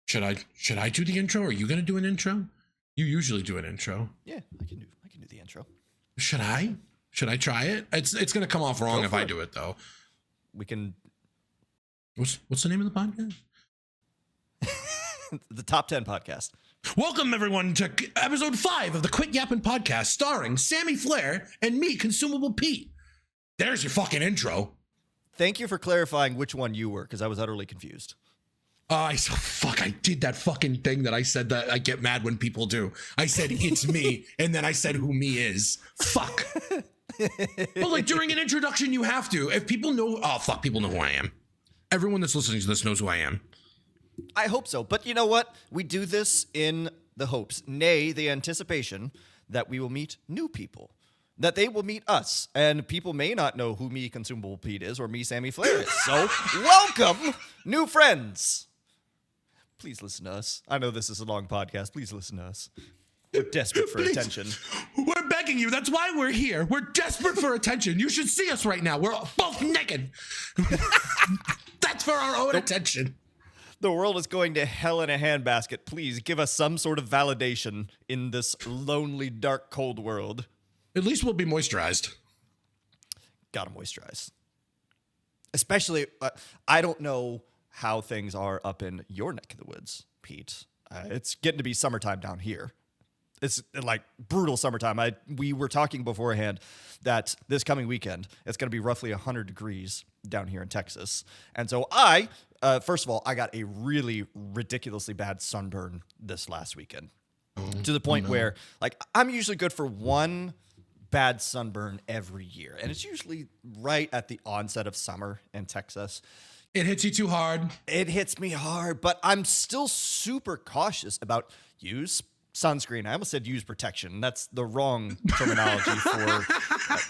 Should I do the intro? Or are you gonna do an intro? You usually do an intro. Yeah, I can do the intro. Should I? Should I try it? It's gonna come off wrong if I do it though. We can. What's the name of the podcast? The Top 10 Podcast. Welcome everyone to episode 5 of the Quit Yappin podcast, starring Sammy Flair and me, Consumable Pete. There's your fucking intro. Thank you for clarifying which one you were, because I was utterly confused. I did that fucking thing that I said that I get mad when people do. I said it's me, and then I said who me is. Fuck. But like during an introduction, you have to. If people know, people know who I am. Everyone that's listening to this knows who I am. I hope so. But you know what? We do this in the hopes, nay, the anticipation that we will meet new people. That they will meet us. And people may not know who me, Consumable Pete, is, or me, Sammy Flair, is. So, welcome, new friends. Please listen to us. I know this is a long podcast. Please listen to us. We're desperate for attention. We're begging you. That's why we're here. We're desperate for attention. You should see us right now. We're both naked. That's for our own attention. The world is going to hell in a handbasket. Please give us some sort of validation in this lonely, dark, cold world. At least we'll be moisturized. Gotta moisturize. Especially, I don't know how things are up in your neck of the woods, Pete. It's getting to be summertime down here. It's like brutal summertime. We were talking beforehand that this coming weekend, it's going to be roughly 100 degrees down here in Texas. And so first of all, I got a really ridiculously bad sunburn this last weekend. To the point where, like, I'm usually good for one bad sunburn every year. And it's usually right at the onset of summer in Texas. It hits you too hard. It hits me hard, but I'm still super cautious about use sunscreen. I almost said use protection. That's the wrong terminology for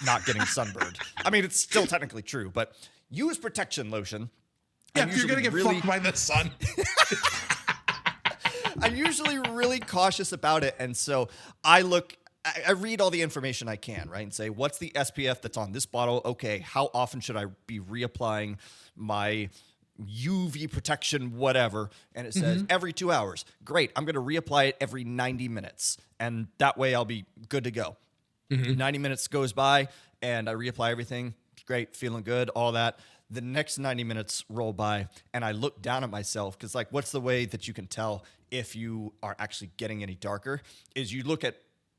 not getting sunburned. I mean, it's still technically true, but use protection lotion. Yeah, if you're going to get fucked by the sun. I'm usually really cautious about it. And so I read all the information I can, right? And say, what's the SPF that's on this bottle? Okay, how often should I be reapplying my UV protection, whatever? And it says every 2 hours. Great, I'm going to reapply it every 90 minutes. And that way I'll be good to go. 90 minutes goes by and I reapply everything. Great, feeling good, all that. The next 90 minutes roll by and I look down at myself because, like, what's the way that you can tell if you are actually getting any darker is you look at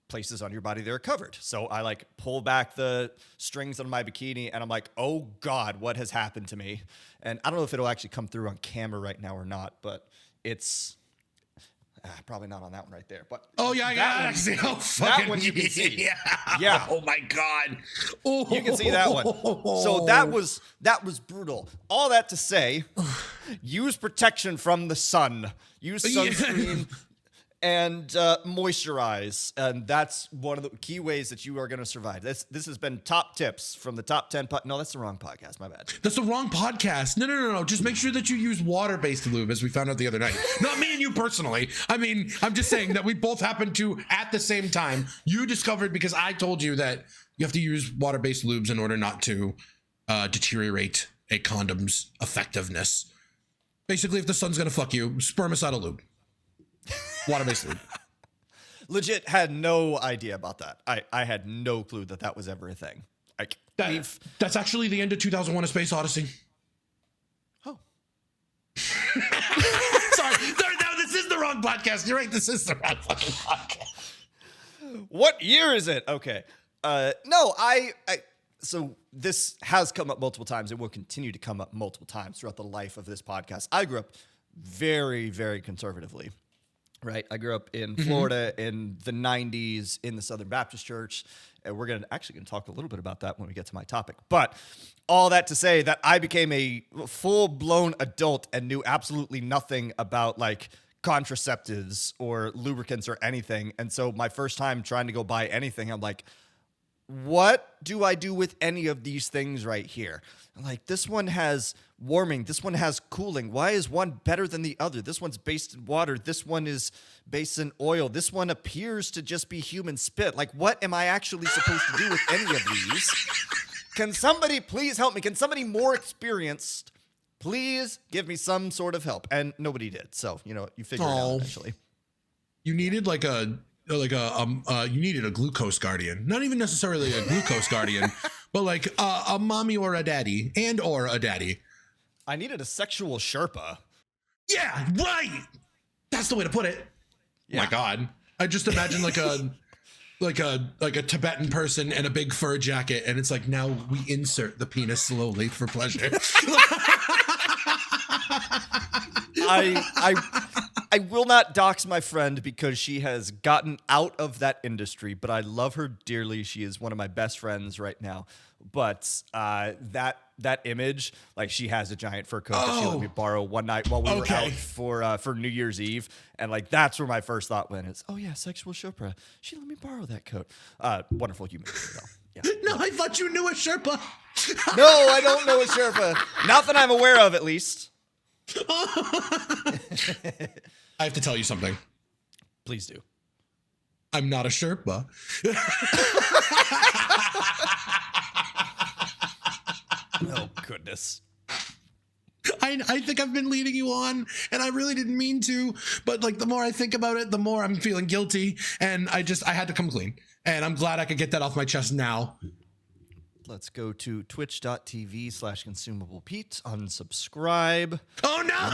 places on your body that are covered. So I like pull back the strings on my bikini and I'm like, oh God, what has happened to me? And I don't know if it'll actually come through on camera right now or not, but it's probably not on that one right there. But oh yeah, I see. Oh, that one you can see. Yeah. Oh my God. Oh. You can see that one. So that was brutal. All that to say, use protection from the sun. Use sunscreen. And moisturize, and that's one of the key ways that you are going to survive. This has been top tips from the top 10. No, that's the wrong podcast. My bad. That's the wrong podcast. No. Just make sure that you use water-based lube, as we found out the other night. Not me and you personally. I mean, I'm just saying that we both happened to, at the same time, you discovered because I told you that you have to use water-based lubes in order not to deteriorate a condom's effectiveness. Basically, if the sun's going to fuck you, spermicidal lube. Water-based lube. Legit had no idea about that. I had no clue that was ever a thing. That's actually the end of 2001: A Space Odyssey. Oh. Sorry. No, this is the wrong podcast. You're right. This is the wrong fucking podcast. What year is it? Okay. So this has come up multiple times. It will continue to come up multiple times throughout the life of this podcast. I grew up very, very conservatively. Right. I grew up in Florida in the 90s in the Southern Baptist Church. And we're going to talk a little bit about that when we get to my topic. But all that to say that I became a full-blown adult and knew absolutely nothing about like contraceptives or lubricants or anything. And so my first time trying to go buy anything, I'm like, what do I do with any of these things right here? Like, this one has warming. This one has cooling. Why is one better than the other? This one's based in water. This one is based in oil. This one appears to just be human spit. Like, what am I actually supposed to do with any of these? Can somebody please help me? Can somebody more experienced Please give me some sort of help. And nobody did. So, you figure it out eventually. You needed you needed a glucose guardian. Not even necessarily a glucose guardian, but like a mommy or a daddy or a daddy. I needed a sexual Sherpa. Yeah, right. That's the way to put it. Yeah. Oh my God. I just imagine like a Tibetan person and a big fur jacket, and it's like, now we insert the penis slowly for pleasure. I will not dox my friend because she has gotten out of that industry, but I love her dearly. She is one of my best friends right now. But that image, like, she has a giant fur coat that she let me borrow one night while we were out for New Year's Eve, and like that's where my first thought went. Is, oh yeah, sexual Sherpa. She let me borrow that coat. Wonderful human being, though. Yeah. No, I thought you knew a Sherpa. No, I don't know a Sherpa. Not that I'm aware of, at least. I have to tell you something. Please do. I'm not a Sherpa. Oh, goodness. I think I've been leading you on, and I really didn't mean to, but like the more I think about it, the more I'm feeling guilty, and I had to come clean, and I'm glad I could get that off my chest now. Let's go to twitch.tv/consumablepete, unsubscribe. Oh no!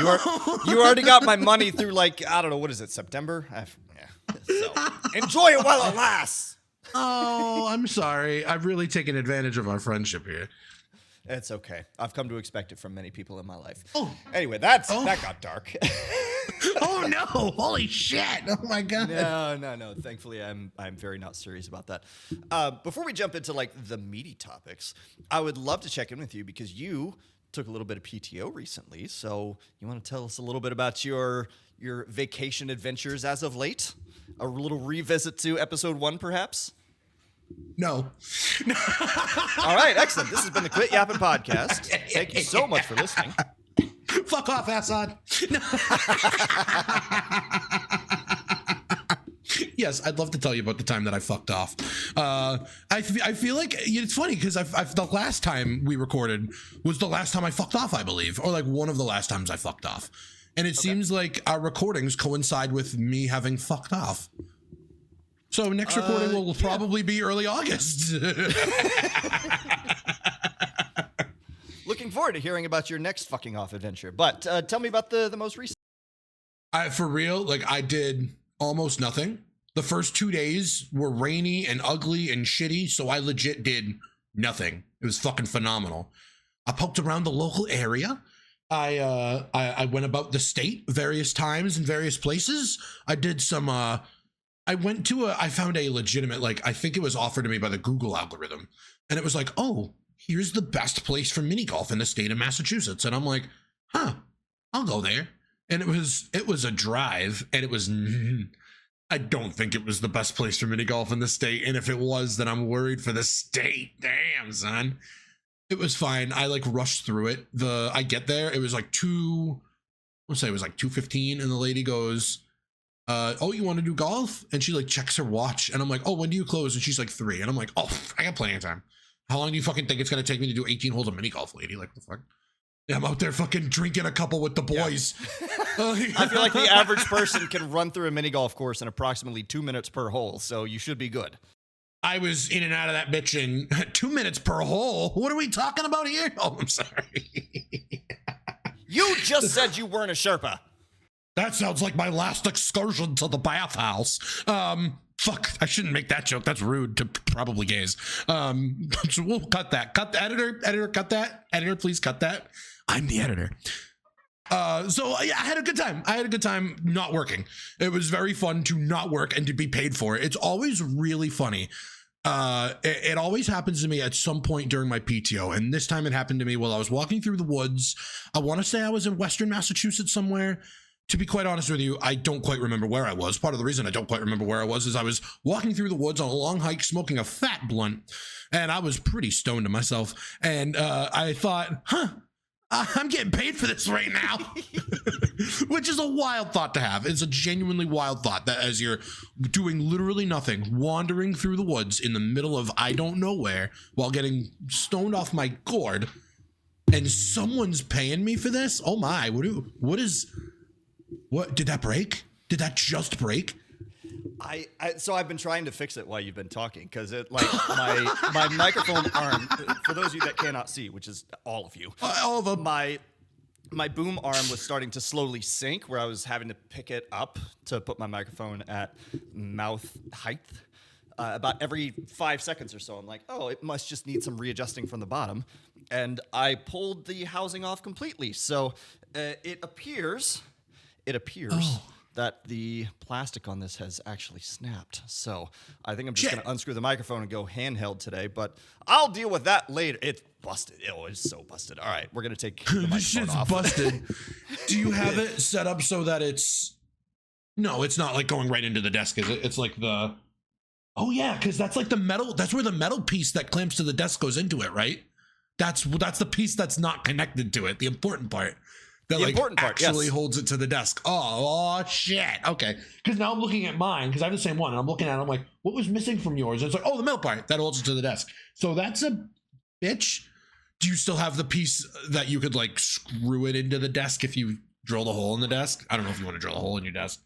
You already got my money through, like, I don't know, what is it, September? Yeah. So enjoy it while it lasts. Oh, I'm sorry. I've really taken advantage of our friendship here. It's okay. I've come to expect it from many people in my life. Oh. Anyway, that got dark. Oh no! Holy shit! Oh my God! No. Thankfully, I'm very not serious about that. Before we jump into like the meaty topics, I would love to check in with you because you took a little bit of PTO recently. So you want to tell us a little bit about your vacation adventures as of late? A little revisit to episode 1, perhaps? No. All right, excellent. This has been the Quit Yappin' podcast. Thank you so much for listening. Fuck off, Assad. Yes, I'd love to tell you about the time that I fucked off. I feel like it's funny because the last time we recorded was the last time I fucked off, I believe, or like one of the last times I fucked off. And it seems like our recordings coincide with me having fucked off. So next recording will probably be early August. Looking forward to hearing about your next fucking off adventure. But tell me about the most recent. For real, like I did almost nothing. The first 2 days were rainy and ugly and shitty, so I legit did nothing. It was fucking phenomenal. I poked around the local area. I went about the state various times in various places. I did some I found a legitimate, like, I think it was offered to me by the Google algorithm. And it was like, oh, here's the best place for mini golf in the state of Massachusetts. And I'm like, huh, I'll go there. And it was a drive, and it was, I don't think it was the best place for mini golf in the state. And if it was, then I'm worried for the state. Damn, son. It was fine. I like rushed through it. I get there. It was like 2:15, and the lady goes, oh, you want to do golf? And she like checks her watch, and I'm like, oh, when do you close? And she's like 3, and I'm like, oh, I got plenty of time. How long do you fucking think it's gonna take me to do 18 holes of mini golf, lady? Like, the fuck? Yeah, I'm out there fucking drinking a couple with the boys. Yeah. I feel like the average person can run through a mini golf course in approximately 2 minutes per hole, so you should be good. I was in and out of that bitch in 2 minutes per hole. What are we talking about here? Oh, I'm sorry. You just said you weren't a Sherpa. That sounds like my last excursion to the bathhouse. Fuck, I shouldn't make that joke. That's rude to probably gays. So we'll cut that. Cut the editor, cut that. Editor, please cut that. I'm the editor. So yeah, I had a good time. I had a good time not working. It was very fun to not work and to be paid for it. It's always really funny. It always happens to me at some point during my PTO, and this time it happened to me while I was walking through the woods. I want to say I was in Western Massachusetts somewhere. To be quite honest with you, I don't quite remember where I was. Part of the reason I don't quite remember where I was is I was walking through the woods on a long hike, smoking a fat blunt, and I was pretty stoned to myself. And I thought, I'm getting paid for this right now, which is a wild thought to have. It's a genuinely wild thought that as you're doing literally nothing, wandering through the woods in the middle of I don't know where while getting stoned off my gourd, and someone's paying me for this. Oh my! What did that break? Did that just break? So I've been trying to fix it while you've been talking because it like my microphone arm. For those of you that cannot see, which is all of you, All of them. My boom arm was starting to slowly sink, where I was having to pick it up to put my microphone at mouth height. About every 5 seconds or so, I'm like, oh, it must just need some readjusting from the bottom, and I pulled the housing off completely. So it appears that the plastic on this has actually snapped. So I think I'm just going to unscrew the microphone and go handheld today, but I'll deal with that later. It's busted. Oh, it's so busted. All right, we're going to take the microphone This shit's off. busted. Do you have it set up so that no, it's not like going right into the desk, is it? It's like oh yeah, because that's like the metal, that's where the metal piece that clamps to the desk goes into it, right? That's the piece that's not connected to it, the important part. That The important part, actually yes. holds it to the desk. Oh shit. Okay. Because now I'm looking at mine, because I have the same one, and I'm looking at it, I'm like, what was missing from yours? And it's like, oh, the metal part that holds it to the desk. So that's a bitch. Do you still have the piece that you could like screw it into the desk if you drilled a hole in the desk? I don't know if you want to drill a hole in your desk.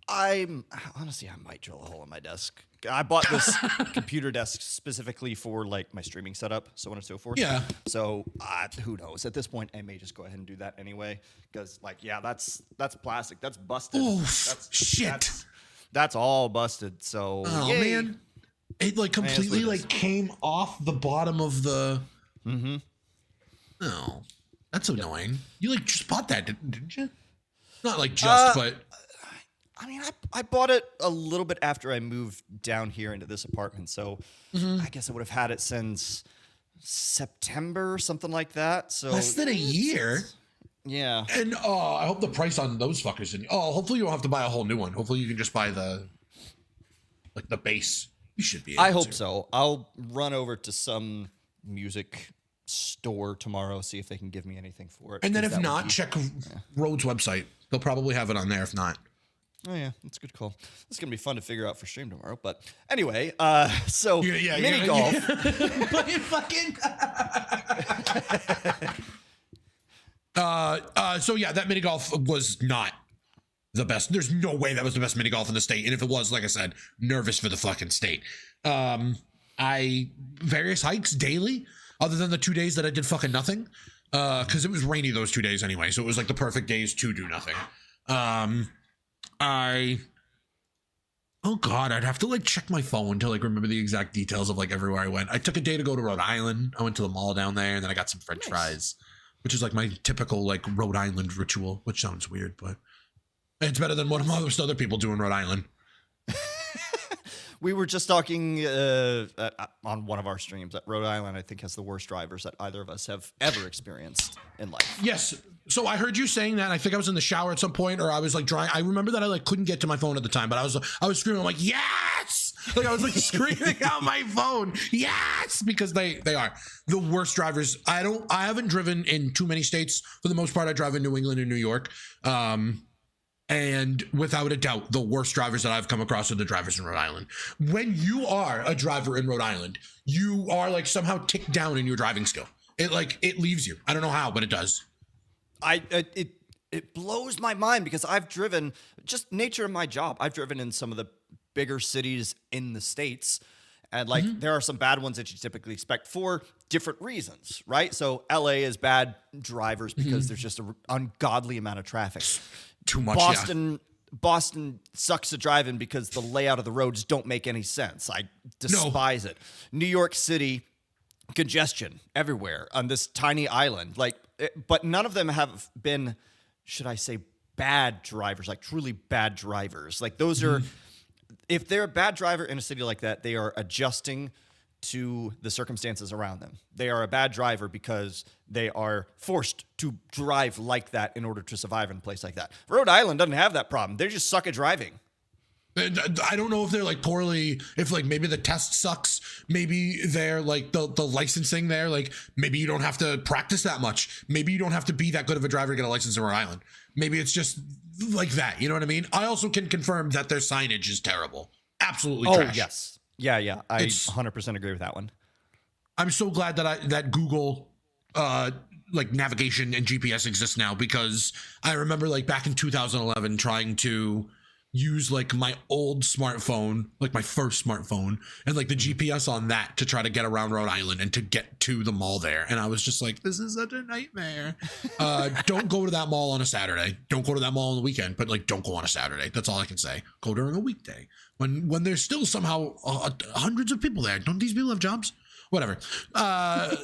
Honestly, I might drill a hole in my desk. I bought this computer desk specifically for like my streaming setup, so on and so forth. Yeah. So who knows? At this point, I may just go ahead and do that anyway, because like, yeah, that's plastic. That's busted. Oh That's shit. That's all busted. So Oh yay. man. It like completely it is. like came off the bottom of the. Mm-hmm. Oh, that's annoying. You like just bought that, didn't you? Not like just, but. I mean, I bought it a little bit after I moved down here into this apartment, so I guess I would have had it since September, something like that. So Less than a year. Yeah. And I hope the price on those fuckers. Hopefully you don't have to buy a whole new one. Hopefully you can just buy the base. You should be able I hope to. so. I'll run over to some music store tomorrow, see if they can give me anything for it. And then 'cause if that would not, be- check Rode's website. They'll probably have it on there if not. Oh yeah, that's a good call. This is gonna be fun to figure out for stream tomorrow. But anyway, so mini golf. Playing fucking. So yeah, that mini golf was not the best. There's no way that was the best mini golf in the state. And if it was, like I said, nervous for the fucking state. Various hikes daily, other than the 2 days that I did fucking nothing. Because it was rainy those 2 days anyway, so it was like the perfect days to do nothing. Oh god, I'd have to like check my phone to like remember the exact details of like everywhere I went. I took a day to go to Rhode Island. I went to the mall down there, and then I got some French fries, which is like my typical like Rhode Island ritual, which sounds weird, but it's better than what most other people do in Rhode Island. We were just talking on one of our streams that Rhode Island, I think, has the worst drivers that either of us have ever experienced in life. Yes. So I heard you saying that. I think I was in the shower at some point, or I was like drying. I remember that I like couldn't get to my phone at the time, but I was screaming. I'm like, yes! Like I was like screaming out my phone, yes, because they are the worst drivers. I haven't driven in too many states. For the most part, I drive in New England and New York. And without a doubt, the worst drivers that I've come across are the drivers in Rhode Island. When you are a driver in Rhode Island, you are like somehow ticked down in your driving skill. It leaves you. I don't know how, but it does. It blows my mind because I've driven, just nature of my job, I've driven in some of the bigger cities in the States. And like there are some bad ones that you typically expect for different reasons, right? So LA is bad drivers because there's just an ungodly amount of traffic. Too much. Boston sucks at driving because the layout of the roads don't make any sense. I despise it. New York City, congestion everywhere on this tiny island. But none of them have been, should I say, bad drivers, like truly bad drivers. Like those are, if they're a bad driver in a city like that, they are adjusting to the circumstances around them. They are a bad driver because they are forced to drive like that in order to survive in a place like that. Rhode Island doesn't have that problem. They just suck at driving. I don't know if they're like poorly, if like maybe the test sucks, maybe they're like the licensing there, like maybe you don't have to practice that much. Maybe you don't have to be that good of a driver to get a license in Rhode Island. Maybe it's just like that. You know what I mean? I also can confirm that their signage is terrible. Absolutely trash. Oh, yes. Yeah. I 100% agree with that one. I'm so glad that Google like navigation and GPS exists now, because I remember like back in 2011 trying to use like my old smartphone, like my first smartphone, and like the GPS on that to try to get around Rhode Island and to get to the mall there. And I was just like, this is such a nightmare. Don't go to that mall on a Saturday. Don't go to that mall on the weekend, but like don't go on a Saturday. That's all I can say. Go during a weekday when there's still somehow hundreds of people there. Don't these people have jobs? Whatever. But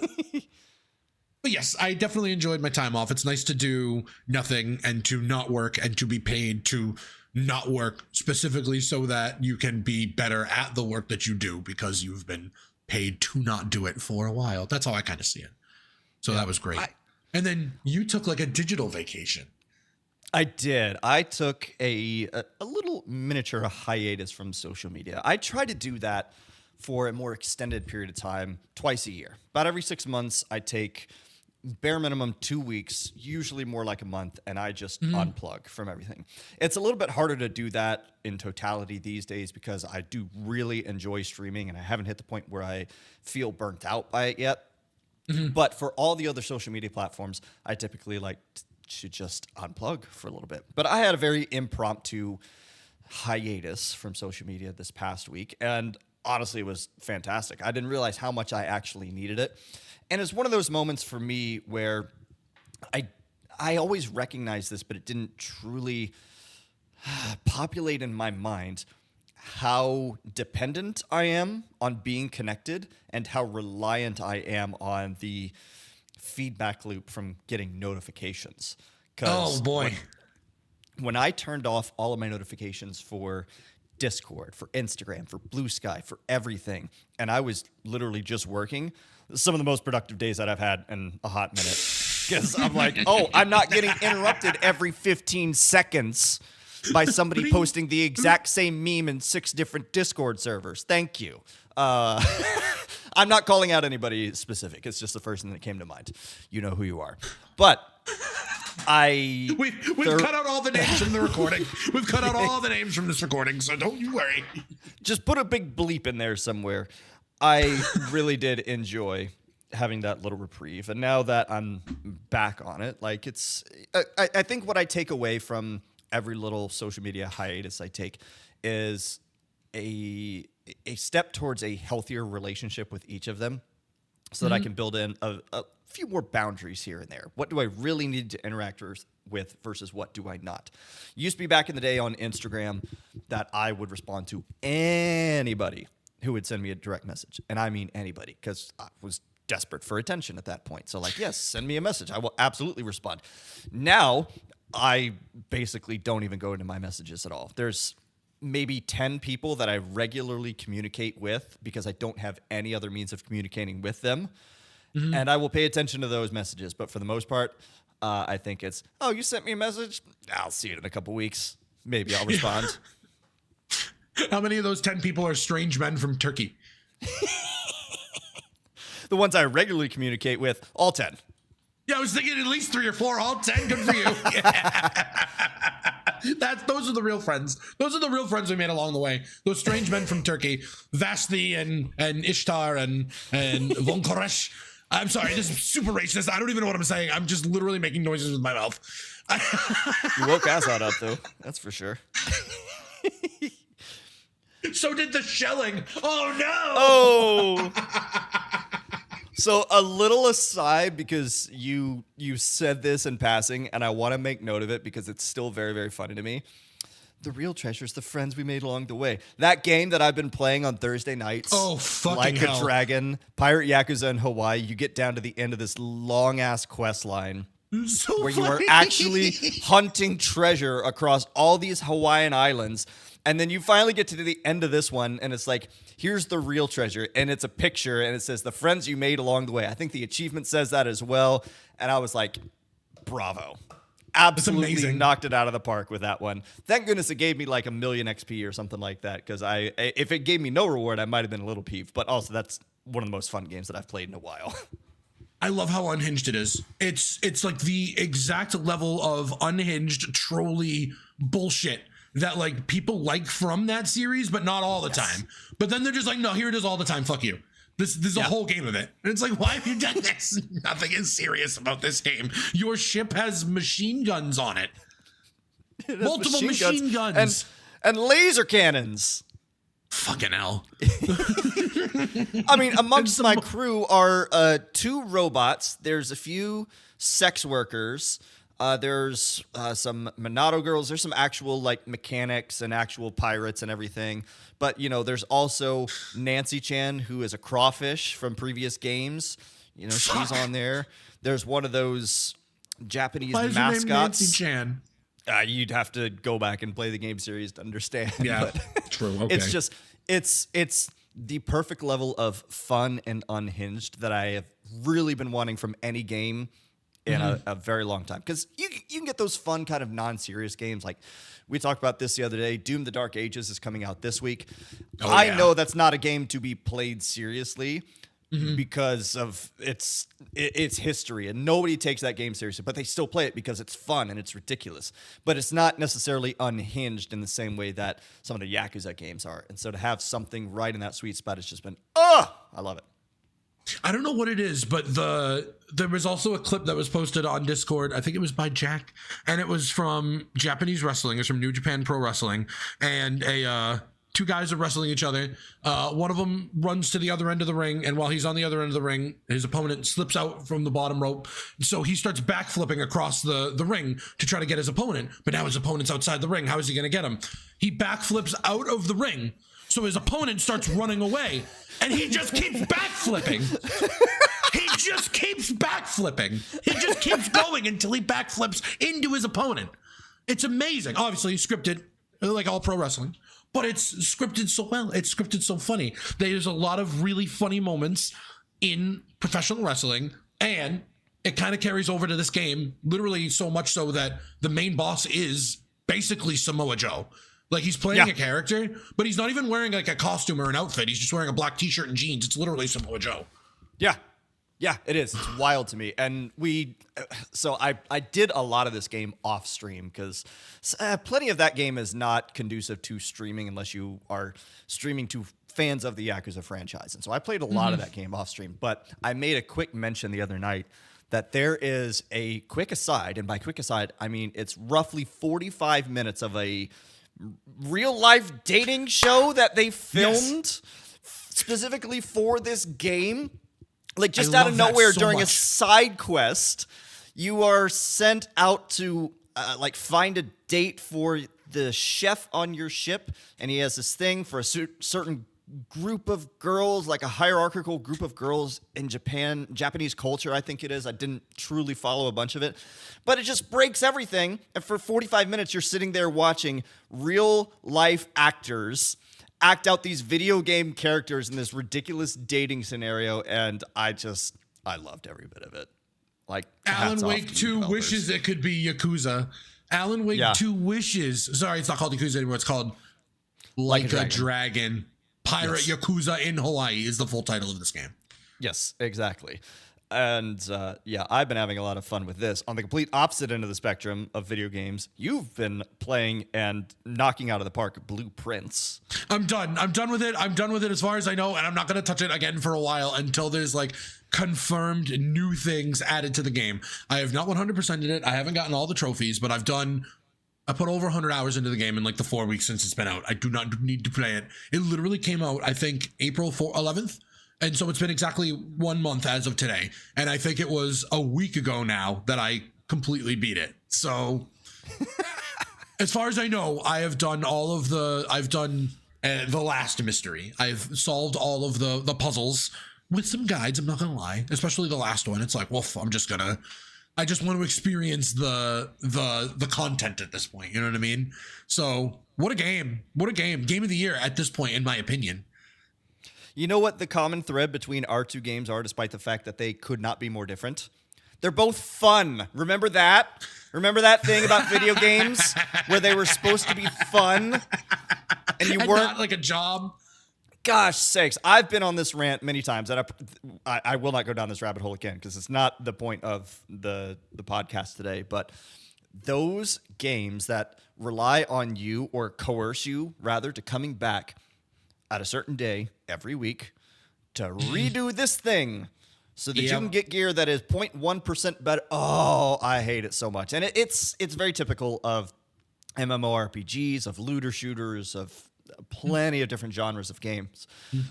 yes, I definitely enjoyed my time off. It's nice to do nothing and to not work and to be paid to not work, specifically so that you can be better at the work that you do because you've been paid to not do it for a while. That's how I kind of see it. So that was great. And then you took like a digital vacation. I did. I took a little miniature hiatus from social media. I try to do that for a more extended period of time twice a year. About every 6 months, I take bare minimum 2 weeks, usually more like a month, and I just unplug from everything. It's a little bit harder to do that in totality these days because I do really enjoy streaming, and I haven't hit the point where I feel burnt out by it yet. But for all the other social media platforms, I typically like to just unplug for a little bit. But I had a very impromptu hiatus from social media this past week, and honestly, it was fantastic. I didn't realize how much I actually needed it. And it's one of those moments for me where I always recognized this, but it didn't truly populate in my mind how dependent I am on being connected and how reliant I am on the feedback loop from getting notifications. Oh boy. When I turned off all of my notifications for Discord, for Instagram, for Blue Sky, for everything, and I was literally just working, some of the most productive days that I've had in a hot minute. Because I'm like, oh, I'm not getting interrupted every 15 seconds by somebody posting the exact same meme in 6 different Discord servers. Thank you. I'm not calling out anybody specific. It's just the first thing that came to mind. You know who you are. But We've cut out all the names from the recording. We've cut out all the names from this recording, so don't you worry. Just put a big bleep in there somewhere. I really did enjoy having that little reprieve. And now that I'm back on it, like I think what I take away from every little social media hiatus I take is a step towards a healthier relationship with each of them so that I can build in a few more boundaries here and there. What do I really need to interact with versus what do I not? Used to be back in the day on Instagram that I would respond to anybody who would send me a direct message. And I mean anybody, because I was desperate for attention at that point. So like, yes, send me a message. I will absolutely respond. Now, I basically don't even go into my messages at all. There's maybe 10 people that I regularly communicate with because I don't have any other means of communicating with them. And I will pay attention to those messages. But for the most part, I think it's, oh, you sent me a message? I'll see it in a couple weeks. Maybe I'll respond. How many of those 10 people are strange men from Turkey? The ones I regularly communicate with, all 10. Yeah, I was thinking at least 3 or 4, all 10. Good for you. Those are the real friends. Those are the real friends we made along the way. Those strange men from Turkey, Vasti and Ishtar and Von Koresh. I'm sorry, this is super racist. I don't even know what I'm saying. I'm just literally making noises with my mouth. You woke Assad up, though. That's for sure. So did the shelling. Oh, no. Oh. So a little aside, because you said this in passing, and I want to make note of it because it's still very, very funny to me. The real treasures, the friends we made along the way. That game that I've been playing on Thursday nights. Oh, fucking like hell. a dragon, Pirate Yakuza in Hawaii. You get down to the end of this long-ass quest line. So where funny. you are actually hunting treasure across all these Hawaiian islands. And then you finally get to the end of this one, and it's like, here's the real treasure. And it's a picture, and it says, the friends you made along the way. I think the achievement says that as well. And I was like, bravo. Absolutely knocked it out of the park with that one. Thank goodness it gave me like 1,000,000 XP or something like that. Because if it gave me no reward, I might have been a little peeved. But also, that's one of the most fun games that I've played in a while. I love how unhinged it is. It's like the exact level of unhinged trolly bullshit that like people like from that series, but not all the time. But then they're just like, no, here it is all the time. Fuck you. This is a whole game of it. And it's like, why have you done this? Nothing is serious about this game. Your ship has machine guns on it. Multiple machine guns. And laser cannons. Fucking hell. I mean, amongst my crew are 2 robots. There's a few sex workers. There's some Monado girls. There's some actual like mechanics and actual pirates and everything. But, you know, there's also Nancy Chan, who is a crawfish from previous games. You know, she's on there. There's one of those Japanese Why is mascots. your name Nancy Chan? You'd have to go back and play the game series to understand. Yeah, but true. Okay. It's just, it's the perfect level of fun and unhinged that I have really been wanting from any game in a very long time. Because you can get those fun kind of non-serious games. Like we talked about this the other day. Doom: The Dark Ages is coming out this week. Oh, I know that's not a game to be played seriously. Mm-hmm. Because of its history, and nobody takes that game seriously, but they still play it because it's fun and it's ridiculous. But it's not necessarily unhinged in the same way that some of the Yakuza games are. And so to have something right in that sweet spot has just been, I love it. I don't know what it is, but there was also a clip that was posted on Discord. I think it was by Jack, and it was from Japanese wrestling. It's from New Japan Pro Wrestling, and 2 guys are wrestling each other. One of them runs to the other end of the ring, and while he's on the other end of the ring, his opponent slips out from the bottom rope. So he starts backflipping across the ring to try to get his opponent. But now his opponent's outside the ring. How is he going to get him? He backflips out of the ring. So his opponent starts running away, and he just keeps backflipping. He just keeps backflipping. He just keeps going until he backflips into his opponent. It's amazing. Obviously, scripted, like all pro wrestling. But it's scripted so well. It's scripted so funny. There's a lot of really funny moments in professional wrestling, and it kind of carries over to this game, literally so much so that the main boss is basically Samoa Joe. Like, he's playing a character, but he's not even wearing like a costume or an outfit. He's just wearing a black t-shirt and jeans. It's literally Samoa Joe. Yeah, it is. It's wild to me. And I did a lot of this game off stream because plenty of that game is not conducive to streaming unless you are streaming to fans of the Yakuza franchise. And so I played a lot of that game off stream. But I made a quick mention the other night that there is a quick aside. And by quick aside, I mean it's roughly 45 minutes of a real life dating show that they filmed specifically for this game. Like, just out of nowhere during a side quest, you are sent out to find a date for the chef on your ship, and he has this thing for a certain group of girls, like a hierarchical group of girls in Japanese culture, I think it is. I didn't truly follow a bunch of it, but it just breaks everything. And for 45 minutes, you're sitting there watching real life actors act out these video game characters in this ridiculous dating scenario, and I loved every bit of it. Like, Alan Wake 2 wishes it could be Yakuza. Alan Wake 2 wishes. Sorry, it's not called Yakuza anymore. It's called Like a Dragon. Pirate Yakuza in Hawaii is the full title of this game. Yes, exactly. And I've been having a lot of fun with this. On the complete opposite end of the spectrum of video games, you've been playing and knocking out of the park Blueprints. I'm done. I'm done with it. I'm done with it as far as I know, and I'm not going to touch it again for a while until there's like confirmed new things added to the game. I have not 100%ed it. I haven't gotten all the trophies, but I put over 100 hours into the game in like the 4 weeks since it's been out. I do not need to play it. It literally came out, I think, April 11th. And so it's been exactly 1 month as of today. And I think it was a week ago now that I completely beat it. So as far as I know, I have done the last mystery. I've solved all of the puzzles with some guides. I'm not going to lie, especially the last one. It's like, well, I just want to experience the content at this point. You know what I mean? So what a game. Game of the year at this point, in my opinion. You know what the common thread between our 2 games are, despite the fact that they could not be more different? They're both fun. Remember that? Remember that thing about video games where they were supposed to be fun and you weren't not like a job? Gosh sakes. I've been on this rant many times, and I will not go down this rabbit hole again because it's not the point of the podcast today. But those games that rely on you or coerce you, rather, to coming back at a certain day every week to redo this thing so that you Yep. can get gear that is 0.1% better. Oh, I hate it so much. And it's very typical of MMORPGs, of looter shooters, of plenty of different genres of games.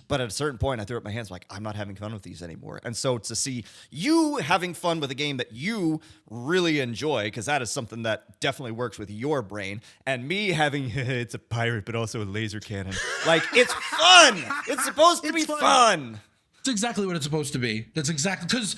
But at a certain point, I threw up my hands like, I'm not having fun with these anymore. And so to see you having fun with a game that you really enjoy, because that is something that definitely works with your brain, and me having, it's a pirate, but also a laser cannon. Like, it's fun. It's supposed to be fun. That's exactly what it's supposed to be. That's exactly because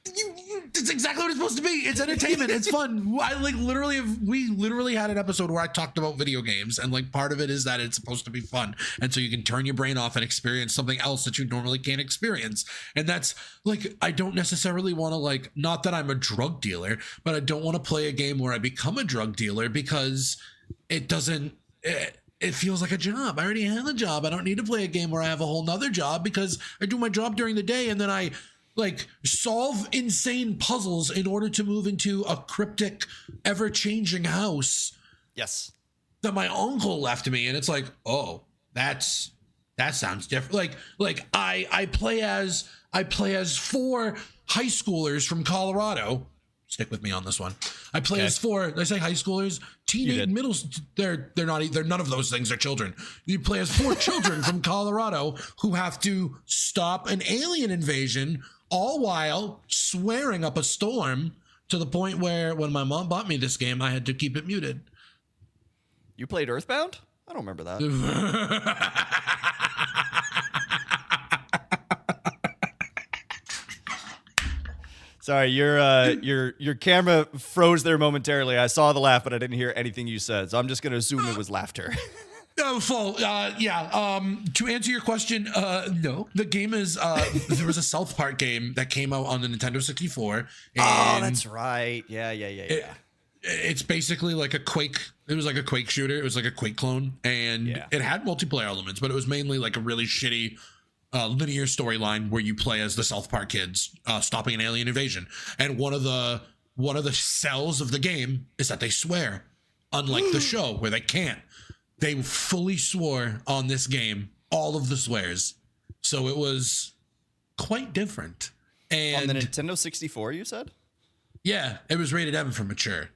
it's exactly what it's supposed to be. It's entertainment. It's fun. We literally had an episode where I talked about video games, and like part of it is that it's supposed to be fun, and so you can turn your brain off and experience something else that you normally can't experience. And that's like, I don't necessarily want to, like, not that I'm a drug dealer, but I don't want to play a game where I become a drug dealer because it doesn't. It feels like a job. I already have a job. I don't need to play a game where I have a whole nother job because I do my job during the day and then I like solve insane puzzles in order to move into a cryptic, ever-changing house. Yes. That my uncle left me. And it's like, oh, that sounds different. Like I play as 4 high schoolers from Colorado. Stick with me on this one. I play as 4. Did I say high schoolers? Teenage, middle. They're none of those things. They're children. You play as 4 children from Colorado who have to stop an alien invasion, all while swearing up a storm to the point where when my mom bought me this game, I had to keep it muted. You played Earthbound? I don't remember that. Sorry, your camera froze there momentarily. I saw the laugh, but I didn't hear anything you said. So I'm just going to assume it was laughter. To answer your question, no. The game is there was a South Park game that came out on the Nintendo 64. Oh, that's right. Yeah. It's basically like a Quake. It was like a Quake shooter. It was like a Quake clone, and it had multiplayer elements, but it was mainly like a really shitty linear storyline where you play as the South Park kids stopping an alien invasion. And one of the cells of the game is that they swear, unlike the show where they can't. They fully swore on this game, all of the swears. So it was quite different. And on the Nintendo 64, you said? Yeah, it was rated M for mature.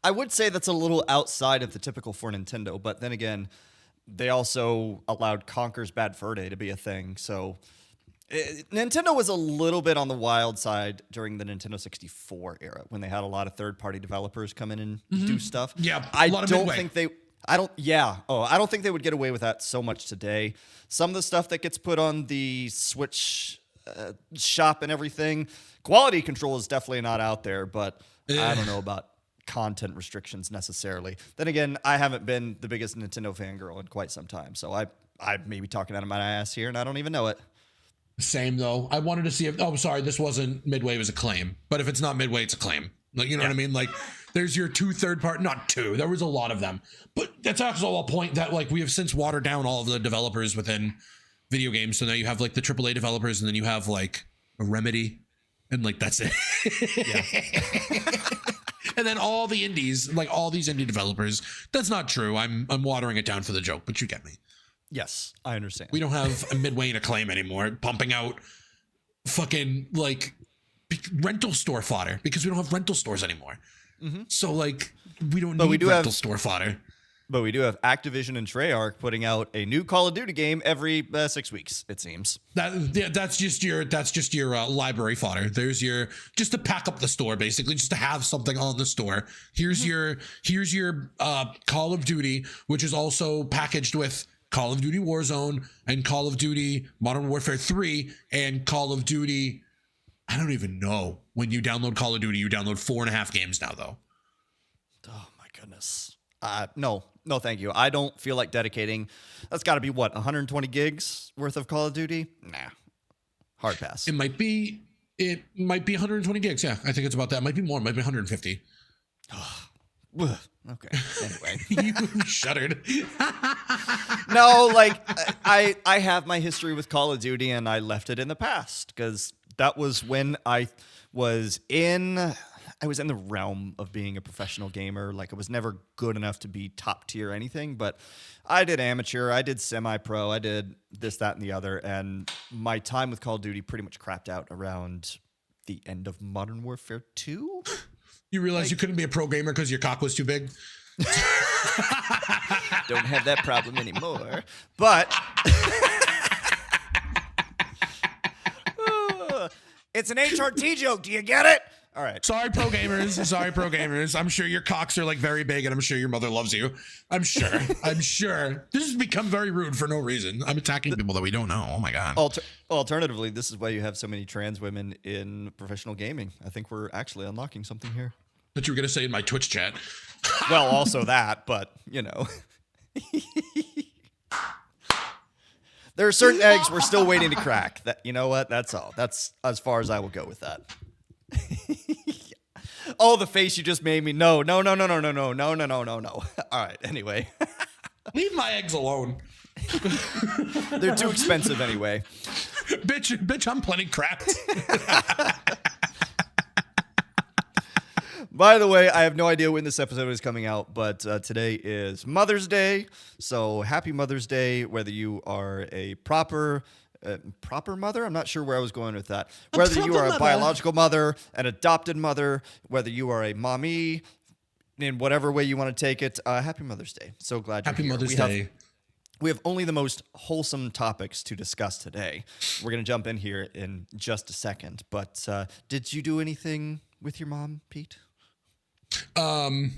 I would say that's a little outside of the typical for Nintendo, but then again, they also allowed Conker's Bad Fur Day to be a thing. So Nintendo was a little bit on the wild side during the Nintendo 64 era when they had a lot of third-party developers come in and do stuff. Yeah, I don't think they would get away with that so much today. Some of the stuff that gets put on the Switch shop and everything, quality control is definitely not out there, but I don't know about content restrictions necessarily. Then again, I haven't been the biggest Nintendo fangirl in quite some time, so I may be talking out of my ass here, and I don't even know it. Same though. I wanted to see if. Oh, sorry, this wasn't Midway. It was a claim. But if it's not Midway, it's a claim. Like, you know what I mean? Like, there's your 2 third-party. Not 2. There was a lot of them. But that's also a point that like we have since watered down all of the developers within video games. So now you have like the AAA developers, and then you have like a Remedy, and like that's it. And then all the indies, like all these indie developers. That's not true. I'm watering it down for the joke, but you get me. Yes, I understand. We don't have a Midway and Acclaim anymore pumping out fucking like rental store fodder because we don't have rental stores anymore. So like we don't need rental store fodder. But we do have Activision and Treyarch putting out a new Call of Duty game every 6 weeks, it seems. That's just your library fodder. There's your just to pack up the store, basically, just to have something on the store. Here's your Call of Duty, which is also packaged with Call of Duty Warzone and Call of Duty Modern Warfare 3 and Call of Duty. I don't even know. When you download Call of Duty, you download 4.5 games now, though. Oh my goodness. No, thank you. I don't feel like dedicating. That's got to be what, 120 gigs worth of Call of Duty? Nah, hard pass. It might be 120 gigs. Yeah, I think it's about that. It might be more. It might be 150. Okay. Anyway, You shuddered. no, like I have my history with Call of Duty, and I left it in the past because that was when I was in I was in the realm of being a professional gamer. Like, I was never good enough to be top tier or anything, but I did amateur, I did semi-pro, I did this, that, and the other, and my time with Call of Duty pretty much crapped out around the end of Modern Warfare 2. You realize you couldn't be a pro gamer because your cock was too big? Don't have that problem anymore. But it's an HRT joke. Do you get it? All right. Sorry, pro gamers. Sorry, pro gamers. I'm sure your cocks are like very big, and I'm sure your mother loves you. I'm sure. I'm sure. This has become very rude for no reason. I'm attacking people that we don't know. Oh my god. Alternatively, this is why you have so many trans women in professional gaming. I think we're actually unlocking something here. That you were gonna say in my Twitch chat. Well, also that, but you know. There are certain eggs we're still waiting to crack. That, you know what? That's all. That's as far as I will go with that. Oh, the face you just made me. No. All right. Anyway, Leave my eggs alone. they're too expensive anyway. bitch, I'm plenty cracked. By the way, I have no idea when this episode is coming out, but today is Mother's Day. So happy Mother's Day, whether you are a proper mother. I'm not sure where I was going with that. Whether you are a biological mother, an adopted mother, whether you are a mommy, in whatever way you want to take it, happy Mother's Day. So glad you're Happy here. Mother's Day. We have only the most wholesome topics to discuss today. We're going to jump in here in just a second. But did you do anything with your mom, Pete? I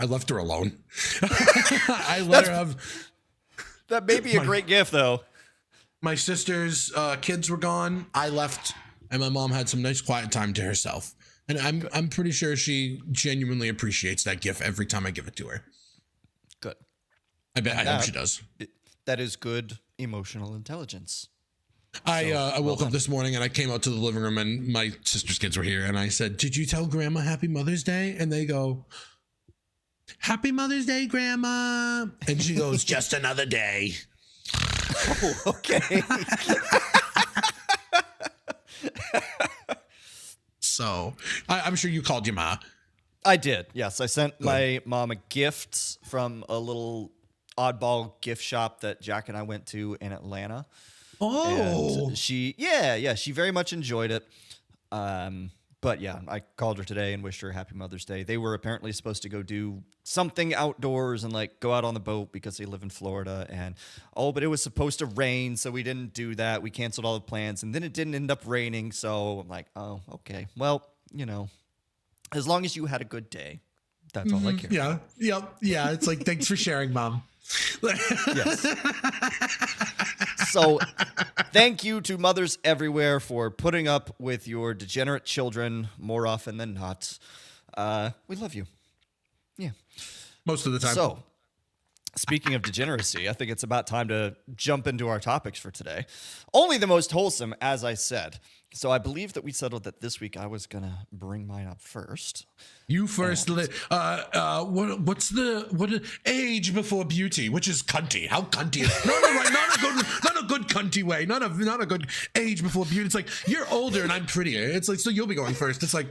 left her alone. I let her have. That may be a great gift, though. My sister's kids were gone. I left, and my mom had some nice quiet time to herself. And I'm pretty sure she genuinely appreciates that gift every time I give it to her. Good. I hope she does. That is good emotional intelligence. I woke up this morning and I came out to the living room and my sister's kids were here and I said, "Did you tell Grandma Happy Mother's Day?" And they go, "Happy Mother's Day, Grandma." And she goes, "Just another day." Oh, okay. So I'm sure you called your ma. I did. Yes, I sent my mom a gift from a little oddball gift shop that Jack and I went to in Atlanta. Oh, and she very much enjoyed it. But yeah, I called her today and wished her a happy Mother's Day. They were apparently supposed to go do something outdoors and like go out on the boat because they live in Florida. And but it was supposed to rain, so we didn't do that. We canceled all the plans, and then it didn't end up raining. So I'm like, oh, okay. Well, you know, as long as you had a good day, that's all I care. yeah, yep, yeah. It's like, thanks for sharing, Mom. Yes. So, thank you to mothers everywhere for putting up with your degenerate children more often than not. We love you. Yeah. Most of the time. So, speaking of degeneracy, I think it's about time to jump into our topics for today. Only the most wholesome, as I said. So I believe that we settled that this week I was gonna bring mine up first. You first. What's age before beauty? Which is cunty. How cunty is not a good cunty way. Not a good age before beauty. It's like, you're older and I'm prettier. It's like, so you'll be going first. It's like,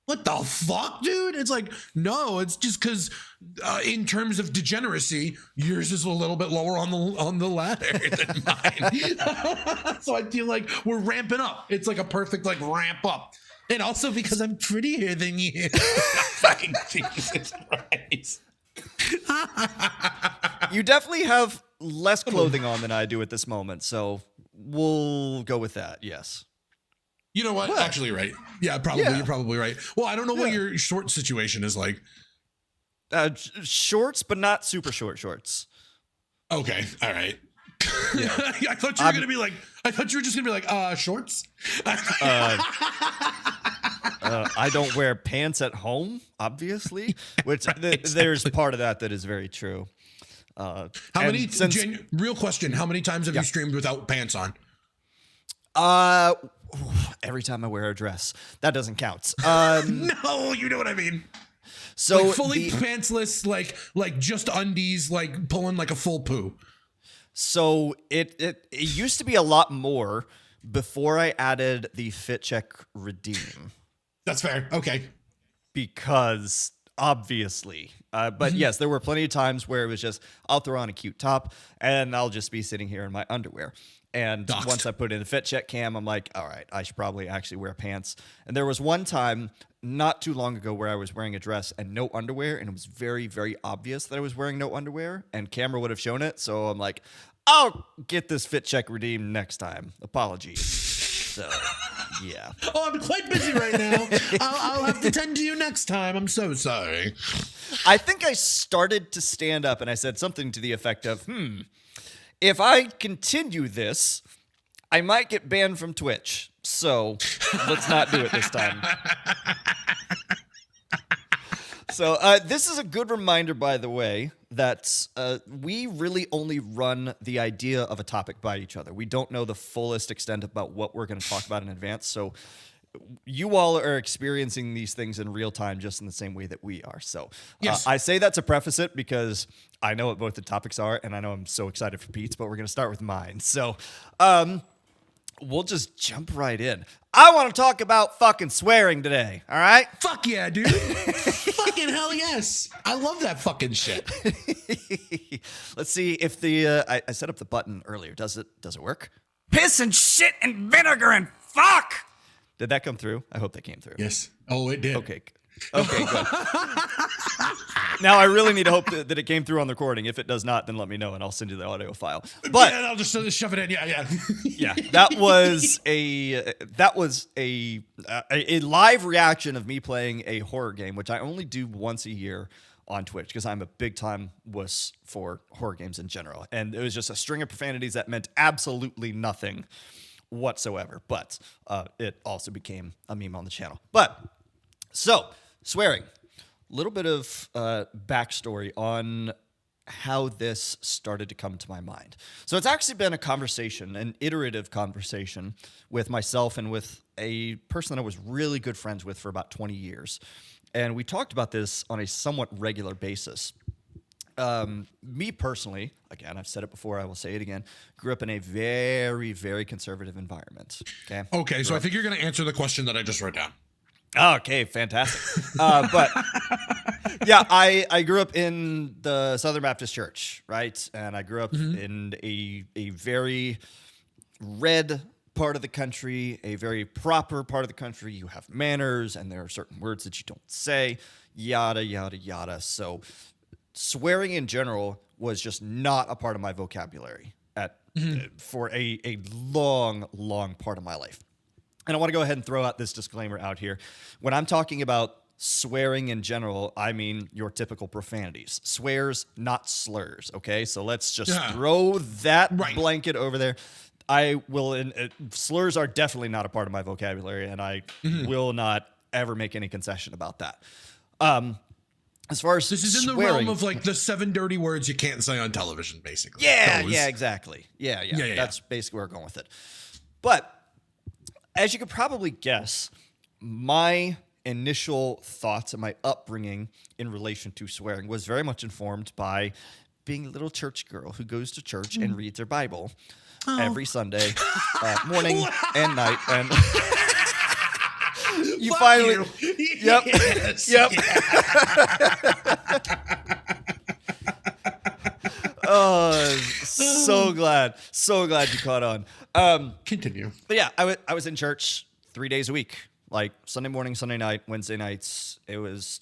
what the fuck, dude? It's like, no, it's just because in terms of degeneracy, yours is a little bit lower on the ladder than mine. So I feel like we're ramping up. It's like a perfect like ramp up. And also because I'm prettier than you. Fucking Jesus Christ. You definitely have less clothing on than I do at this moment, so we'll go with that, yes. You know what? Actually, you're right. Yeah, probably. Yeah. You're probably right. Well, I don't know what your short situation is like. Shorts, but not super short shorts. Okay. All right. Yeah. I thought you were gonna be like. I thought you were just gonna be like, shorts. I don't wear pants at home, obviously. Which there's part of that is very true. How many? Real question. How many times have you streamed without pants on? Every time I wear a dress. That doesn't count. No, you know what I mean. So like fully pantsless, like just undies, like pulling like a full poo. So it used to be a lot more before I added the Fit Check Redeem. That's fair. Okay. because obviously. But yes, there were plenty of times where it was just, I'll throw on a cute top and I'll just be sitting here in my underwear. And Doxed. once I put in the fit check cam, I'm like, all right, I should probably actually wear pants. And there was one time not too long ago where I was wearing a dress and no underwear, and it was very, very obvious that I was wearing no underwear, and camera would have shown it. So I'm like, I'll get this fit check redeemed next time. Apologies. So, yeah. Oh, I'm quite busy right now. I'll have to tend to you next time. I'm so sorry. I think I started to stand up and I said something to the effect of, if I continue this, I might get banned from Twitch. So let's not do it this time. So this is a good reminder, by the way, that we really only run the idea of a topic by each other. We don't know the fullest extent about what we're going to talk about in advance. So you all are experiencing these things in real time just in the same way that we are. So Yes. I say that to preface it because I know what both the topics are, and I know I'm so excited for Pete's, but we're going to start with mine. So we'll just jump right in. I want to talk about fucking swearing today, all right? Fuck yeah, dude. Fucking hell yes. I love that fucking shit. Let's see if the I set up the button earlier. Does it work? Piss and shit and vinegar and fuck. Did that come through? I hope that came through. Yes. Oh, it did. Okay, good. Now I really need to hope that it came through on the recording. If it does not, then let me know and I'll send you the audio file. But yeah, I'll just shove it in. Yeah. yeah, that was a live reaction of me playing a horror game, which I only do once a year on Twitch because I'm a big time wuss for horror games in general. And it was just a string of profanities that meant absolutely nothing whatsoever. But it also became a meme on the channel. But so swearing, a little bit of backstory on how this started to come to my mind. So it's actually been a conversation, an iterative conversation with myself and with a person that I was really good friends with for about 20 years. And we talked about this on a somewhat regular basis. Me personally, again, I've said it before, I will say it again, grew up in a very, very conservative environment. Okay, so I think you're going to answer the question that I just wrote down. Okay, fantastic. But yeah, I grew up in the Southern Baptist Church, right? And I grew up in a very red part of the country, a very proper part of the country. You have manners, and there are certain words that you don't say, yada, yada, yada. So swearing in general was just not a part of my vocabulary for a long, long part of my life. And I want to go ahead and throw out this disclaimer out here. When I'm talking about swearing in general, I mean your typical profanities. Swears, not slurs, okay? So let's just throw that blanket over there. I will, slurs are definitely not a part of my vocabulary, and I will not ever make any concession about that. As far as this is in swearing, the realm of like the 7 dirty words you can't say on television, basically. Yeah, exactly. Yeah. That's basically where we're going with it. But as you could probably guess, my initial thoughts and my upbringing in relation to swearing was very much informed by being a little church girl who goes to church and reads her Bible every Sunday morning and night. And you finally, yep. Oh, so glad you caught on. Continue. But yeah, I was in church 3 days a week, like Sunday morning, Sunday night, Wednesday nights. It was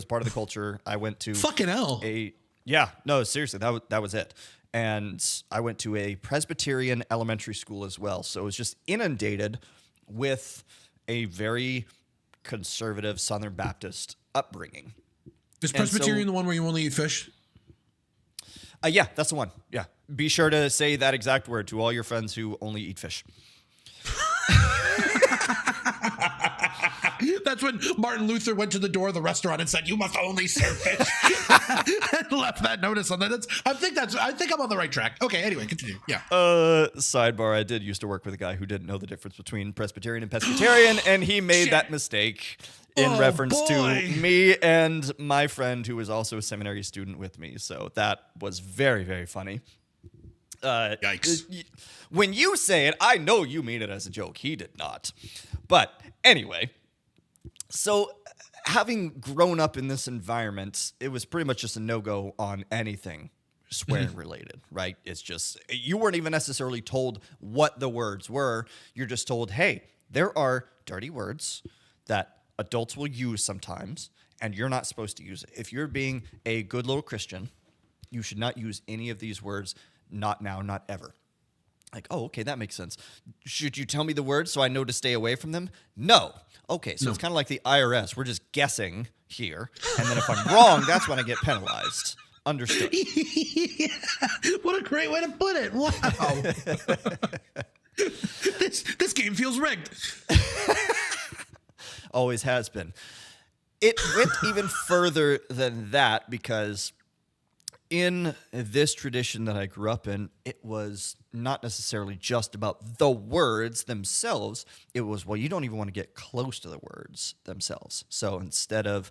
part of the culture. I went to fucking hell. Seriously, that was it. And I went to a Presbyterian elementary school as well. So it was just inundated with a very conservative Southern Baptist upbringing. Is Presbyterian the one where you only eat fish? Yeah, that's the one. Yeah. Be sure to say that exact word to all your friends who only eat fish. That's when Martin Luther went to the door of the restaurant and said, "You must only serve fish," and left that notice on that. I think I'm on the right track. Okay, anyway, continue. Yeah. Sidebar: I did used to work with a guy who didn't know the difference between Presbyterian and Pescatarian, and he made that mistake in reference to me and my friend who was also a seminary student with me. So that was very, very funny. Yikes. When you say it, I know you mean it as a joke. He did not. But anyway, so having grown up in this environment, it was pretty much just a no-go on anything swearing related, right? It's just, you weren't even necessarily told what the words were. You're just told, hey, there are dirty words that adults will use sometimes, and you're not supposed to use it. If you're being a good little Christian, you should not use any of these words, not now, not ever. Like, oh, okay, that makes sense. Should you tell me the words so I know to stay away from them? No. Okay, so it's kind of like the IRS. We're just guessing here, and then if I'm wrong, that's when I get penalized. Understood. Yeah. What a great way to put it. Wow. This game feels rigged. Always has been. It went even further than that because in this tradition that I grew up in, it was not necessarily just about the words themselves. It was, well, you don't even want to get close to the words themselves. So instead of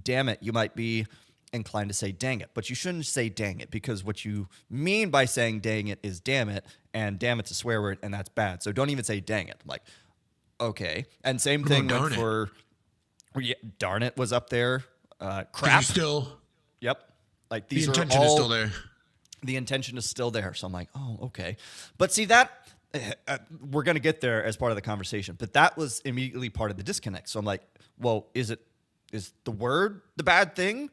damn it, you might be inclined to say dang it, but you shouldn't say dang it because what you mean by saying dang it is damn it, and damn it's a swear word, and that's bad. So don't even say dang it. Like, okay. And same thing went for, yeah, darn it was up there. Crap. Still. Yep. Like these the are intention all, is still there. The intention is still there. So I'm like, oh, okay. But see that, we're going to get there as part of the conversation, but that was immediately part of the disconnect. So I'm like, well, is the word the bad thing?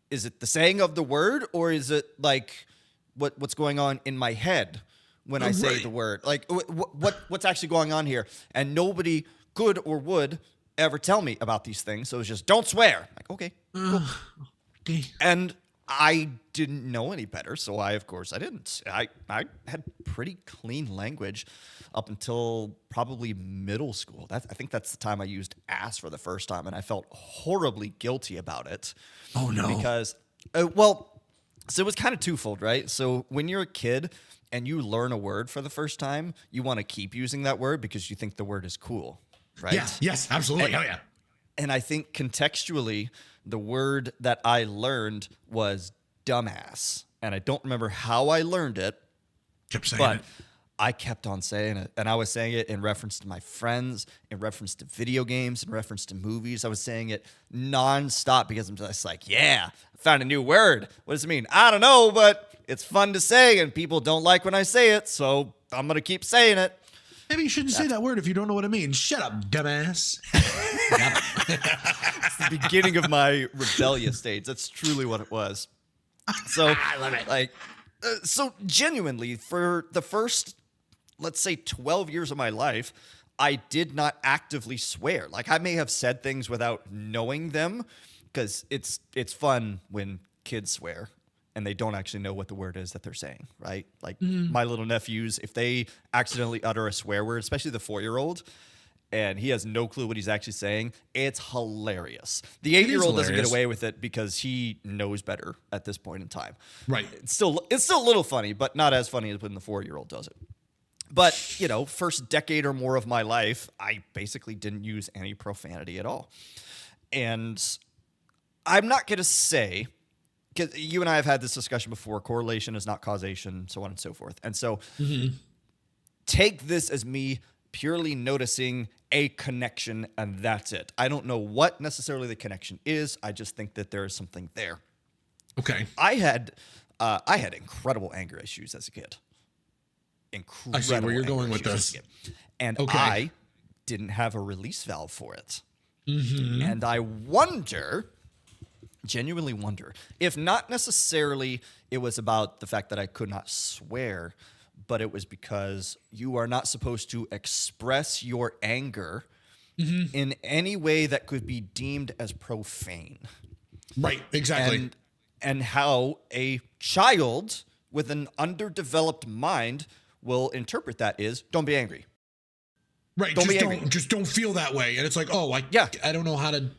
Is it the saying of the word, or is it like what's going on in my head when I say the word? Like what's actually going on here? And nobody could or would ever tell me about these things. So it's just don't swear. Like, okay, cool. Okay. And I didn't know any better, so of course I didn't. I had pretty clean language up until probably middle school. I think that's the time I used ass for the first time, and I felt horribly guilty about it. Oh no! Because so it was kind of twofold, right? So when you're a kid and you learn a word for the first time, you want to keep using that word because you think the word is cool, right? Yeah. Yes. Absolutely. Oh yeah. And I think contextually, the word that I learned was dumbass. And I don't remember how I learned it. Kept saying it. I kept on saying it. And I was saying it in reference to my friends, in reference to video games, in reference to movies. I was saying it nonstop because I'm just like, yeah, I found a new word. What does it mean? I don't know, but it's fun to say. And people don't like when I say it. So I'm going to keep saying it. Maybe you shouldn't say that word if you don't know what it means. Shut up, dumbass. It's the beginning of my rebellious stage. That's truly what it was. So I love it. Like, so genuinely, for the first, let's say, 12 years of my life, I did not actively swear. Like, I may have said things without knowing them, because it's fun when kids swear and they don't actually know what the word is that they're saying, right? Like my little nephews, if they accidentally utter a swear word, especially the 4-year-old, and he has no clue what he's actually saying, it's hilarious. The 8-year-old doesn't get away with it because he knows better at this point in time. Right. It's still a little funny, but not as funny as when the 4-year-old does it. But, first decade or more of my life, I basically didn't use any profanity at all. And I'm not going to say, because you and I have had this discussion before, correlation is not causation, so on and so forth. And so take this as me purely noticing a connection, and that's it. I don't know what necessarily the connection is. I just think that there is something there. Okay. I had incredible anger issues as a kid. Incredible. I see where you're going with this. And okay. I didn't have a release valve for it. And I genuinely wonder, if not necessarily it was about the fact that I could not swear, but it was because you are not supposed to express your anger in any way that could be deemed as profane. Right, exactly. And how a child with an underdeveloped mind will interpret that is, don't be angry. Right, just don't feel that way. And it's like, I don't know how to,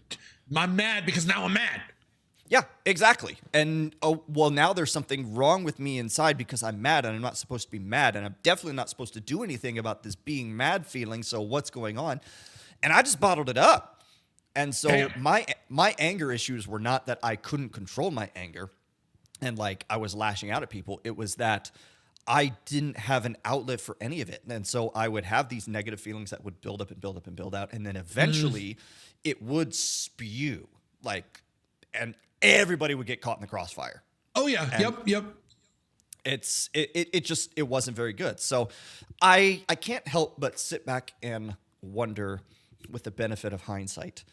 I'm mad because now I'm mad. Yeah, exactly. And now there's something wrong with me inside because I'm mad and I'm not supposed to be mad. And I'm definitely not supposed to do anything about this being mad feeling. So what's going on? And I just bottled it up. And so my anger issues were not that I couldn't control my anger and like I was lashing out at people. It was that I didn't have an outlet for any of it. And so I would have these negative feelings that would build up and build up and build out. And then eventually it would spew, like, and everybody would get caught in the crossfire. Oh yeah. And Yep. it wasn't very good. So I can't help but sit back and wonder, with the benefit of hindsight,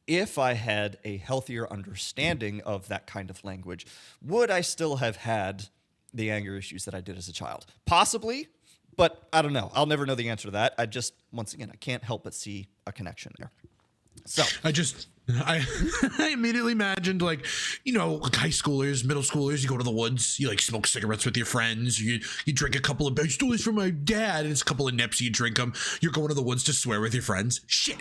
if I had a healthier understanding of that kind of language, would I still have had the anger issues that I did as a child? Possibly, but I don't know. I'll never know the answer to that. Once again, I can't help but see a connection there. So I immediately imagined, like, you know, like high schoolers, middle schoolers, you go to the woods, you like smoke cigarettes with your friends, you drink a couple of, I stole these from my dad, and it's a couple of nips, you drink them, you're going to the woods to swear with your friends. Shit.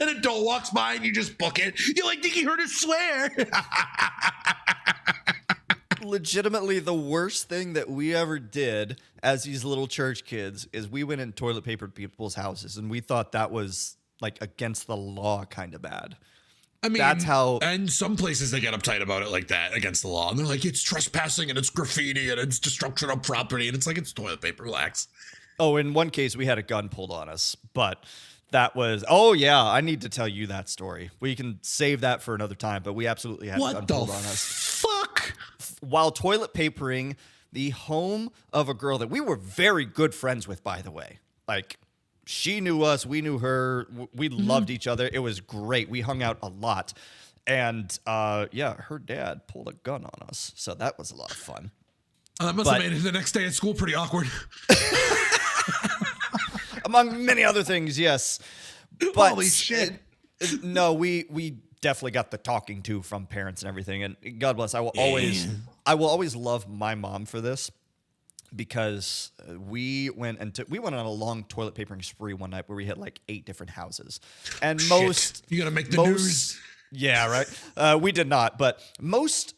An adult walks by and you just book it. You're like, think he heard us swear? legitimately the worst thing that we ever did as these little church kids is we went and toilet papered people's houses, and we thought that was like against the law kind of bad. I mean, that's how. And some places they get uptight about it like that, against the law, and they're like, it's trespassing and it's graffiti and it's destruction of property, and it's like, it's toilet paper, relax. Oh, in one case we had a gun pulled on us, but that was, oh yeah, I need to tell you that story. We can save that for another time, but we absolutely had a gun pulled on us. Fuck? While toilet papering the home of a girl that we were very good friends with, by the way. Like, she knew us, we knew her, we loved each other. It was great. We hung out a lot. And yeah, her dad pulled a gun on us. So that was a lot of fun. That must have made it the next day at school pretty awkward. Among many other things, yes. But holy shit. No, we definitely got the talking to from parents and everything. And God bless, I will always love my mom for this, because we went on a long toilet papering spree one night where we hit like 8 different houses. And you gotta make the news. Yeah, right. We did not, but most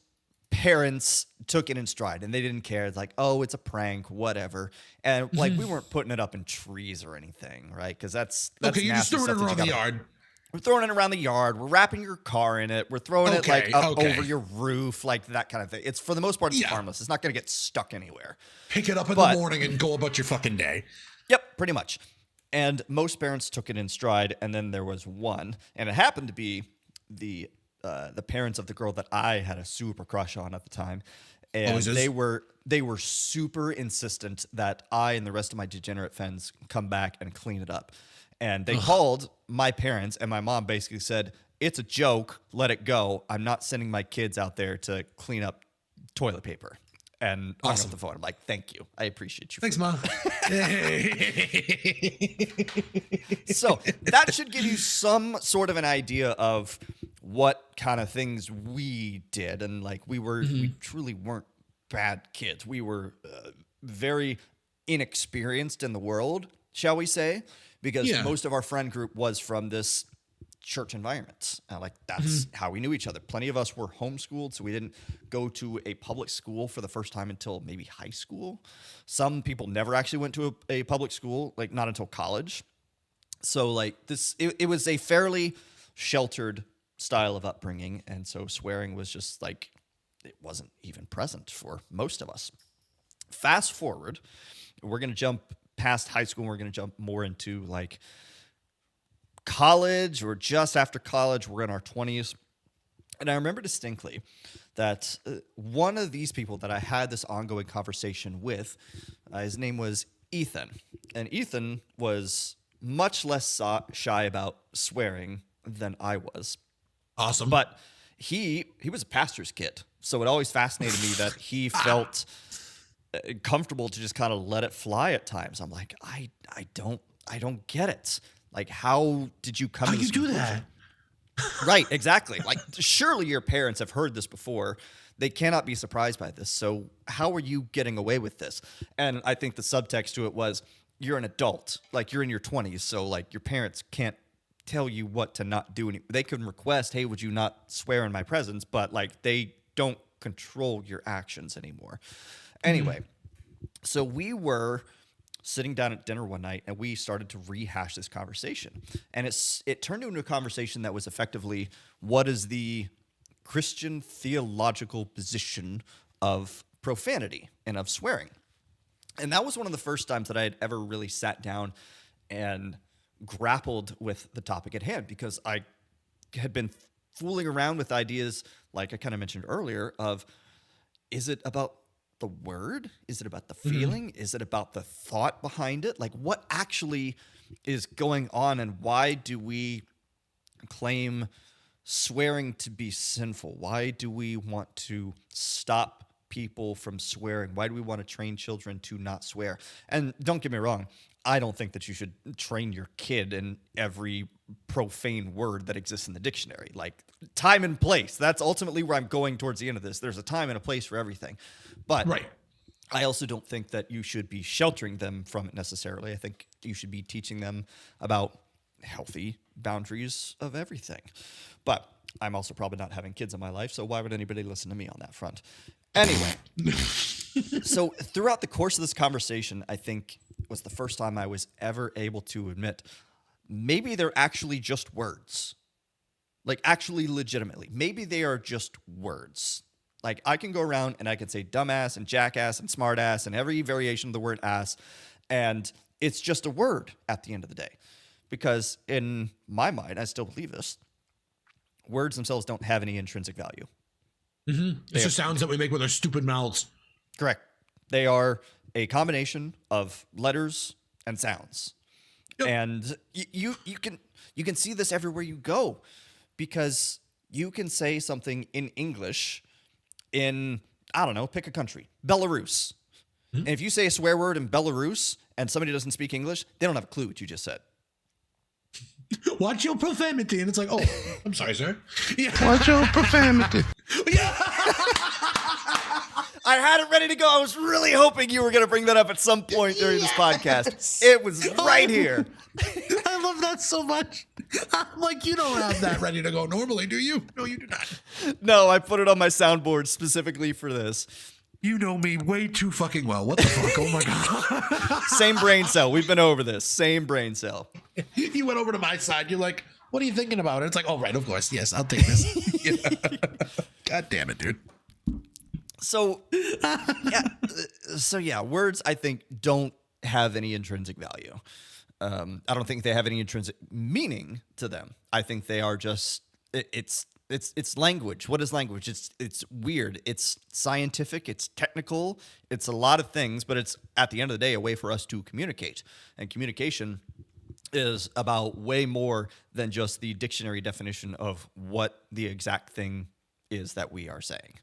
parents took it in stride and they didn't care. It's like, oh, it's a prank, whatever. And like, we weren't putting it up in trees or anything, right? Because that's okay. You're just throwing it around the yard. We're throwing it around the yard. We're wrapping your car in it. We're throwing it like up over your roof, like that kind of thing. It's, for the most part, it's harmless. It's not going to get stuck anywhere. Pick it up in the morning and go about your fucking day. Yep, pretty much. And most parents took it in stride. And then there was one, and it happened to be the parents of the girl that I had a super crush on at the time. And they were super insistent that I and the rest of my degenerate friends come back and clean it up. And they called my parents, and my mom basically said, it's a joke, let it go. I'm not sending my kids out there to clean up toilet paper. And hung up the phone. I'm like, thank you. I appreciate you. Thanks, Mom. So that should give you some sort of an idea of what kind of things we did. And like, we truly weren't bad kids. We were very inexperienced in the world, shall we say? Because most of our friend group was from this church environment. Like, that's how we knew each other. Plenty of us were homeschooled, so we didn't go to a public school for the first time until maybe high school. Some people never actually went to a public school, like not until college. So like it was a fairly sheltered style of upbringing. And so swearing was just like, it wasn't even present for most of us. Fast forward, we're going to jump past high school, and we're going to jump more into like college or just after college. We're in our 20s. And I remember distinctly that one of these people that I had this ongoing conversation with, his name was Ethan. And Ethan was much less shy about swearing than I was. Awesome. But he was a pastor's kid. So it always fascinated me that he felt comfortable to just kind of let it fly at times. I'm like, I don't get it. Like, how did you come? How do you do that? Right, exactly. Like, surely your parents have heard this before. They cannot be surprised by this. So how are you getting away with this? And I think the subtext to it was, you're an adult. Like, you're in your 20s. So like, your parents can't tell you what to not do. They can request, hey, would you not swear in my presence? But like, they don't control your actions anymore. Anyway, so we were sitting down at dinner one night, and we started to rehash this conversation. And it turned into a conversation that was effectively, what is the Christian theological position of profanity and of swearing. And that was one of the first times that I had ever really sat down and grappled with the topic at hand, because I had been fooling around with ideas, like I kind of mentioned earlier, of, is it about the word? Is it about the feeling? Is it about the thought behind it? Like, what actually is going on, and why do we claim swearing to be sinful? Why do we want to stop people from swearing? Why do we want to train children to not swear? And don't get me wrong, I don't think that you should train your kid in every profane word that exists in the dictionary. Like, time and place, that's ultimately where I'm going towards the end of this. There's a time and a place for everything. But Right. I also don't think that you should be sheltering them from it necessarily. I think you should be teaching them about healthy boundaries of everything. But I'm also probably not having kids in my life, so why would anybody listen to me on that front? Anyway, so throughout the course of this conversation, I think was the first time I was ever able to admit maybe they're actually just words. Like, actually, legitimately. Maybe they are just words. Like, I can go around and I can say dumbass and jackass and smartass and every variation of the word ass, and it's just a word at the end of the day. Because in my mind, I still believe this, words themselves don't have any intrinsic value. It's just sounds that we make with our stupid mouths. Correct. They are a combination of letters and sounds. Yep. And you can see this everywhere you go, because you can say something in English in, I don't know, pick a country, Belarus. And if you say a swear word in Belarus and somebody doesn't speak English, they don't have a clue what you just said. Watch your profanity. And it's like, oh, I'm sorry, sir. Yeah. Watch your profanity. Yeah. I had it ready to go. I was really hoping you were going to bring that up at some point during this podcast. It was right here. I love that so much. I'm like, you don't have that ready to go normally, do you? No, you do not. No, I put it on my soundboard specifically for this. You know me way too fucking well. What the fuck? Oh my God. Same brain cell. We've been over this. Same brain cell. You went over to my side. You're like, what are you thinking about? And it's like, oh, right, of course. Yes, I'll take this. Yeah. God damn it, dude. So, yeah, words, I think, don't have any intrinsic value. I don't think they have any intrinsic meaning to them. I think they are just, it's language. What is language? It's weird. It's scientific. It's technical. It's a lot of things, but it's, at the end of the day, a way for us to communicate. And communication is about way more than just the dictionary definition of what the exact thing is that we are saying.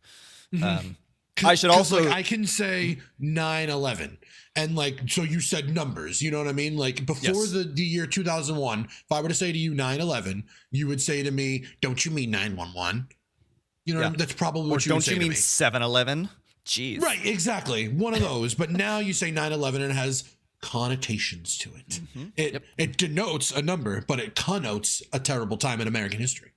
I should also, like, I can say 9/11, and like, so you said numbers, you know what I mean? Like, before Yes. the year 2001, if I were to say to you 9/11, you would say to me, don't you mean 911? You know what I mean? That's probably what or you would don't say you to mean me. 7-Eleven? Jeez. Right, exactly. One of those. But now you say 9/11 and it has connotations to it. It denotes a number, but it connotes a terrible time in American history.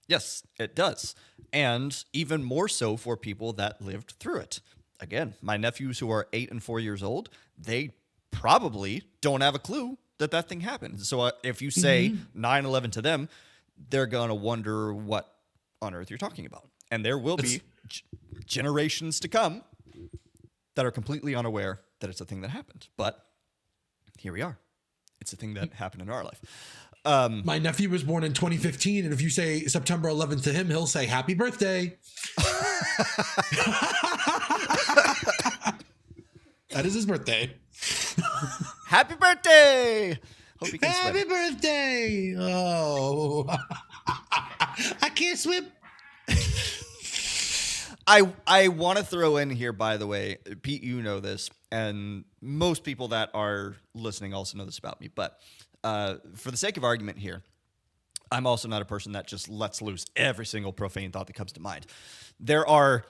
Yes, it does. And even more so for people that lived through it. Again, my nephews who are 8 and 4 years old, they probably don't have a clue that that thing happened. So if you say 9/11 to them, they're going to wonder what on earth you're talking about. And there will be generations to come that are completely unaware that it's a thing that happened. But here we are. It's a thing that happened in our life. My nephew was born in 2015, and if you say September 11th to him, he'll say happy birthday. That is his birthday. Happy birthday! Hope you can swim. Happy birthday! Oh, I can't swim. I want to throw in here, by the way, Pete, you know this, and most people that are listening also know this about me, but for the sake of argument here, I'm also not a person that just lets loose every single profane thought that comes to mind. There are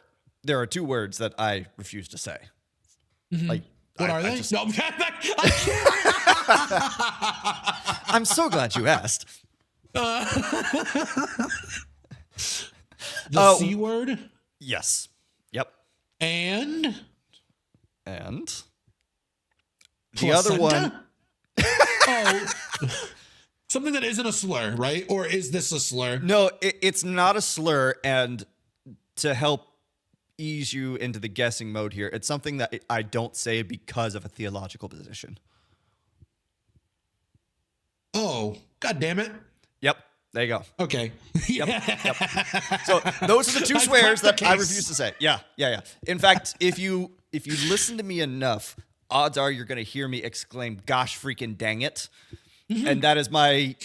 2 words that I refuse to say. Like, What are they? No, I'm so glad you asked. the C word Yes. Yep. and And the placenta? other one. Oh, something that isn't a slur, right? Or is this a slur? No, it's not a slur, and to help ease you into the guessing mode here, it's something that I don't say because of a theological position. Oh, God damn it. Yep. There you go. Okay. Yep. So those are the two swears that I refuse to say. Yeah. In fact, if you listen to me enough, odds are you're going to hear me exclaim, "Gosh freaking dang it." And that is my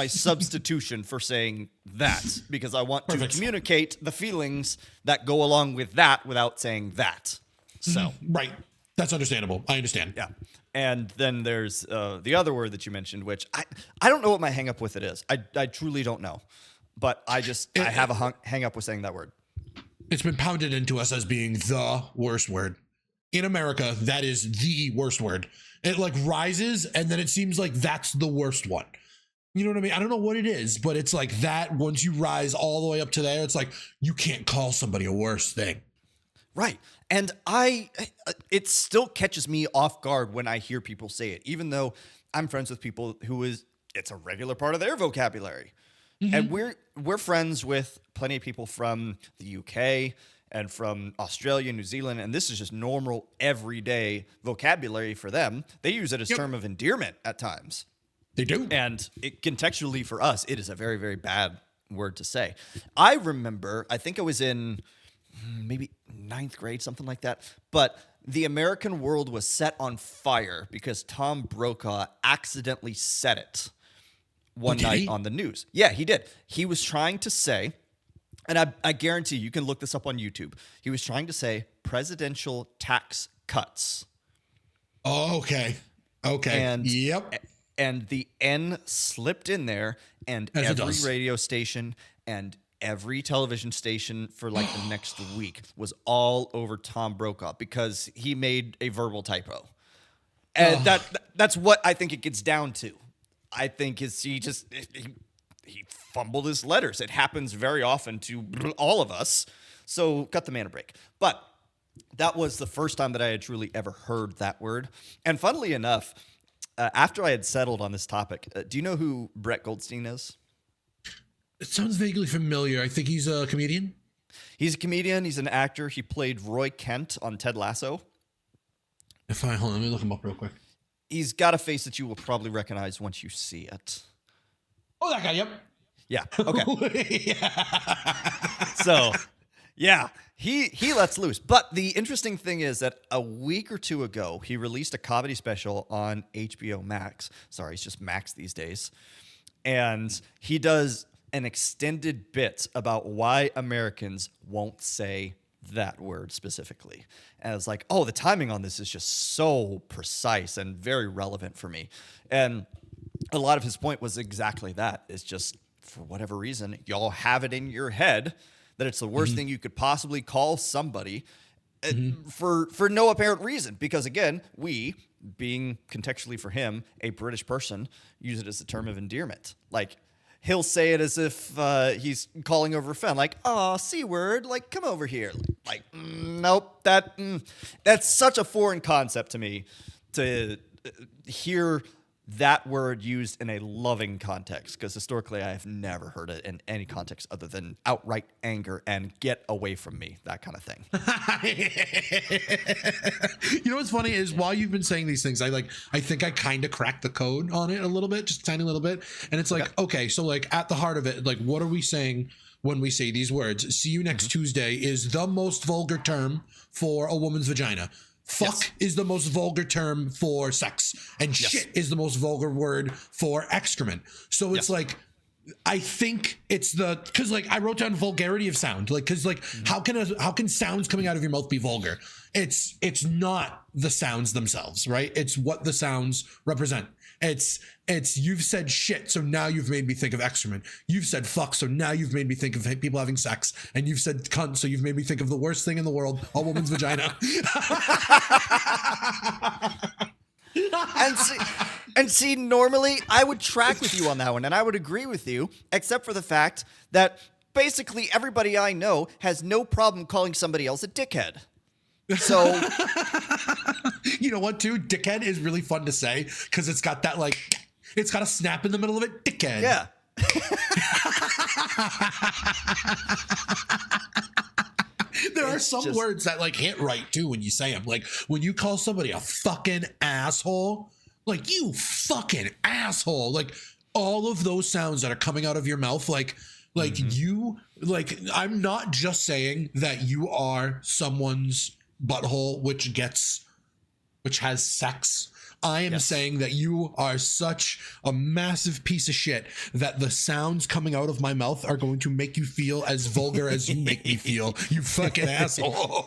substitution for saying that, because I want to communicate the feelings that go along with that without saying that. So Right. That's understandable. I understand. yeah. And then there's the other word that you mentioned, which I don't know what my hang up with it is. I truly don't know. But I have a hang up with saying that word. It's been pounded into us as being the worst word. In America, that is the worst word. It like rises, and then it seems like that's the worst one. You know what I mean? I don't know what it is, but it's like that. Once you rise all the way up to there, it's like you can't call somebody a worse thing. Right. And it still catches me off guard when I hear people say it, even though I'm friends with people it's a regular part of their vocabulary. And we're friends with plenty of people from the UK and from Australia, New Zealand, and this is just normal, everyday vocabulary for them. They use it as term of endearment at times. They do. And contextually for us, it is a very, very bad word to say. I remember, I think I was in maybe 9th grade, something like that, but the American world was set on fire because Tom Brokaw accidentally said it one night on the news. Yeah, he did. He was trying to say, and I guarantee you can look this up on YouTube. He was trying to say presidential tax cuts. Oh, okay. And yep. And the N slipped in there, and every radio station and every television station for like the next week was all over Tom Brokaw because he made a verbal typo. And that's what I think it gets down to. I think he fumbled his letters. It happens very often to all of us. So cut the man a break. But that was the first time that I had truly ever heard that word. And funnily enough, after I had settled on this topic, do you know who Brett Goldstein is? It sounds vaguely familiar. I think he's a comedian. He's a comedian. He's an actor. He played Roy Kent on Ted Lasso. Hold on, let me look him up real quick. He's got a face that you will probably recognize once you see it. Oh, that guy, yep. Yeah, okay. So, yeah, he lets loose. But the interesting thing is that a week or two ago, he released a comedy special on HBO Max. Sorry, it's just Max these days. And he does an extended bit about why Americans won't say that word specifically. And it's like, oh, the timing on this is just so precise and very relevant for me. And a lot of his point was exactly that. It's just, for whatever reason, y'all have it in your head that it's the worst thing you could possibly call somebody for no apparent reason. Because again, we, being contextually for him, a British person, use it as a term of endearment. Like, he'll say it as if he's calling over a friend, like, "Oh, C-word, like, come over here." Like, nope, that's such a foreign concept to me to hear that word used in a loving context, because historically I have never heard it in any context other than outright anger and "get away from me," that kind of thing. You know what's funny is while you've been saying these things, I think I kind of cracked the code on it a little bit, just a tiny little bit. And it's like, okay, so like at the heart of it, like what are we saying when we say these words? "See you next Tuesday" is the most vulgar term for a woman's vagina. Fuck is the most vulgar term for sex, and shit is the most vulgar word for excrement. So it's like, I think it's because like I wrote down vulgarity of sound, like, because like how can sounds coming out of your mouth be vulgar? It's not the sounds themselves, right? It's what the sounds represent. It's you've said shit, so now you've made me think of excrement. You've said fuck, so now you've made me think of people having sex. And you've said cunt, so you've made me think of the worst thing in the world, a woman's vagina. And see, normally I would track with you on that one, and I would agree with you, except for the fact that basically everybody I know has no problem calling somebody else a dickhead. So, you know what, too? Dickhead is really fun to say because it's got that, like, it's got a snap in the middle of it. Dickhead. Yeah. there are some words that like hit right too when you say them. Like when you call somebody a fucking asshole, like you fucking asshole, like all of those sounds that are coming out of your mouth, like you, like, I'm not just saying that you are someone's butthole, which has sex. I am saying that you are such a massive piece of shit that the sounds coming out of my mouth are going to make you feel as vulgar as you make me feel, you fucking asshole.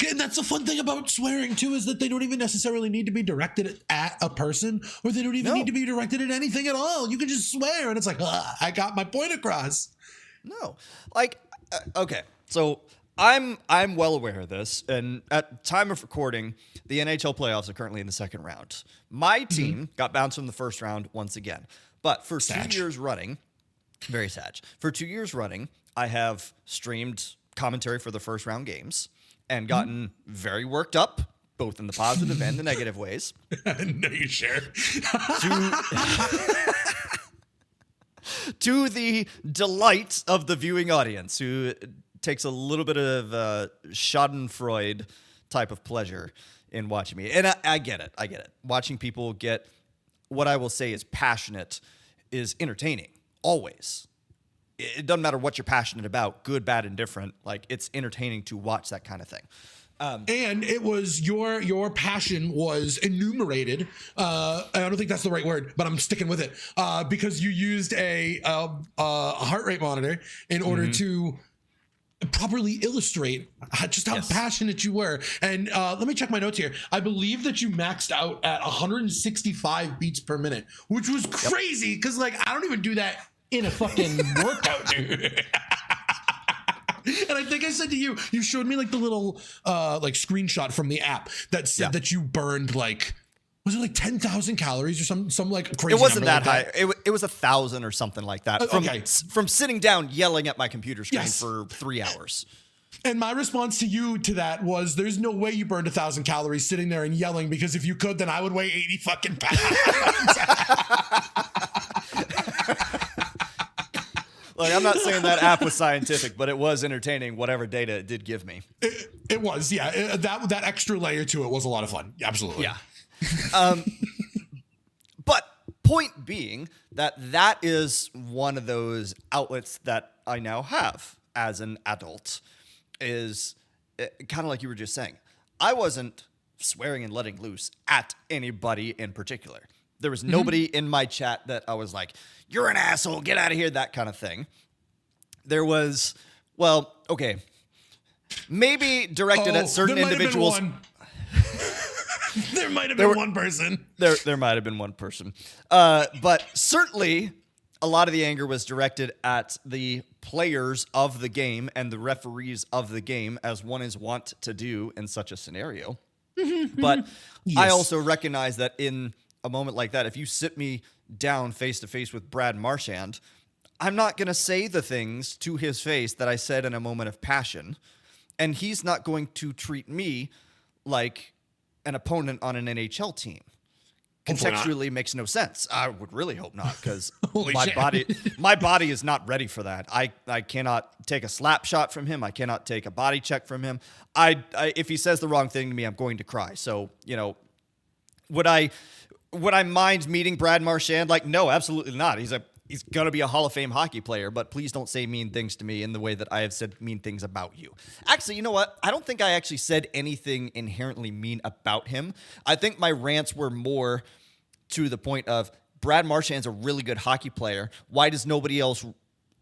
And that's the fun thing about swearing too, is that they don't even necessarily need to be directed at a person, or they don't even need to be directed at anything at all. You can just swear and it's like, I got my point across. No, like, okay, so I'm well aware of this, and at time of recording, the NHL playoffs are currently in the second round. My team got bounced from the first round once again, but for 2 years running, very sad. For 2 years running, I have streamed commentary for the first round games and gotten very worked up, both in the positive and the negative ways. No, you sure? To the delight of the viewing audience, who takes a little bit of schadenfreude type of pleasure in watching me. And I get it. I get it. Watching people get what I will say is passionate is entertaining, always. It doesn't matter what you're passionate about, good, bad, indifferent. Like, it's entertaining to watch that kind of thing. And it was your passion was enumerated. I don't think that's the right word, but I'm sticking with it because you used a heart rate monitor in order to properly illustrate just how passionate you were. And let me check my notes here. I believe that you maxed out at 165 beats per minute, which was crazy because like I don't even do that in a fucking workout, dude. And I think I said to you, you showed me like the little like screenshot from the app that said that you burned like, was it like 10,000 calories or some like crazy? It wasn't number that like high. It was 1,000 or something like that. From sitting down yelling at my computer screen for 3 hours. And my response to you to that was, there's no way you burned 1,000 calories sitting there and yelling, because if you could, then I would weigh 80 fucking pounds. Look, I'm not saying that app was scientific, but it was entertaining, whatever data it did give me. It was, yeah. That extra layer to it was a lot of fun. Absolutely. Yeah. But point being that is one of those outlets that I now have as an adult, is kind of like you were just saying. I wasn't swearing and letting loose at anybody in particular. There was nobody in my chat that I was like, you're an asshole, get out of here, that kind of thing. There was, well, okay, maybe directed at certain individuals. There might have been one person. There might have been one person. But certainly a lot of the anger was directed at the players of the game and the referees of the game, as one is wont to do in such a scenario. But I also recognize that in a moment like that, if you sit me down face to face with Brad Marchand, I'm not going to say the things to his face that I said in a moment of passion. And he's not going to treat me like an opponent on an NHL team. Contextually makes no sense. I would really hope not, because my body is not ready for that. I cannot take a slap shot from him. I cannot take a body check from him. If he says the wrong thing to me, I'm going to cry. So, would I mind meeting Brad Marchand? Like, no, absolutely not. He's going to be a Hall of Fame hockey player, but please don't say mean things to me in the way that I have said mean things about you. Actually, you know what? I don't think I actually said anything inherently mean about him. I think my rants were more to the point of, Brad Marchand's a really good hockey player. Why does nobody else,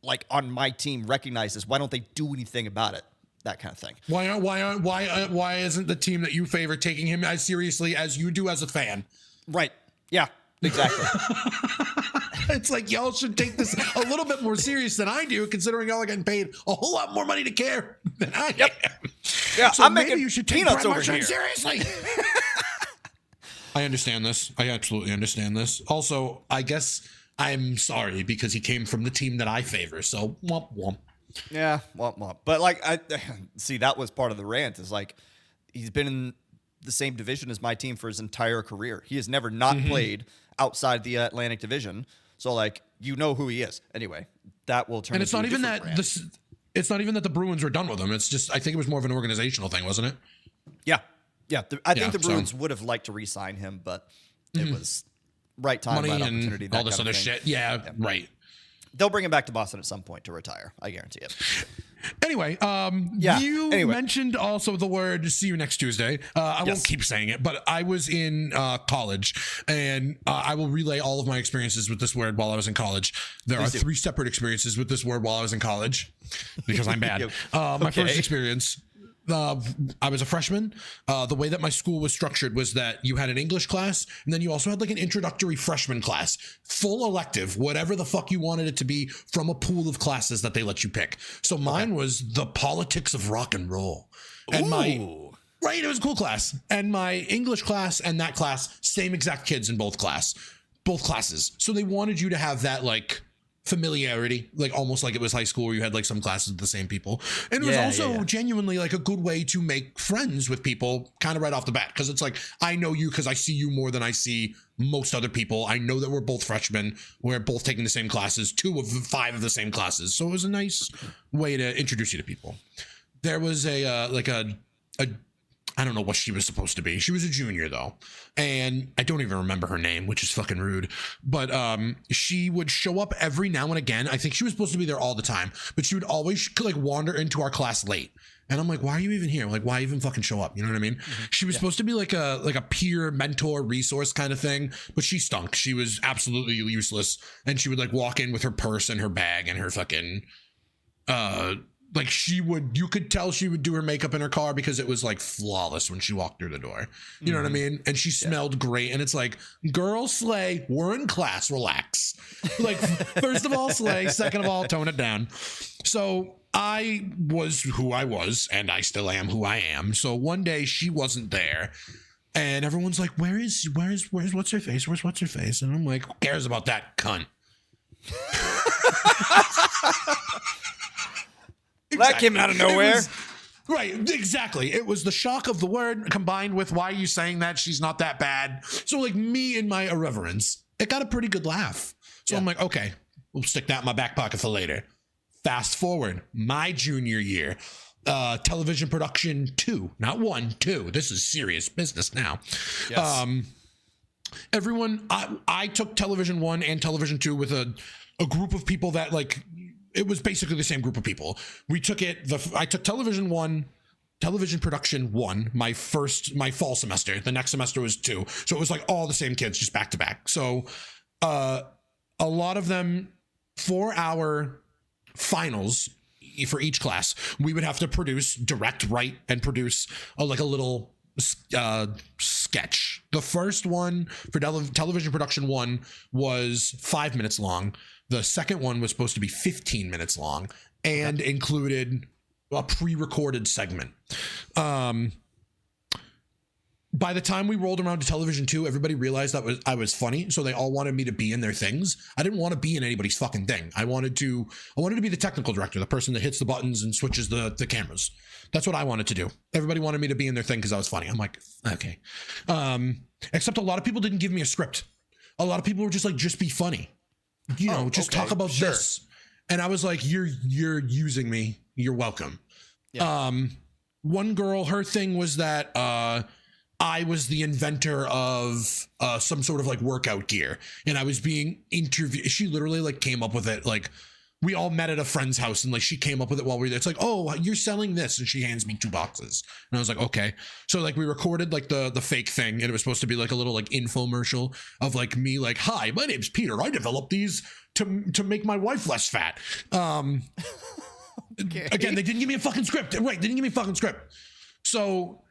like, on my team recognize this? Why don't they do anything about it? That kind of thing. Why isn't the team that you favor taking him as seriously as you do as a fan? Right. Yeah, exactly. It's like y'all should take this a little bit more serious than I do, considering y'all are getting paid a whole lot more money to care than I am. Yeah, so I'm maybe making you should take peanuts Brad over Marchand here. seriously. I understand this. I absolutely understand this. Also, I guess I'm sorry because he came from the team that I favor. So womp womp. Yeah, womp womp. But like, I see, that was part of the rant. Is like, he's been in the same division as my team for his entire career. He has never not played outside the Atlantic Division. So like, who he is. Anyway, that will turn. And it's into not a even different that brand. this. It's not even that the Bruins were done with him. It's just I think it was more of an organizational thing, wasn't it? Yeah. I think Yeah, the Bruins would have liked to re-sign him, but it was right time, Money right and opportunity. all this other shit. Yeah, right. They'll bring him back to Boston at some point to retire. I guarantee it. Anyway, you mentioned also the word "see you next Tuesday." I won't keep saying it, but I was in college, and I will relay all of my experiences with this word while I was in college. There are 3 separate experiences with this word while I was in college because I'm bad. My first experience. I was a freshman. The way that my school was structured was that you had an English class, and then you also had like an introductory freshman class, full elective, whatever the fuck you wanted it to be from a pool of classes that they let you pick. So mine was the politics of rock and roll. And it was a cool class. And my English class and that class, same exact kids in both classes. So they wanted you to have that like familiarity, like almost like it was high school where you had like some classes with the same people. And it was also genuinely like a good way to make friends with people kind of right off the bat, because it's like, I know you because I see you more than I see most other people. I know that we're both freshmen, we're both taking the same classes, 2 of the 5 of the same classes, so it was a nice way to introduce you to people. There was a I don't know what she was supposed to be. She was a junior though. And I don't even remember her name, which is fucking rude. But she would show up every now and again. I think she was supposed to be there all the time, but she would always like wander into our class late. And I'm like, why are you even here? Like, why even fucking show up? You know what I mean? She was supposed to be like a peer mentor resource kind of thing, but she stunk. She was absolutely useless. And she would like walk in with her purse and her bag and her fucking like you could tell she would do her makeup in her car because it was like flawless when she walked through the door. You know what I mean? And she smelled great. And it's like, girl, slay, we're in class, relax. Like, first of all, slay. Second of all, tone it down. So I was who I was, and I still am who I am. So one day she wasn't there. And everyone's like, where's what's her face? Where's what's her face? And I'm like, who cares about that cunt? That came out of nowhere. Right, exactly. It was the shock of the word combined with why are you saying that? She's not that bad. So like me and my irreverence, it got a pretty good laugh. So I'm like, okay, we'll stick that in my back pocket for later. Fast forward, my junior year, television production 2, not 1, 2. This is serious business now. Yes. Everyone, I took television 1 and television 2 with a group of people that like, it was basically the same group of people. We took I took television production 1, my fall semester. The next semester was 2. So it was like all the same kids, just back to back. So a lot of them, for our finals for each class, we would have to direct, write, and produce a little sketch. The first one for television production 1 was 5 minutes long. The second one was supposed to be 15 minutes long and included a pre-recorded segment. By the time we rolled around to television 2, everybody realized that I was funny, so they all wanted me to be in their things. I didn't want to be in anybody's fucking thing. I wanted to be the technical director, the person that hits the buttons and switches the cameras. That's what I wanted to do. Everybody wanted me to be in their thing because I was funny. I'm like, okay. Except a lot of people didn't give me a script. A lot of people were just like, just be funny. Talk about this. And I was like, you're using me. You're welcome. Yeah. One girl, her thing was that I was the inventor of some sort of like workout gear, and I was being interviewed. She literally like came up with it. Like, we all met at a friend's house, and like she came up with it while we were there. It's like, oh, you're selling this, and she hands me 2 boxes, and I was like, okay. So like we recorded like the fake thing, and it was supposed to be like a little like infomercial of like me like, hi, my name's Peter. I developed these to make my wife less fat. Okay. Again, they didn't give me a fucking script. Right, they didn't give me a fucking script. So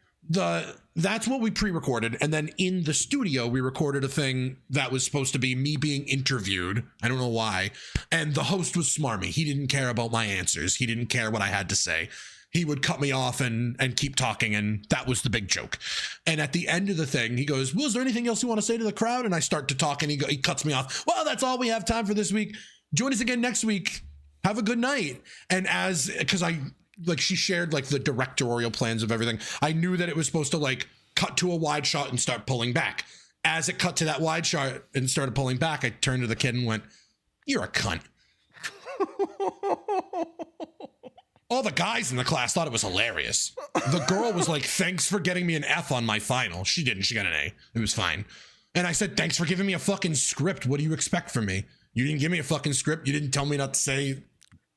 that's what we pre-recorded, and then in the studio we recorded a thing that was supposed to be me being interviewed. I don't know why. And the host was smarmy. He didn't care about my answers. He didn't care what I had to say. He would cut me off and keep talking, and that was the big joke. And at the end of the thing, he goes, well, is there anything else you want to say to the crowd? And I start to talk, and he cuts me off. Well, that's all we have time for this week. Join us again next week. Have a good night. And she shared like the directorial plans of everything. I knew that it was supposed to like cut to a wide shot and start pulling back. As it cut to that wide shot and started pulling back, I turned to the kid and went, you're a cunt. All the guys in the class thought it was hilarious. The girl was like, thanks for getting me an F on my final. She didn't. She got an A. It was fine. And I said, thanks for giving me a fucking script. What do you expect from me? You didn't give me a fucking script. You didn't tell me not to say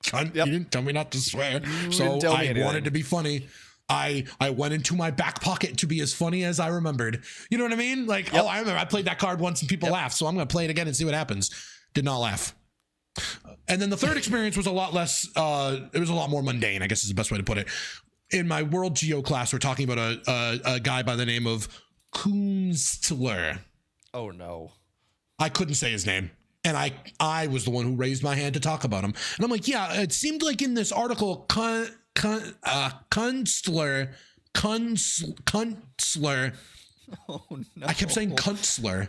cunt. Yep. You didn't tell me not to swear. So I wanted to be funny. I went into my back pocket to be as funny as I remembered. You know what I mean? Like, yep. Oh, I remember I played that card once and people laughed. So I'm going to play it again and see what happens. Did not laugh. And then the third experience was a lot less, it was a lot more mundane, I guess is the best way to put it. In my world geo class, we're talking about a guy by the name of Kunstler. Oh, no. I couldn't say his name. And I was the one who raised my hand to talk about him. And I'm like, yeah, it seemed like in this article, Kunstler. Oh, no. I kept saying Kunstler.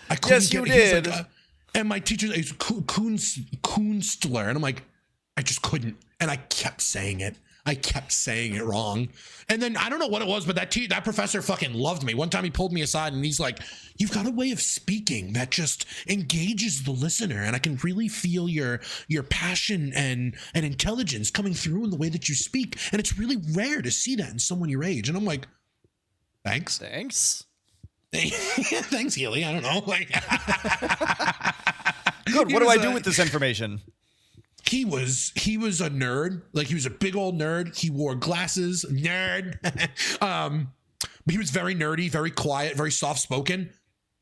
I couldn't yes, you did. Like, and my teacher is Kunstler. And I'm like, I just couldn't. And I kept saying it. Wrong. And then I don't know what it was, but that professor fucking loved me. One time he pulled me aside and he's like, you've got a way of speaking that just engages the listener. And I can really feel your passion and intelligence coming through in the way that you speak. And it's really rare to see that in someone your age. And I'm like, thanks. Thanks, Healy. I don't know. Like, good. What do I do with this information? He was a nerd. Like, he was a big old nerd. He wore glasses. Nerd. But he was very nerdy, very quiet, very soft spoken.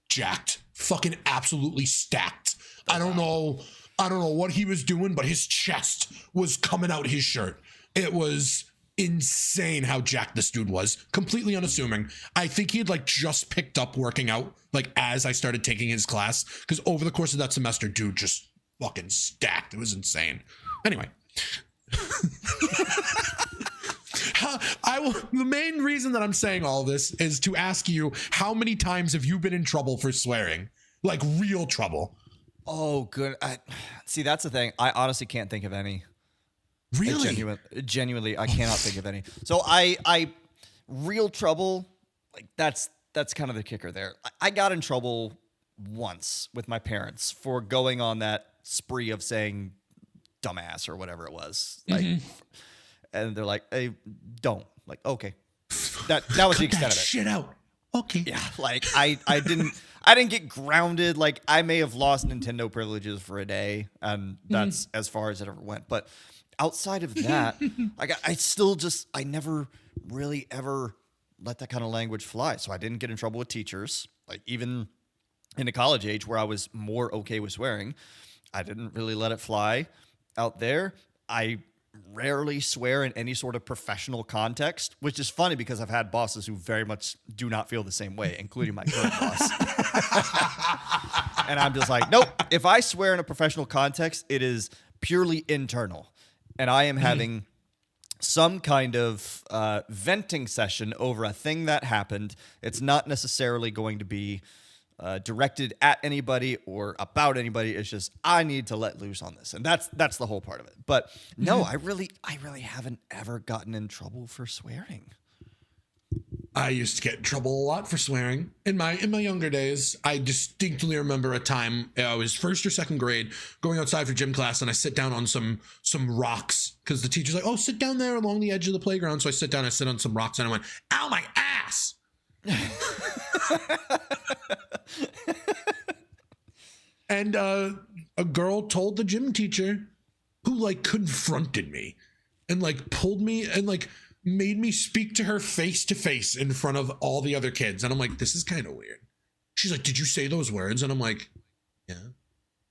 Jacked. Fucking absolutely stacked. I don't know what he was doing, but his chest was coming out his shirt. It was insane how jacked this dude was. Completely unassuming. I think he had like just picked up working out like as I started taking his class, because over the course of that semester, dude just fucking stacked. It was insane. Anyway. The main reason that I'm saying all this is to ask you, how many times have you been in trouble for swearing? Like real trouble? Oh, good. See, that's the thing. I honestly can't think of any. Really? Genuinely, I cannot think of any. So I real trouble, like that's kind of the kicker there. I got in trouble once with my parents for going on that spree of saying dumbass or whatever it was. Like, and they're like, hey, don't. Like, okay. That was the extent of it. Shit out. Okay. Yeah, like I didn't get grounded. Like, I may have lost Nintendo privileges for a day, and that's as far as it ever went. But outside of that, I never really ever let that kind of language fly. So I didn't get in trouble with teachers. Like, even in the college age where I was more okay with swearing, I didn't really let it fly out there. I rarely swear in any sort of professional context, which is funny because I've had bosses who very much do not feel the same way, including my current boss. And I'm just like, nope. If I swear in a professional context, it is purely internal. And I am having some kind of venting session over a thing that happened. It's not necessarily going to be directed at anybody or about anybody. It's just, I need to let loose on this. And that's the whole part of it. But no, I really haven't ever gotten in trouble for swearing. I used to get in trouble a lot for swearing in my younger days. I distinctly remember a time I was first or second grade going outside for gym class, and I sit down on some rocks because the teacher's like, oh, sit down there along the edge of the playground. So I sit down, I sit on some rocks, and I went, ow, my ass. And a girl told the gym teacher, who like confronted me and like pulled me and like made me speak to her face to face in front of all the other kids. And I'm like, this is kind of weird. She's like, did you say those words? And I'm like, yeah.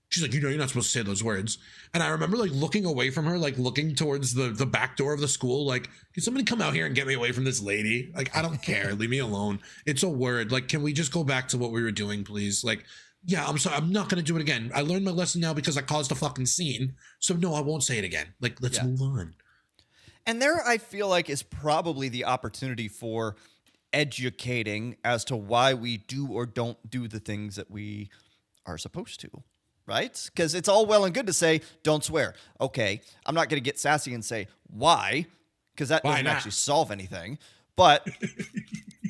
She's like, you know, you're not supposed to say those words. And I remember like looking away from her, like looking towards the back door of the school. Like, can somebody come out here and get me away from this lady? Like, I don't care. Leave me alone. It's a word. Like, can we just go back to what we were doing, please? Like, yeah, I'm sorry. I'm not going to do it again. I learned my lesson now because I caused a fucking scene. So no, I won't say it again. Like, let's move on. And there, I feel like, is probably the opportunity for educating as to why we do or don't do the things that we are supposed to, right? Because it's all well and good to say, don't swear. Okay, I'm not going to get sassy and say, why? Because that doesn't actually solve anything. But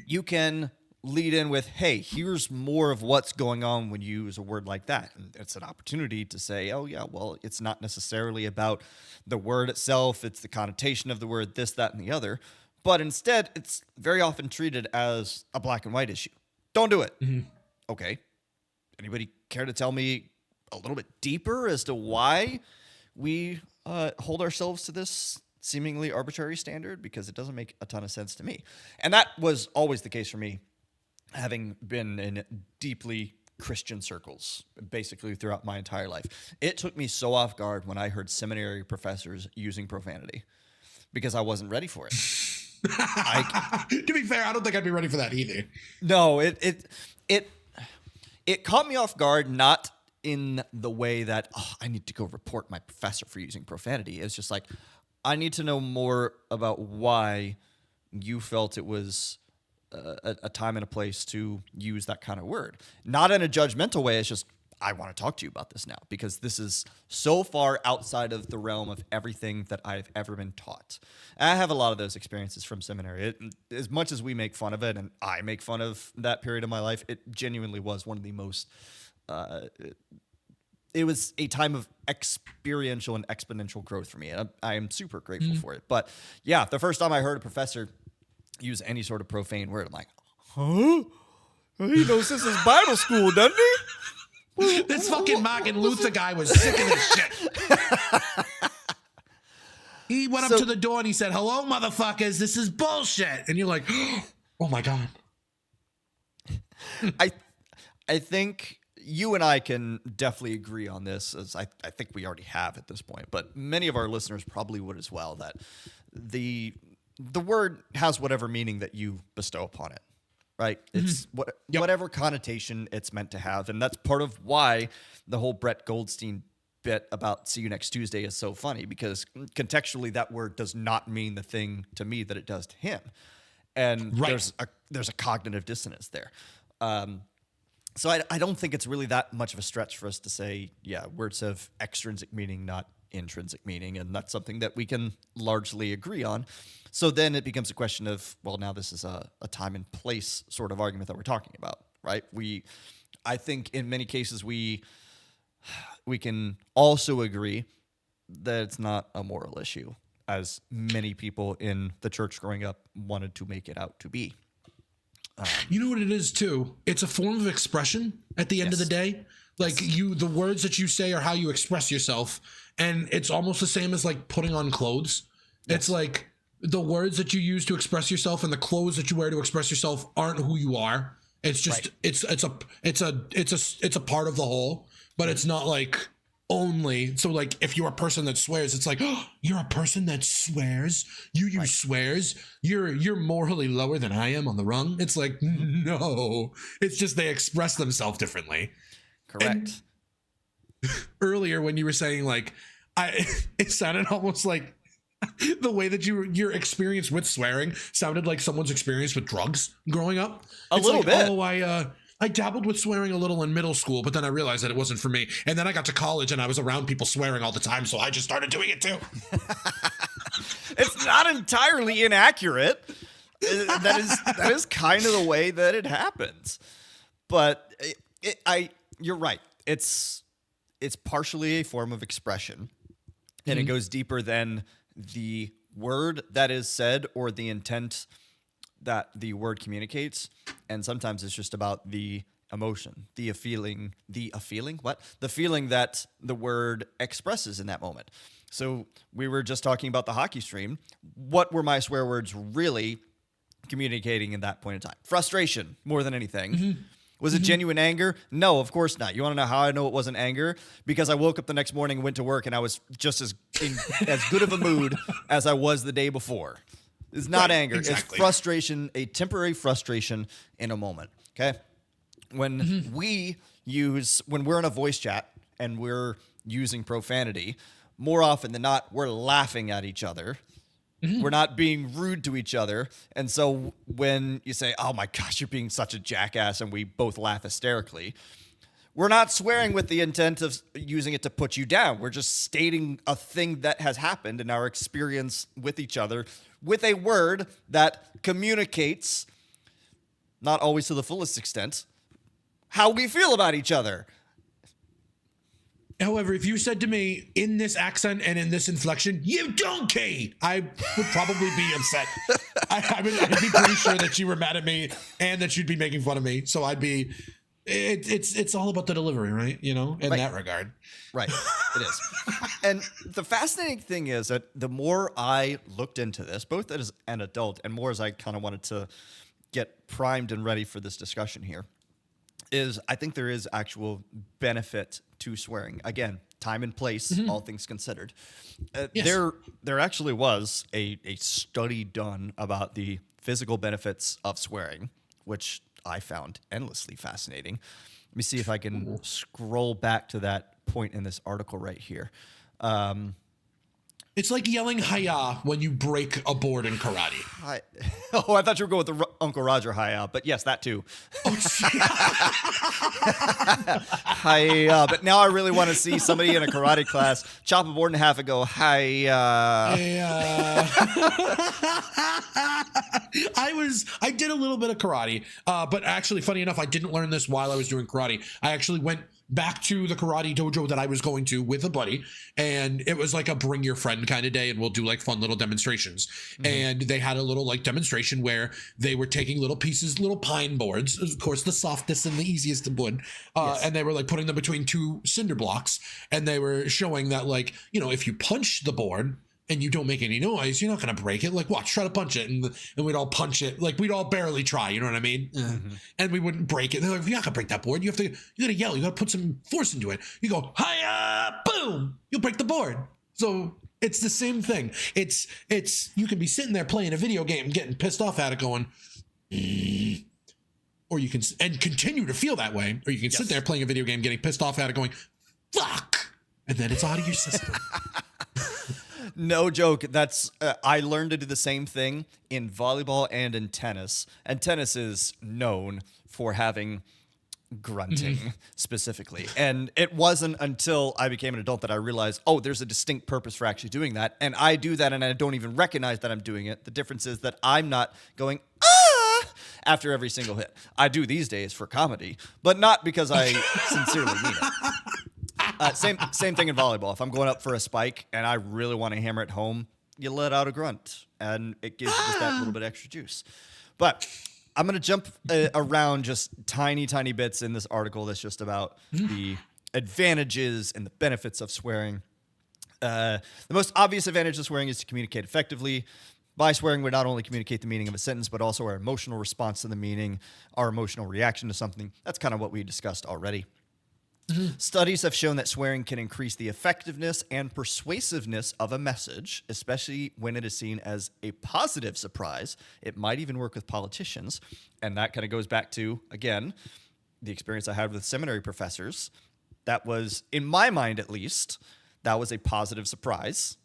you can lead in with, hey, here's more of what's going on when you use a word like that. And it's an opportunity to say, oh, yeah, well, it's not necessarily about the word itself. It's the connotation of the word, this, that, and the other. But instead, it's very often treated as a black and white issue. Don't do it. Okay. Anybody care to tell me a little bit deeper as to why we hold ourselves to this seemingly arbitrary standard? Because it doesn't make a ton of sense to me. And that was always the case for me, having been in deeply Christian circles basically throughout my entire life. It took me so off guard when I heard seminary professors using profanity because I wasn't ready for it. To be fair, I don't think I'd be ready for that either. No, it caught me off guard, not in the way that, oh, I need to go report my professor for using profanity. It's just like, I need to know more about why you felt it was a time and a place to use that kind of word. Not in a judgmental way. It's just, I want to talk to you about this now because this is so far outside of the realm of everything that I've ever been taught. And I have a lot of those experiences from seminary. As much as we make fun of it, and I make fun of that period of my life, it genuinely was one of the most, it was a time of experiential and exponential growth for me. And I am super grateful for it. But yeah, the first time I heard a professor use any sort of profane word, I'm like, huh? He knows this is Bible school, doesn't he? This fucking Martin Luther guy was sick of this shit. He went up to the door and he said, hello, motherfuckers, this is bullshit. And you're like, oh my God. I think you and I can definitely agree on this, as I think we already have at this point, but many of our listeners probably would as well, that the word has whatever meaning that you bestow upon it, right? It's whatever connotation it's meant to have. And that's part of why the whole Brett Goldstein bit about see you next Tuesday is so funny, because contextually that word does not mean the thing to me that it does to him. And there's a cognitive dissonance there. So I don't think it's really that much of a stretch for us to say, yeah, words have extrinsic meaning, not intrinsic meaning. And that's something that we can largely agree on. So then it becomes a question of, well, now this is a time and place sort of argument that we're talking about, right? I think in many cases we can also agree that it's not a moral issue, as many people in the church growing up wanted to make it out to be. You know what it is too? It's a form of expression at the end of the day. Like the words that you say are how you express yourself. And it's almost the same as like putting on clothes. It's like the words that you use to express yourself and the clothes that you wear to express yourself aren't who you are. It's just, it's a part of the whole, but it's not like only. So like if you're a person that swears, it's like, oh, you're a person that swears, you use swears, you're morally lower than I am on the rung. It's like, no, it's just they express themselves differently. Correct. And earlier when you were saying like, it sounded almost like the way that your experience with swearing sounded like someone's experience with drugs growing up. A little bit. Oh, I dabbled with swearing a little in middle school, but then I realized that it wasn't for me. And then I got to college and I was around people swearing all the time, so I just started doing it too. It's not entirely inaccurate. That is kind of the way that it happens. But you're right. It's partially a form of expression, and it goes deeper than the word that is said or the intent that the word communicates. And sometimes it's just about the emotion, the feeling that the word expresses in that moment. So we were just talking about the hockey stream. What were my swear words really communicating in that point in time? Frustration, more than anything. Was it genuine anger? No, of course not. You want to know how I know it wasn't anger? Because I woke up the next morning and went to work and I was just as good of a mood as I was the day before. It's not anger. Exactly. It's frustration, a temporary frustration in a moment. Okay? When we're in a voice chat and we're using profanity, more often than not, we're laughing at each other. We're not being rude to each other. And so when you say, oh my gosh, you're being such a jackass, and we both laugh hysterically, we're not swearing with the intent of using it to put you down. We're just stating a thing that has happened in our experience with each other with a word that communicates not always to the fullest extent, how we feel about each other. However, if you said to me in this accent and in this inflection, "You donkey," I would probably be upset. I'd be pretty sure that you were mad at me and that you'd be making fun of me. So I'd be. It's all about the delivery, right? You know, in that regard. Right, it is. And the fascinating thing is that the more I looked into this, both as an adult and more as I kind of wanted to get primed and ready for this discussion here, is I think there is actual benefit to swearing. Again, time and place, all things considered. Yes. There actually was a study done about the physical benefits of swearing, which I found endlessly fascinating. Let me see if I can scroll back to that point in this article right here. It's like yelling "Hiya" when you break a board in karate. I thought you were going with the Uncle Roger hi-ya, but yes, that too. Hi-ya, but now I really want to see somebody in a karate class chop a board in half and go hi-ya. I did a little bit of karate, but actually, funny enough, I didn't learn this while I was doing karate. I actually went back to the karate dojo that I was going to with a buddy, and it was like a bring your friend kind of day, and we'll do like fun little demonstrations. And they had a little like demonstration where they were taking little pieces, little pine boards, of course the softest and the easiest of wood, and they were like putting them between two cinder blocks, and they were showing that, like, you know, if you punch the board and you don't make any noise, you're not going to break it. Like, watch, try to punch it. And we'd all punch it. Like, we'd all barely try. You know what I mean? And we wouldn't break it. They're like, you're not going to break that board. You got to yell. You got to put some force into it. You go, hiya, boom, you'll break the board. So it's the same thing. It's, you can be sitting there playing a video game, getting pissed off at it going, or you can, and continue to feel that way. Or you can sit there playing a video game, getting pissed off at it going, fuck. And then it's out of your system. No joke. That's I learned to do the same thing in volleyball and in tennis. And tennis is known for having grunting specifically. And it wasn't until I became an adult that I realized, oh, there's a distinct purpose for actually doing that. And I do that and I don't even recognize that I'm doing it. The difference is that I'm not going, ah, after every single hit. I do these days for comedy, but not because I sincerely mean it. Same thing in volleyball. If I'm going up for a spike and I really want to hammer it home, you let out a grunt, and it gives you just that little bit extra juice. But I'm going to jump around just tiny bits in this article that's just about the advantages and the benefits of swearing. The most obvious advantage of swearing is to communicate effectively. By swearing, we not only communicate the meaning of a sentence, but also our emotional response to the meaning, our emotional reaction to something. That's kind of what we discussed already. Studies have shown that swearing can increase the effectiveness and persuasiveness of a message, especially when it is seen as a positive surprise. It might even work with politicians. And that kind of goes back to, again, the experience I had with seminary professors. That was, in my mind at least, that was a positive surprise.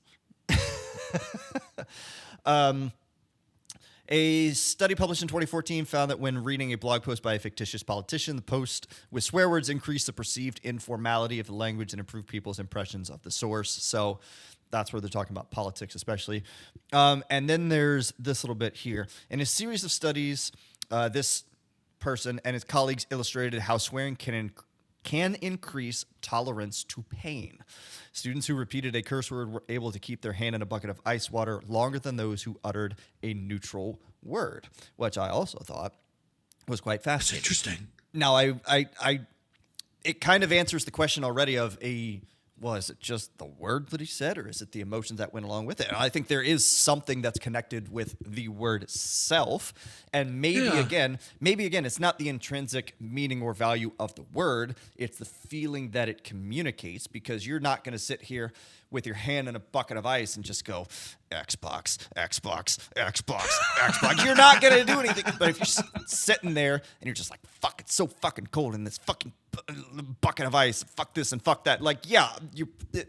A study published in 2014 found that when reading a blog post by a fictitious politician, the post with swear words increased the perceived informality of the language and improved people's impressions of the source. So that's where they're talking about politics, especially. And then there's this little bit here. In a series of studies, this person and his colleagues illustrated how swearing can increase tolerance to pain. Students who repeated a curse word were able to keep their hand in a bucket of ice water longer than those who uttered a neutral word, which I also thought was quite fascinating. That's interesting. Now, it kind of answers the question already of is it just the word that he said, or is it the emotions that went along with it? And I think there is something that's connected with the word itself. And maybe again, it's not the intrinsic meaning or value of the word. It's the feeling that it communicates, because you're not going to sit here with your hand in a bucket of ice and just go, Xbox, Xbox, Xbox, Xbox. You're not going to do anything. But if you're sitting there and you're just like, fuck, it's so fucking cold in this fucking bucket of ice, fuck this and fuck that. Like, yeah,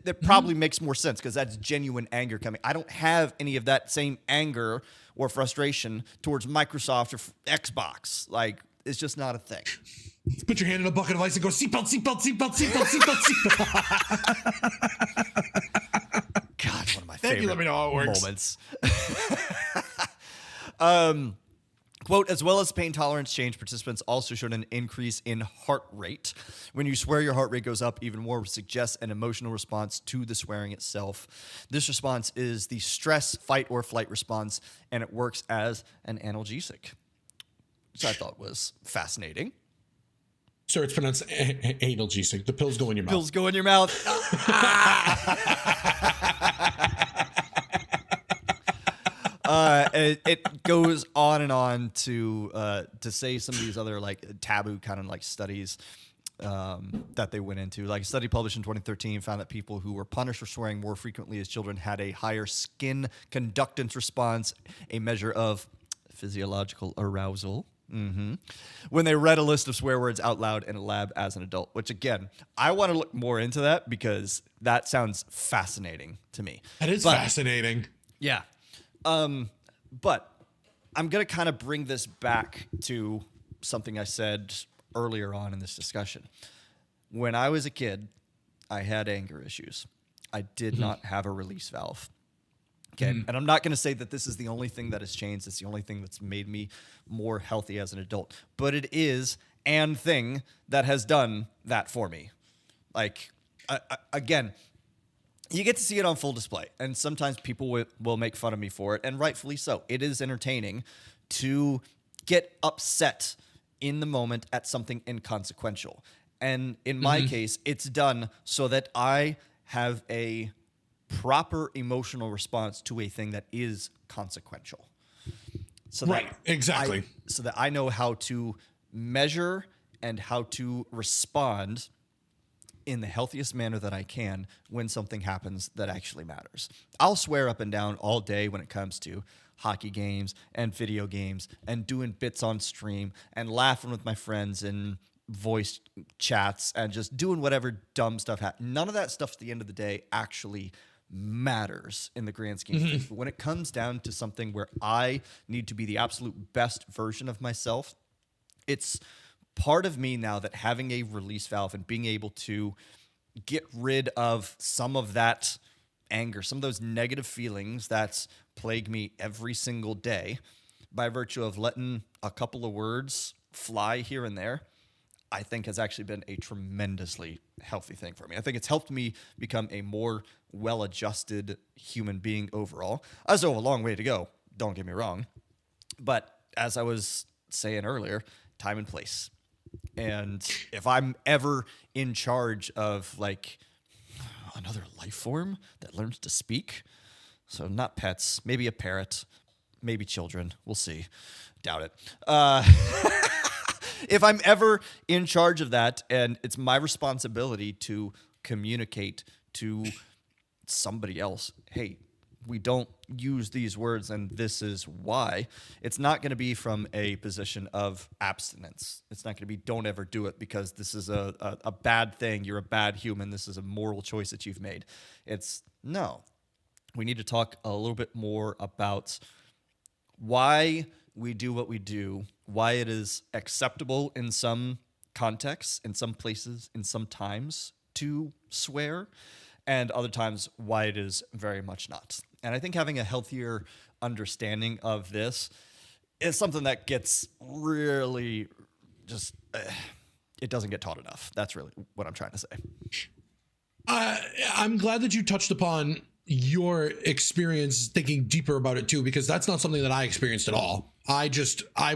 that probably makes more sense, because that's genuine anger coming. I don't have any of that same anger or frustration towards Microsoft or Xbox. Like, it's just not a thing. Put your hand in a bucket of ice and go, seatbelt, seatbelt, seatbelt, seatbelt, seatbelt, seatbelt. God, one of my favorite let me know how it works. moments. Quote, as well as pain tolerance change, participants also showed an increase in heart rate. When you swear, your heart rate goes up even more, which suggests an emotional response to the swearing itself. This response is the stress, fight, or flight response, and it works as an analgesic, which I thought was fascinating. Sir, it's pronounced analgesic. The pills go in your mouth. Pills go in your mouth. It goes on and on to say some of these other like taboo kind of like studies that they went into. Like a study published in 2013 found that people who were punished for swearing more frequently as children had a higher skin conductance response, a measure of physiological arousal. When they read a list of swear words out loud in a lab as an adult, which again, I want to look more into that because that sounds fascinating to me. That is fascinating. Yeah. But I'm going to kind of bring this back to something I said earlier on in this discussion. When I was a kid, I had anger issues. I did not have a release valve. Okay. And I'm not going to say that this is the only thing that has changed. It's the only thing that's made me more healthy as an adult. But it is an thing that has done that for me. Like, again, you get to see it on full display. And sometimes people will make fun of me for it, and rightfully so. It is entertaining to get upset in the moment at something inconsequential. And in my case, it's done so that I have a proper emotional response to a thing that is consequential. So exactly. So that I know how to measure and how to respond in the healthiest manner that I can when something happens that actually matters. I'll swear up and down all day when it comes to hockey games and video games and doing bits on stream and laughing with my friends and voice chats and just doing whatever dumb stuff. None of that stuff at the end of the day actually matters in the grand scheme of things. But when it comes down to something where I need to be the absolute best version of myself, it's part of me now that having a release valve and being able to get rid of some of that anger, some of those negative feelings that plague me every single day by virtue of letting a couple of words fly here and there, I think has actually been a tremendously healthy thing for me. I think it's helped me become a more well-adjusted human being overall. I still have a long way to go, don't get me wrong. But as I was saying earlier, time and place. And if I'm ever in charge of like another life form that learns to speak, so not pets, maybe a parrot, maybe children, we'll see. Doubt it. If I'm ever in charge of that and it's my responsibility to communicate to somebody else, hey, we don't use these words and this is why, it's not going to be from a position of abstinence. It's not going to be don't ever do it because this is a bad thing. You're a bad human. This is a moral choice that you've made. It's no. We need to talk a little bit more about why we do what we do, why it is acceptable in some contexts, in some places, in some times to swear, and other times why it is very much not. And I think having a healthier understanding of this is something that gets really just, it doesn't get taught enough. That's really what I'm trying to say. I'm glad that you touched upon your experience thinking deeper about it too, because that's not something that I experienced at all. I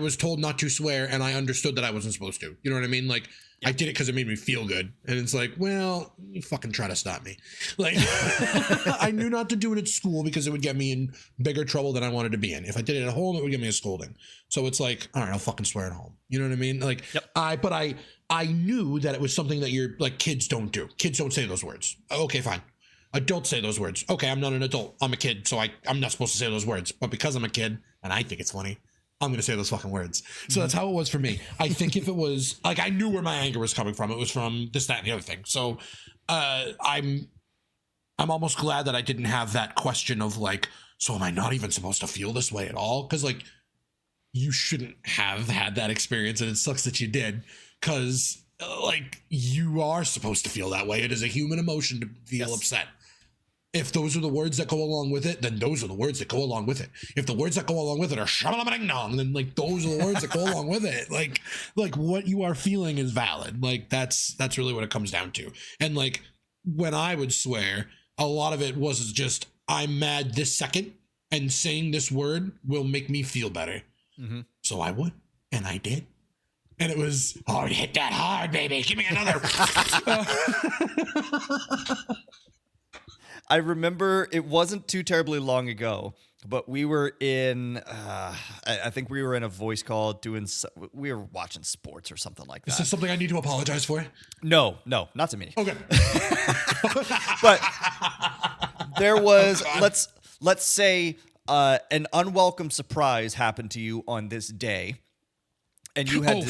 was told not to swear and I understood that I wasn't supposed to. You know what I mean? Like, I did it because it made me feel good. And it's like, well, you fucking try to stop me. Like, I knew not to do it at school because it would get me in bigger trouble than I wanted to be in. If I did it at home, it would get me a scolding. So it's like, all right, I'll fucking swear at home. You know what I mean? Like, I knew that it was something that you're like, kids don't do. Kids don't say those words. Okay, fine. Adults say those words. Okay, I'm not an adult. I'm a kid, so I'm not supposed to say those words. But because I'm a kid and I think it's funny, I'm going to say those fucking words. So that's how it was for me. I think if it was like, I knew where my anger was coming from. It was from this, that, and the other thing. So I'm almost glad that I didn't have that question of like, so am I not even supposed to feel this way at all? Because like, you shouldn't have had that experience, and it sucks that you did. Because like, you are supposed to feel that way. It is a human emotion to feel upset. If those are the words that go along with it, then those are the words that go along with it. If the words that go along with it are shabba-dabba-ding-dong, then like those are the words that go along with it. Like what you are feeling is valid. Like that's really what it comes down to. And like when I would swear, a lot of it was just I'm mad this second, and saying this word will make me feel better. Mm-hmm. So I would, and I did. And it was, oh, hit that hard, baby. Give me another. I remember it wasn't too terribly long ago, but we were in, I think we were in a voice call we were watching sports or something like that. Is this something I need to apologize for? No, not to me. Okay. But there was, let's say an unwelcome surprise happened to you on this day. And you had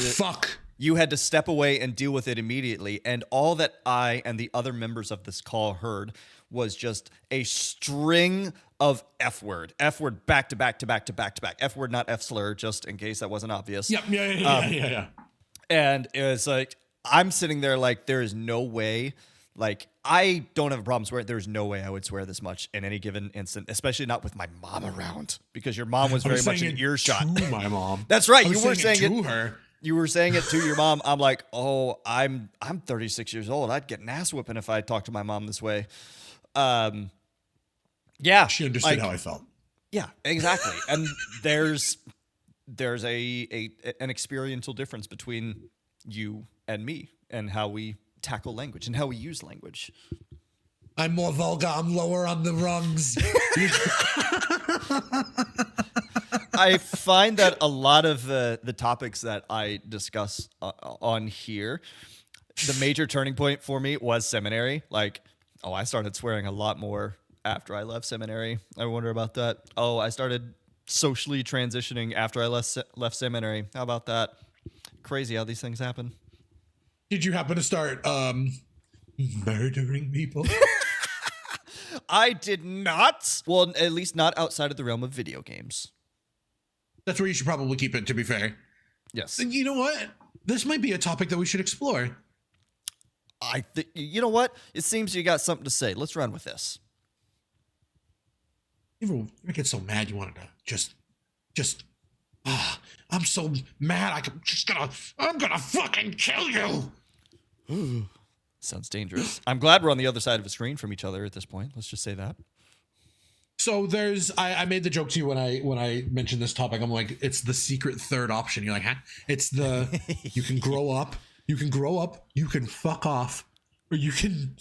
you had to step away and deal with it immediately. And all that I and the other members of this call heard was just a string of F word, back to back to back to back to back. F word, not F slur, just in case that wasn't obvious. Yep. Yeah. And it was like, I'm sitting there like, there is no way. Like, I don't have a problem swearing. There's no way I would swear this much in any given instant, especially not with my mom around, because your mom was very much in earshot. To my mom. That's right. You were saying it to her. You were saying it to your mom. I'm like, oh, I'm 36 years old. I'd get an ass whipping if I talked to my mom this way. Yeah. She understood how I felt. Yeah, exactly. And there's an experiential difference between you and me and how we tackle language and how we use language. I'm more vulgar. I'm lower on the rungs. I find that a lot of the topics that I discuss on here, the major turning point for me was seminary. Like, oh, I started swearing a lot more after I left seminary. I wonder about that. Oh, I started socially transitioning after I left seminary. How about that? Crazy how these things happen. Did you happen to start murdering people? I did not. Well, at least not outside of the realm of video games. That's where you should probably keep it, to be fair. Yes. And you know what? This might be a topic that we should explore. You know what? It seems you got something to say. Let's run with this. You ever get so mad you wanted to just I'm so mad I'm gonna fucking kill you. Sounds dangerous. I'm glad we're on the other side of a screen from each other at this point. Let's just say that. So I made the joke to you when I mentioned this topic. I'm like, it's the secret third option. You're like, huh? It's the you can grow up, you can fuck off, or you can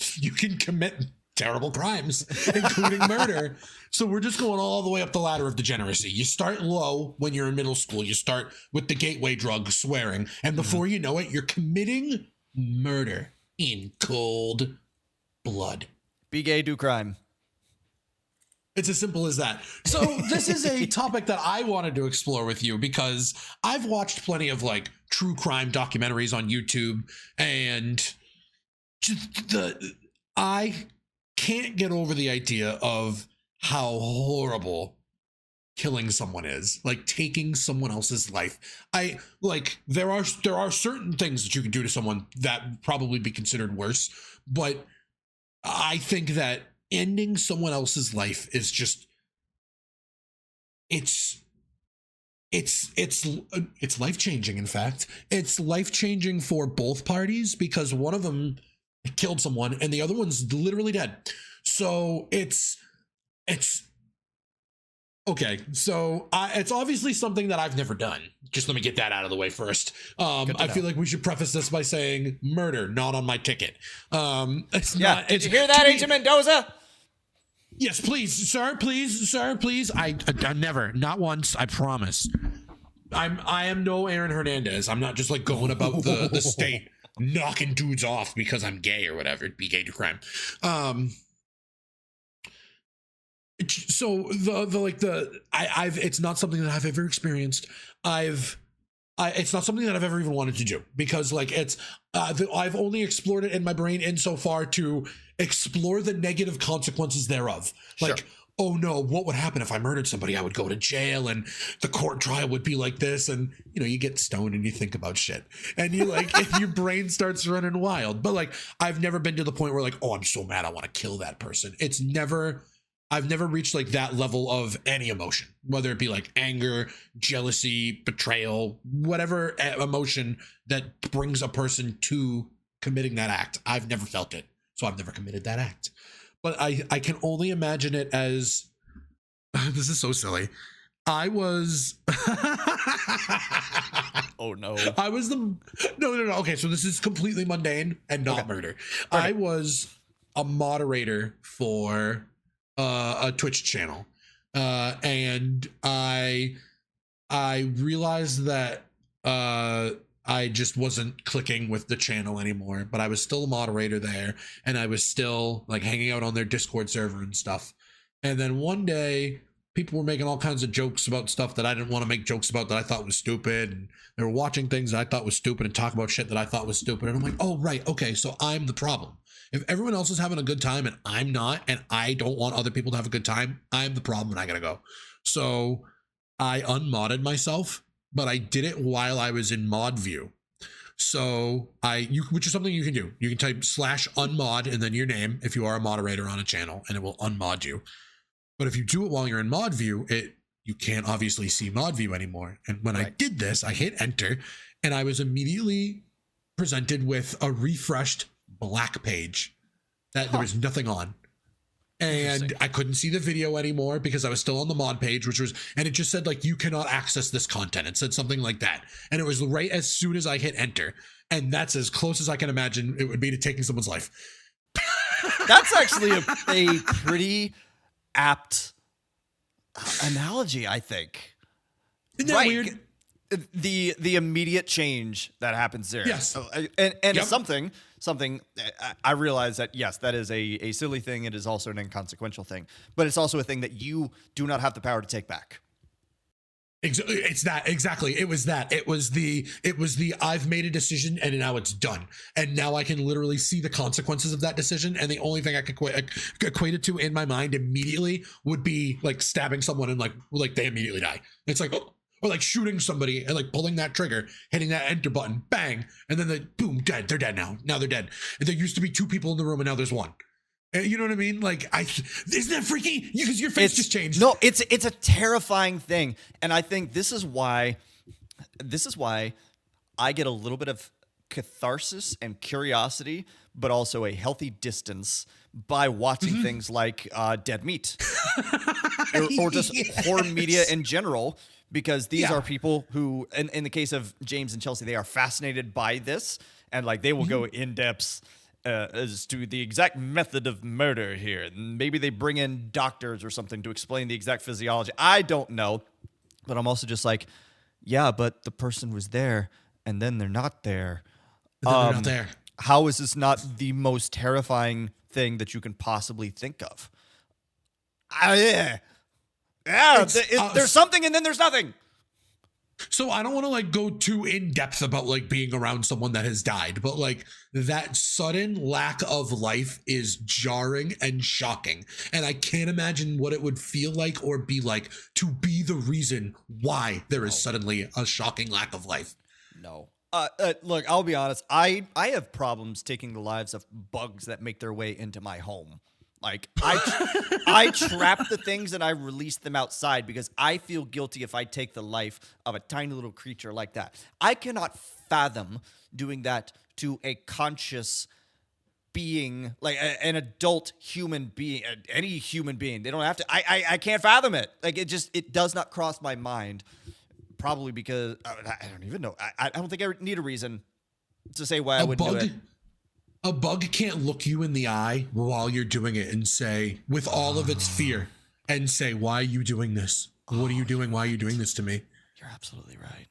commit terrible crimes, including murder. So we're just going all the way up the ladder of degeneracy. You start low when you're in middle school. You start with the gateway drug, swearing, and before you know it, you're committing murder in cold blood. Be gay, do crime. It's as simple as that. So this is a topic that I wanted to explore with you because I've watched plenty of like true crime documentaries on YouTube, and just I can't get over the idea of how horrible killing someone is, like taking someone else's life. There are certain things that you can do to someone that would probably be considered worse, but I think that ending someone else's life is just it's life-changing. In fact, it's life-changing for both parties because one of them killed someone and the other one's literally dead. So it's okay. So it's obviously something that I've never done. Just let me get that out of the way first. I feel like we should preface this by saying murder, not on my ticket. It's not. Did you hear that, Agent Mendoza? Yes, please, sir. Please, sir. Please. I never, not once. I promise. I am no Aaron Hernandez. I'm not just like going about the state knocking dudes off because I'm gay or whatever. Be gay to crime. So it's not something that I've ever experienced. It's not something that I've ever even wanted to do because like I've only explored it in my brain insofar to explore the negative consequences thereof. Like, oh no, what would happen if I murdered somebody? I would go to jail and the court trial would be like this. And, you know, you get stoned and you think about shit and you like, and your brain starts running wild. But like, I've never been to the point where like, oh, I'm so mad, I want to kill that person. I've never reached like that level of any emotion, whether it be like anger, jealousy, betrayal, whatever emotion that brings a person to committing that act. I've never felt it. So I've never committed that act. But I can only imagine it as this is so silly. I was Oh no. I was the no. Okay, so this is completely mundane and not murder. I was a moderator for a Twitch channel. And I realized that I just wasn't clicking with the channel anymore, but I was still a moderator there and I was still like hanging out on their Discord server and stuff. And then one day people were making all kinds of jokes about stuff that I didn't want to make jokes about that I thought was stupid. And they were watching things that I thought was stupid and talking about shit that I thought was stupid. And I'm like, oh, right. Okay. So I'm the problem. If everyone else is having a good time and I'm not, and I don't want other people to have a good time, I'm the problem and I gotta go. So I unmodded myself, but I did it while I was in mod view. So which is something you can do. You can type /unmod and then your name if you are a moderator on a channel, and it will unmod you. But if you do it while you're in mod view, you can't obviously see mod view anymore. And when I did this, I hit enter and I was immediately presented with a refreshed black page that there was nothing on. And I couldn't see the video anymore because I was still on the mod page, and it just said like, you cannot access this content. It said something like that. And it was right as soon as I hit enter. And that's as close as I can imagine it would be to taking someone's life. That's actually a pretty apt analogy, I think. Isn't that weird? The immediate change that happens there. Yes. And it's something I realize that, yes, that is a silly thing. It is also an inconsequential thing, but it's also a thing that you do not have the power to take back. It's that exactly. It was the I've made a decision and now it's done. And now I can literally see the consequences of that decision. And the only thing I could equate it to in my mind immediately would be like stabbing someone and like they immediately die. It's like, oh, or like shooting somebody and like pulling that trigger, hitting that enter button, bang, and then boom, dead. They're dead now. Now they're dead. And there used to be 2 people in the room and now there's 1. You know what I mean? Like, isn't that freaky? Because your face just changed. No, it's a terrifying thing, and I think this is why I get a little bit of catharsis and curiosity, but also a healthy distance by watching things like Dead Meat or just horror media in general. Because these are people who, in the case of James and Chelsea, they are fascinated by this, and like they will go in depth as to the exact method of murder here. Maybe they bring in doctors or something to explain the exact physiology. I don't know, but I'm also just like, yeah, but the person was there, and then they're not there. They're not there. How is this not the most terrifying thing that you can possibly think of? There's something and then there's nothing. So I don't want to like go too in depth about like being around someone that has died, but like that sudden lack of life is jarring and shocking. And I can't imagine what it would feel like or be like to be the reason why there is suddenly a shocking lack of life. No. Look, I'll be honest. I have problems taking the lives of bugs that make their way into my home. Like, I trap the things and I release them outside because I feel guilty if I take the life of a tiny little creature like that. I cannot fathom doing that to a conscious being, like an adult human being, any human being. They don't have to. I can't fathom it. Like, it does not cross my mind. Probably because I don't even know. I don't think I need a reason to say why I wouldn't do it. A bug can't look you in the eye while you're doing it and say, with all of its fear, and say, why are you doing this? What are you doing? Why are you doing this to me? You're absolutely right.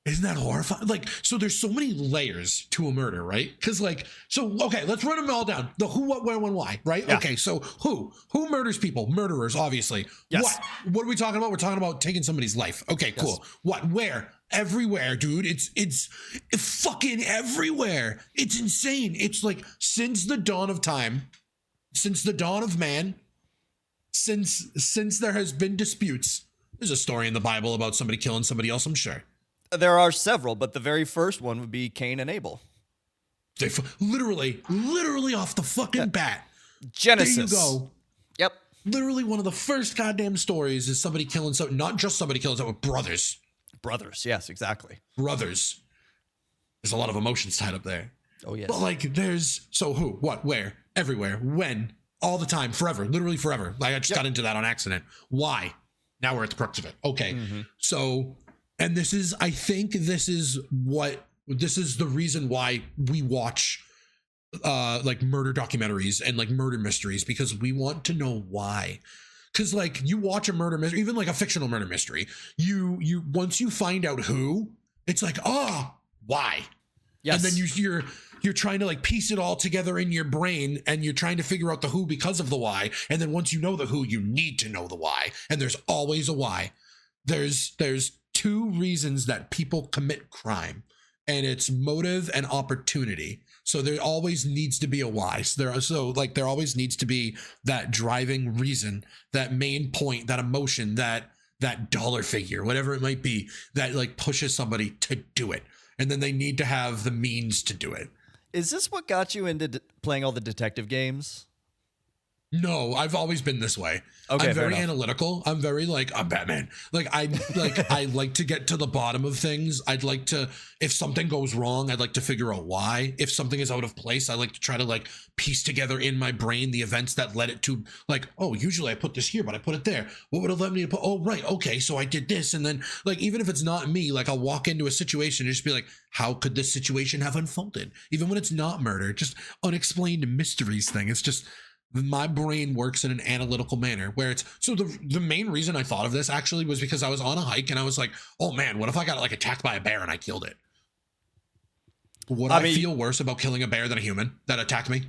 Isn't that horrifying? Like, so there's so many layers to a murder, right? Because like, so, okay, let's run them all down. The who, what, where, when, why, right? Yeah. Okay, so who murders people? Murderers, obviously. Yes. What are we talking about? We're talking about taking somebody's life. Okay, cool. Yes. What, where? Everywhere, dude. It's fucking everywhere. It's insane. It's like since the dawn of time, since the dawn of man, since there has been disputes, there's a story in the Bible about somebody killing somebody else, I'm sure. There are several, but the very first one would be Cain and Abel. They literally off the fucking bat. Genesis. There you go. Yep. Literally one of the first goddamn stories is somebody killing something, not just somebody killing something, brothers. Brothers, yes, exactly. Brothers. There's a lot of emotions tied up there. Oh, yes. But like there's so who, what, where, everywhere, when, all the time, forever, literally forever. Like I just got into that on accident. Why? Now we're at the crux of it. Okay. So, and this is, I think this is the reason why we watch like murder documentaries and like murder mysteries, because we want to know why. Because like you watch a murder mystery, even like a fictional murder mystery, you once you find out who, it's like, oh, why? Yes. And then you're trying to like piece it all together in your brain, and you're trying to figure out the who because of the why. And then once you know the who, you need to know the why. And there's always a why. There's two reasons that people commit crime, and it's motive and opportunity. So there always needs to be a why. So there always needs to be that driving reason, that main point, that emotion, that dollar figure, whatever it might be, that like pushes somebody to do it. And then they need to have the means to do it. Is this what got you into playing all the detective games? No, I've always been this way. Okay, I'm very enough. analytical. I'm very like, I'm Batman. I like to get to the bottom of things. I'd like to, if something goes wrong, I'd like to figure out why. If something is out of place, I like to try to like piece together in my brain the events that led it to, like, oh, usually I put this here, but I put it there. What would have led me to put, oh, right. Okay. So I did this. And then like, even if it's not me, like I'll walk into a situation and just be like, how could this situation have unfolded? Even when it's not murder, just unexplained mysteries thing. It's just, my brain works in an analytical manner where it's, so the main reason I thought of this actually was because I was on a hike and I was like, oh man, what if I got like attacked by a bear and I killed it? Would I feel worse about killing a bear than a human that attacked me?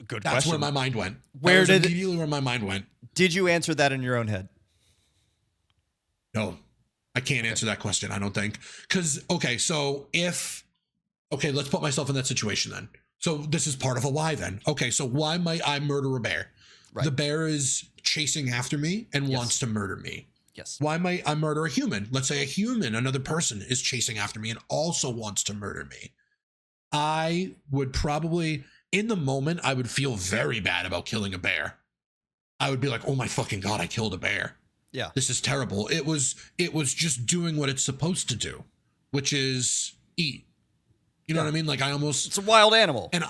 Good That's question. where my mind went. Immediately where my mind went. Did you answer that in your own head? No, I can't answer that question. I don't think. Because, let's put myself in that situation then. So this is part of a why then. Okay, so why might I murder a bear? Right. The bear is chasing after me and wants to murder me. Yes. Why might I murder a human? Let's say a human, another person, is chasing after me and also wants to murder me. I would probably, in the moment, I would feel very bad about killing a bear. I would be like, oh my fucking God, I killed a bear. Yeah. This is terrible. It was just doing what it's supposed to do, which is eat. You know what I mean? Like it's a wild animal. And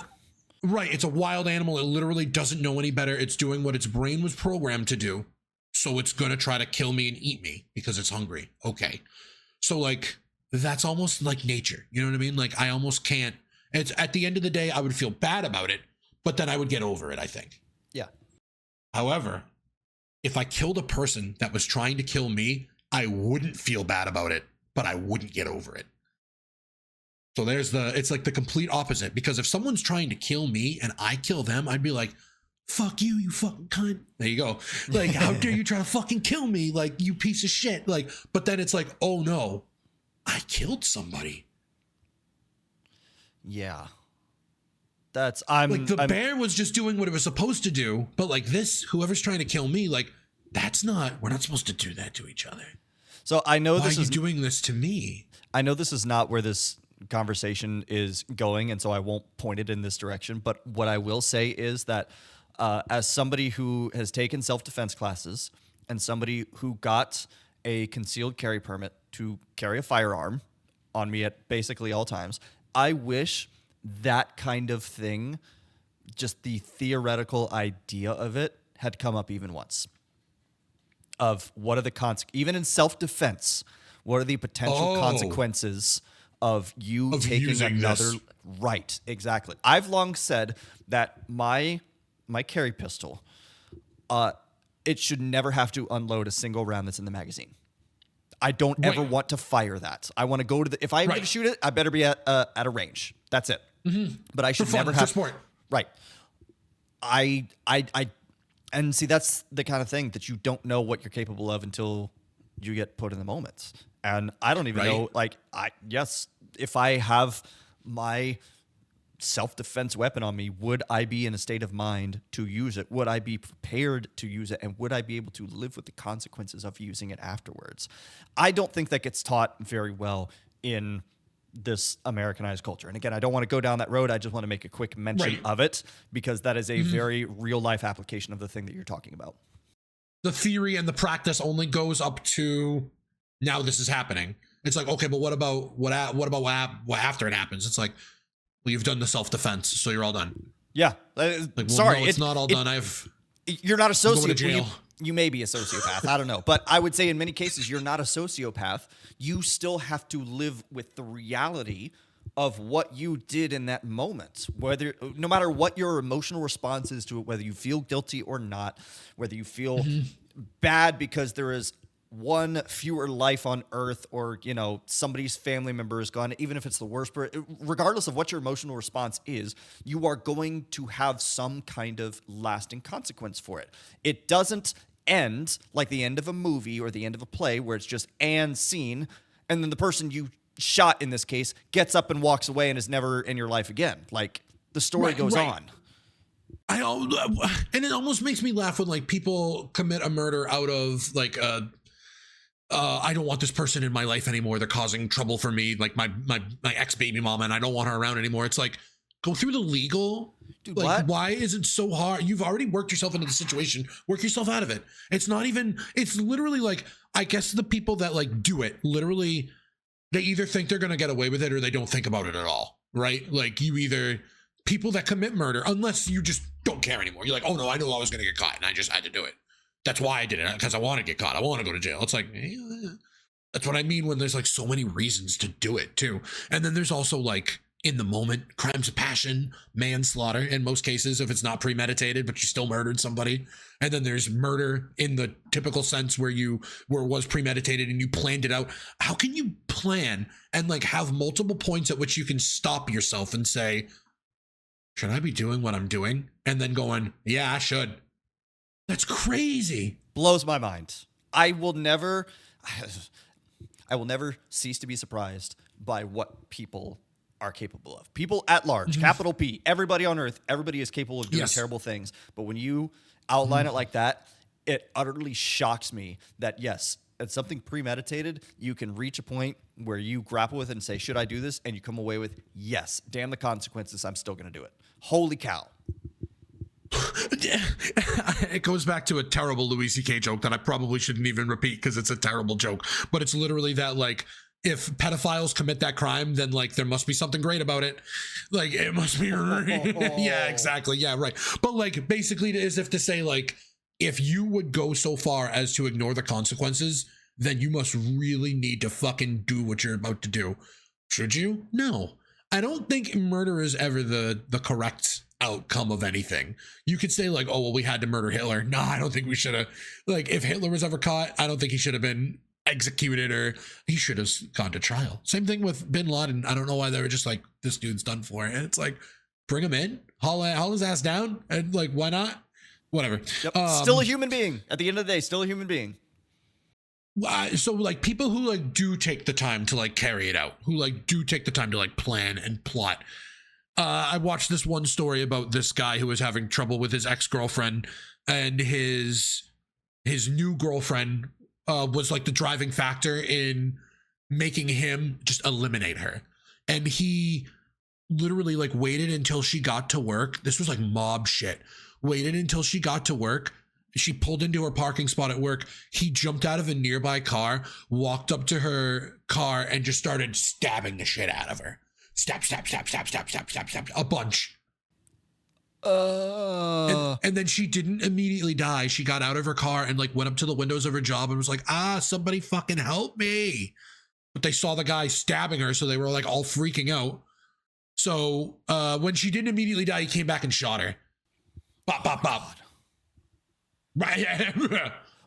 right. It's a wild animal. It literally doesn't know any better. It's doing what its brain was programmed to do. So it's going to try to kill me and eat me because it's hungry. Okay. So like, that's almost like nature. You know what I mean? Like I almost can't, it's at the end of the day, I would feel bad about it, but then I would get over it, I think. Yeah. However, if I killed a person that was trying to kill me, I wouldn't feel bad about it, but I wouldn't get over it. So it's like the complete opposite, because if someone's trying to kill me and I kill them, I'd be like, fuck you, you fucking cunt. There you go. Like, how dare you try to fucking kill me? Like, you piece of shit. Like, but then it's like, oh no, I killed somebody. Yeah. Bear was just doing what it was supposed to do. But like this, whoever's trying to kill me, like, we're not supposed to do that to each other. So I know Why are you doing this to me? I know this is not where this conversation is going, and so I won't point it in this direction. But what I will say is that as somebody who has taken self-defense classes and somebody who got a concealed carry permit to carry a firearm on me at basically all times, I wish that kind of thing, just the theoretical idea of it, had come up even once. Of what are the even in self-defense, what are the potential consequences of you taking another this. Right, exactly. I've long said that my carry pistol, it should never have to unload a single round that's in the magazine. I don't ever want to fire that. I want to go to if I'm going to shoot it, I better be at a range. That's it. Mm-hmm. But I should never have sport. Right. And see, that's the kind of thing that you don't know what you're capable of until you get put in the moment. And I don't even know, if I have my self-defense weapon on me, would I be in a state of mind to use it? Would I be prepared to use it? And would I be able to live with the consequences of using it afterwards? I don't think that gets taught very well in this Americanized culture. And again, I don't want to go down that road. I just want to make a quick mention of it because that is a very real life application of the thing that you're talking about. The theory and the practice only goes up to now this is happening. It's like, okay, but what about what after it happens? It's like, well, you've done the self-defense, so you're all done. Yeah. Like, well, sorry. no, it's not all done. You're not a I'm going to sociopath. jail. You may be a sociopath. I don't know. But I would say in many cases, you're not a sociopath. You still have to live with the reality of what you did in that moment. No matter what your emotional response is to it, whether you feel guilty or not, whether you feel bad because there is one fewer life on Earth, or somebody's family member is gone, even if it's the worst, regardless of what your emotional response is, you are going to have some kind of lasting consequence for it. It doesn't end like the end of a movie or the end of a play where it's just and scene, and then the person you shot in this case gets up and walks away and is never in your life again. Like, the story goes on. And it almost makes me laugh when like people commit a murder out of like I don't want this person in my life anymore. They're causing trouble for me, like my ex baby mama, and I don't want her around anymore. It's like, go through the legal. Dude, like, what? why is it so hard? You've already worked yourself into the situation. Work yourself out of it. It's not even. It's literally like, I guess the people that like do it, literally, they either think they're gonna get away with it or they don't think about it at all, right? Like, people that commit murder, unless you just don't care anymore. You're like, oh no, I knew I was gonna get caught, and I just had to do it. That's why I did it, because I want to get caught. I want to go to jail. It's like, that's what I mean when there's like so many reasons to do it too. And then there's also like in the moment, crimes of passion, manslaughter in most cases, if it's not premeditated, but you still murdered somebody. And then there's murder in the typical sense where it was premeditated and you planned it out. How can you plan and like have multiple points at which you can stop yourself and say, should I be doing what I'm doing? And then going, yeah, I should. That's crazy. Blows my mind. I will never cease to be surprised by what people are capable of. People at large, capital P, everybody on Earth, everybody is capable of doing terrible things. But when you outline it like that, it utterly shocks me that yes, it's something premeditated. You can reach a point where you grapple with it and say, should I do this? And you come away with, yes, damn the consequences, I'm still going to do it. Holy cow. It goes back to a terrible Louis C.K. joke that I probably shouldn't even repeat because it's a terrible joke. But it's literally that, like, if pedophiles commit that crime, then like there must be something great about it. Like, it must be yeah, exactly. Yeah, right. But like basically as if to say, like, if you would go so far as to ignore the consequences, then you must really need to fucking do what you're about to do. Should you? No. I don't think murder is ever the correct outcome of anything. You could say like, oh, well, we had to murder Hitler. No, I don't think we should have. Like, if Hitler was ever caught, I don't think he should have been executed, or he should have gone to trial. Same thing with bin Laden. I don't know why they were just like, this dude's done for. And it's like, bring him in, haul his ass down, and like, why not? Whatever. Yep. Still a human being. At the end of the day, still a human being. So like people who like do take the time to like carry it out, who like do take the time to like plan and plot. I watched this one story about this guy who was having trouble with his ex-girlfriend, and his new girlfriend was like the driving factor in making him just eliminate her. And he literally like waited until she got to work. This was like mob shit. Waited until she got to work. She pulled into her parking spot at work. He jumped out of a nearby car, walked up to her car, and just started stabbing the shit out of her. Stab, stab, stab, stab, stab, stab, stab, stab, a bunch. And then she didn't immediately die. She got out of her car and like went up to the windows of her job and was like, somebody fucking help me. But they saw the guy stabbing her, so they were like all freaking out. So when she didn't immediately die, he came back and shot her. Bop, bop, bop. Right.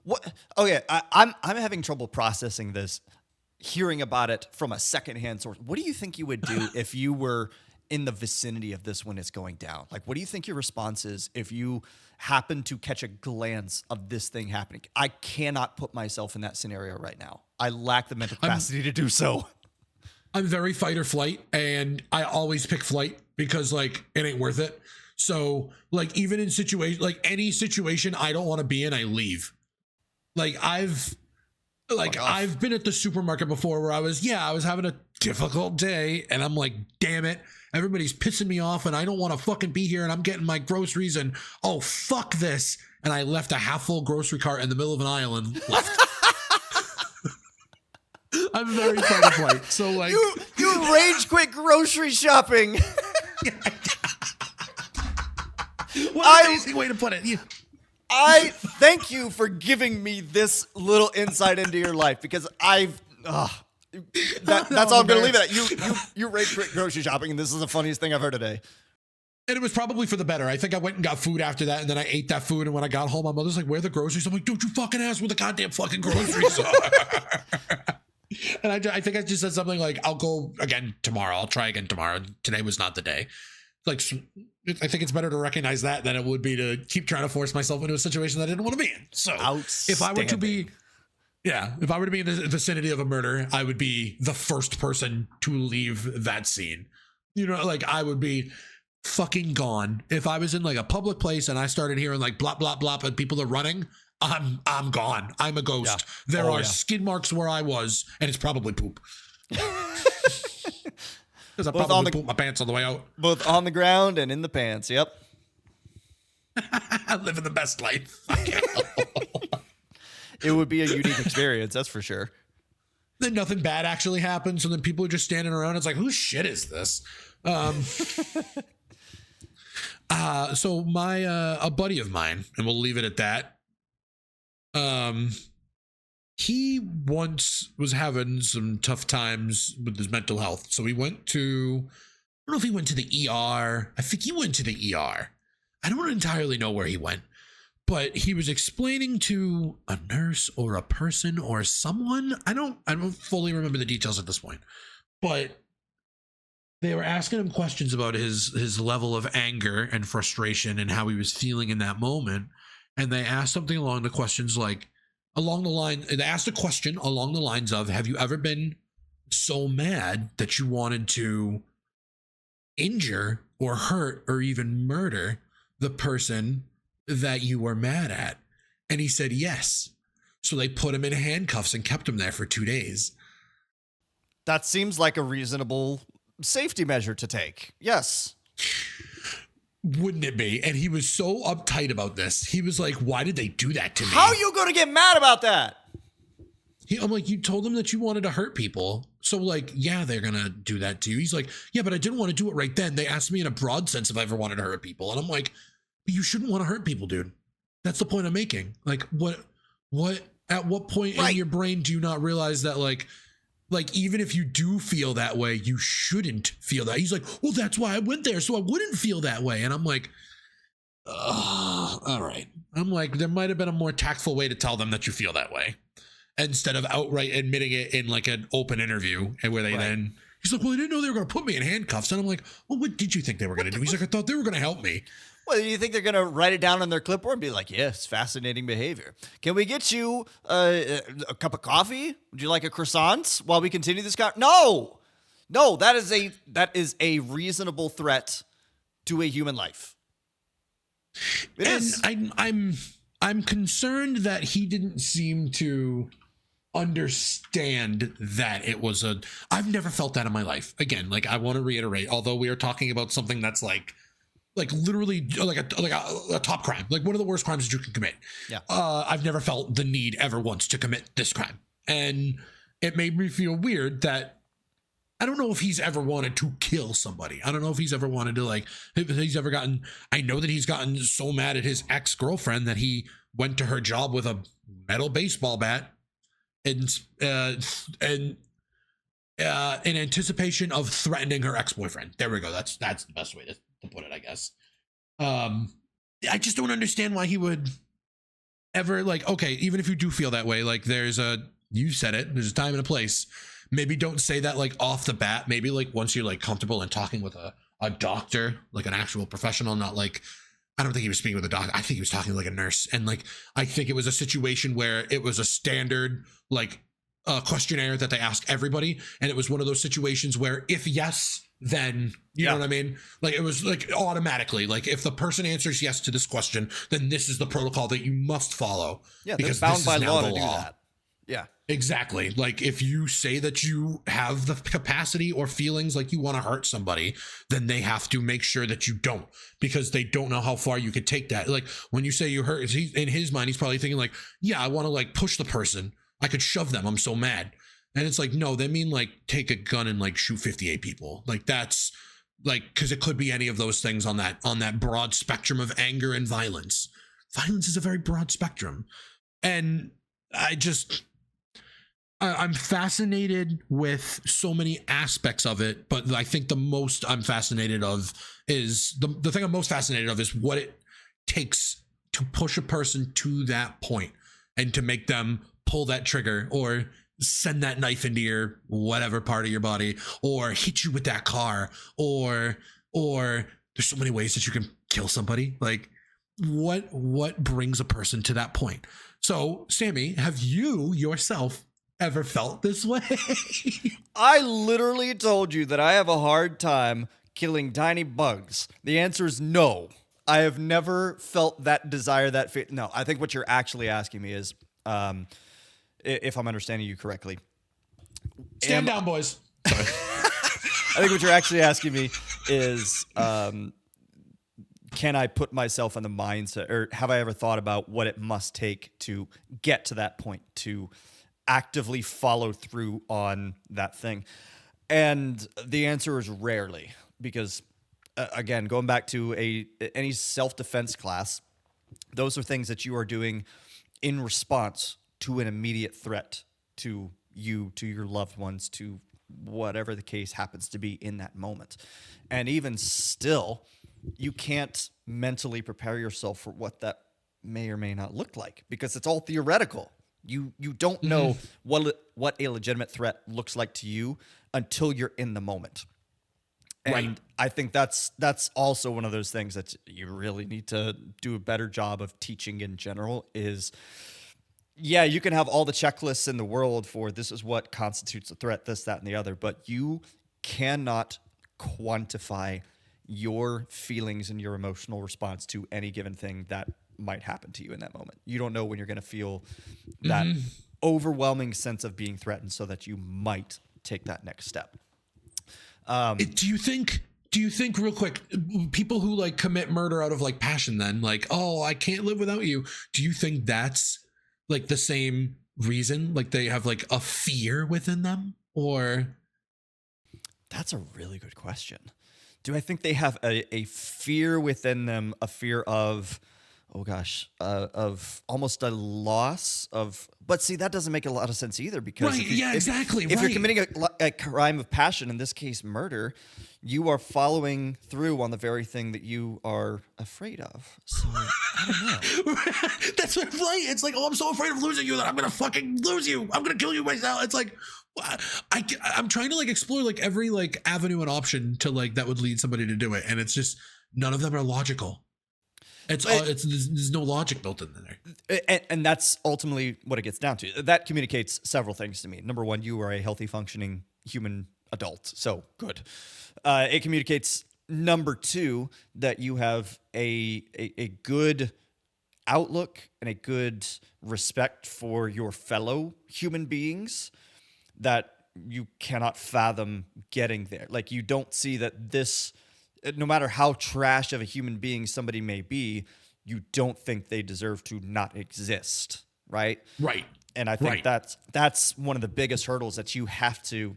What? Okay, I'm having trouble processing this, hearing about it from a secondhand source. What do you think you would do if you were in the vicinity of this when it's going down? Like, what do you think your response is if you happen to catch a glance of this thing happening? I cannot put myself in that scenario right now. I lack the mental capacity to do so. I'm very fight or flight, and I always pick flight because like it ain't worth it. So like even in situation like any situation I don't want to be in, I leave. Like I've been at the supermarket before where I was having a difficult day and I'm like, damn it, everybody's pissing me off and I don't want to fucking be here and I'm getting my groceries and oh fuck this, and I left a half full grocery cart in the middle of an aisle and left. I'm very fight or flight. So like you rage quit grocery shopping. What an amazing way to put it. I thank you for giving me this little insight into your life because that's all I'm going to leave it at. You rage quit grocery shopping, and this is the funniest thing I've heard today. And it was probably for the better. I think I went and got food after that, and then I ate that food. And when I got home, my mother's like, "Where are the groceries?" I'm like, "Don't you fucking ask where the goddamn fucking groceries are." And I think I just said something like, "I'll go again tomorrow. I'll try again tomorrow. Today was not the day." Like, I think it's better to recognize that than it would be to keep trying to force myself into a situation that I didn't want to be in. So if I were to be in the vicinity of a murder, I would be the first person to leave that scene. You know, like I would be fucking gone. If I was in like a public place and I started hearing like blop, blop, blop and people are running, I'm gone. I'm a ghost. Yeah. There are skid marks where I was, and it's probably poop. Because I probably pooped my pants on the way out. Both on the ground and in the pants. Yep. I'm living the best life. It would be a unique experience, that's for sure. Then nothing bad actually happens, so then people are just standing around. It's like, whose shit is this? So my a buddy of mine, and we'll leave it at that. He once was having some tough times with his mental health. So he went to, I don't know if he went to the ER. I think he went to the ER. I don't entirely know where he went, but he was explaining to a nurse or a person or someone. I don't fully remember the details at this point, but they were asking him questions about his level of anger and frustration and how he was feeling in that moment. And they asked something along the questions like, they asked a question along the lines of, have you ever been so mad that you wanted to injure or hurt or even murder the person that you were mad at? And he said yes. So they put him in handcuffs and kept him there for 2 days. That seems like a reasonable safety measure to take. Yes. Wouldn't it be? And he was so uptight about this. He was like, why did they do that to me? How are you going to get mad about that? I'm like, you told them that you wanted to hurt people. So like, yeah, they're going to do that to you. He's like, yeah, but I didn't want to do it right then. They asked me in a broad sense if I ever wanted to hurt people. And I'm like, but you shouldn't want to hurt people, dude. That's the point I'm making. Like at what point in your brain do you not realize that like, even if you do feel that way, you shouldn't feel that. He's like, well, that's why I went there, so I wouldn't feel that way. And I'm like, all right. I'm like, there might have been a more tactful way to tell them that you feel that way instead of outright admitting it in like an open interview and where they then, he's like, well, I didn't know they were going to put me in handcuffs. And I'm like, well, what did you think they were going to do? He's like, I thought they were going to help me. Well, you think they're going to write it down on their clipboard and be like, yes, fascinating behavior. Can we get you a cup of coffee? Would you like a croissant while we continue this? No, that is a reasonable threat to a human life. It is. I'm concerned that he didn't seem to understand that it was I've never felt that in my life. Again, like I want to reiterate, although we are talking about something that's like literally like a top crime, like one of the worst crimes that you can commit. Yeah. I've never felt the need ever once to commit this crime. And it made me feel weird that I don't know if he's ever wanted to kill somebody. I don't know if he's ever wanted to I know that he's gotten so mad at his ex-girlfriend that he went to her job with a metal baseball bat in anticipation of threatening her ex-boyfriend. There we go. That's the best way to put it, I guess. I just don't understand why he would ever okay, even if you do feel that way, like you said it, there's a time and a place. Maybe don't say that off the bat. Maybe once you're comfortable and talking with a doctor, like an actual professional, not I don't think he was speaking with a doctor. I think he was talking like a nurse. And I think it was a situation where it was a standard questionnaire that they ask everybody. And it was one of those situations where if yes, then you know what I mean? Like it was like automatically, like if the person answers yes to this question, then this is the protocol that you must follow. Yeah, because they're bound this by is now law the to do law. that. Yeah. Exactly. Like if you say that you have the capacity or feelings like you want to hurt somebody, then they have to make sure that you don't, because they don't know how far you could take that. Like when you say you hurt, in his mind, he's probably thinking like, yeah, I want to like push the person. I could shove them. I'm so mad. And it's like, no, they mean like take a gun and like shoot 58 people. Like that's like, because it could be any of those things on that broad spectrum of anger and violence. Violence is a very broad spectrum. And I'm fascinated with so many aspects of it, but I think the most I'm fascinated of is the thing I'm most fascinated of is what it takes to push a person to that point and to make them pull that trigger or send that knife into your whatever part of your body or hit you with that car or there's so many ways that you can kill somebody. Like what brings a person to that point? So, Sammy, have you yourself ever felt this way? I literally told you that I have a hard time killing tiny bugs. The answer is no. I have never felt that desire, no. I think what you're actually asking me is, if I'm understanding you correctly. Stand down, boys. Sorry. I think what you're actually asking me is, can I put myself in the mindset, or have I ever thought about what it must take to get to that point, to actively follow through on that thing? And the answer is rarely, because again, going back to any self-defense class, those are things that you are doing in response to an immediate threat to you, to your loved ones, to whatever the case happens to be in that moment. And even still, you can't mentally prepare yourself for what that may or may not look like, because it's all theoretical. You don't know what a legitimate threat looks like to you until you're in the moment. And Right. I think that's also one of those things that you really need to do a better job of teaching in general is, yeah, you can have all the checklists in the world for this is what constitutes a threat, this, that, and the other, but you cannot quantify your feelings and your emotional response to any given thing that might happen to you in that moment. You don't know when you're going to feel that overwhelming sense of being threatened so that you might take that next step. Do you think real quick, people who like commit murder out of like passion, then like, oh, I can't live without you. Do you think that's like the same reason? Like they have like a fear within them, or? That's a really good question. Do I think they have a fear within them, a fear of, of almost a loss of, but see, that doesn't make a lot of sense either, because if you're committing a crime of passion, in this case, murder, you are following through on the very thing that you are afraid of. So I don't know. That's what I'm like. It's like, oh, I'm so afraid of losing you that I'm going to fucking lose you. I'm going to kill you myself. It's like, I'm trying to like explore like every like avenue and option to like that would lead somebody to do it, and it's just none of them are logical. There's no logic built in there, and that's ultimately what it gets down to. That communicates several things to me. Number one, you are a healthy, functioning human adult, so good. It communicates, number two, that you have a good outlook and a good respect for your fellow human beings, that you cannot fathom getting there. Like, you don't see that this, no matter how trash of a human being somebody may be, you don't think they deserve to not exist, right? Right. And I think that's one of the biggest hurdles that you have to,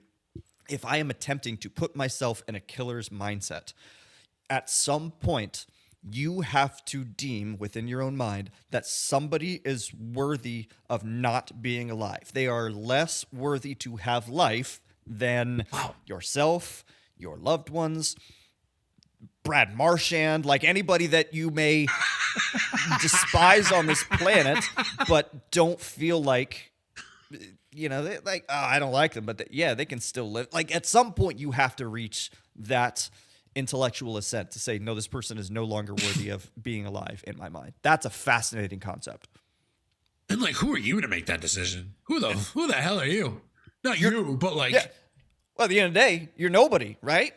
if I am attempting to put myself in a killer's mindset, at some point, you have to deem within your own mind that somebody is worthy of not being alive. They are less worthy to have life than yourself, your loved ones, Brad Marchand, like anybody that you may despise on this planet, but don't feel like, like, oh, I don't like them, but they can still live. Like, at some point, you have to reach that intellectual assent to say, no, this person is no longer worthy of being alive in my mind. That's a fascinating concept. And like, who are you to make that decision? Who the hell are you? Not you, but like, Well, at the end of the day, you're nobody, right?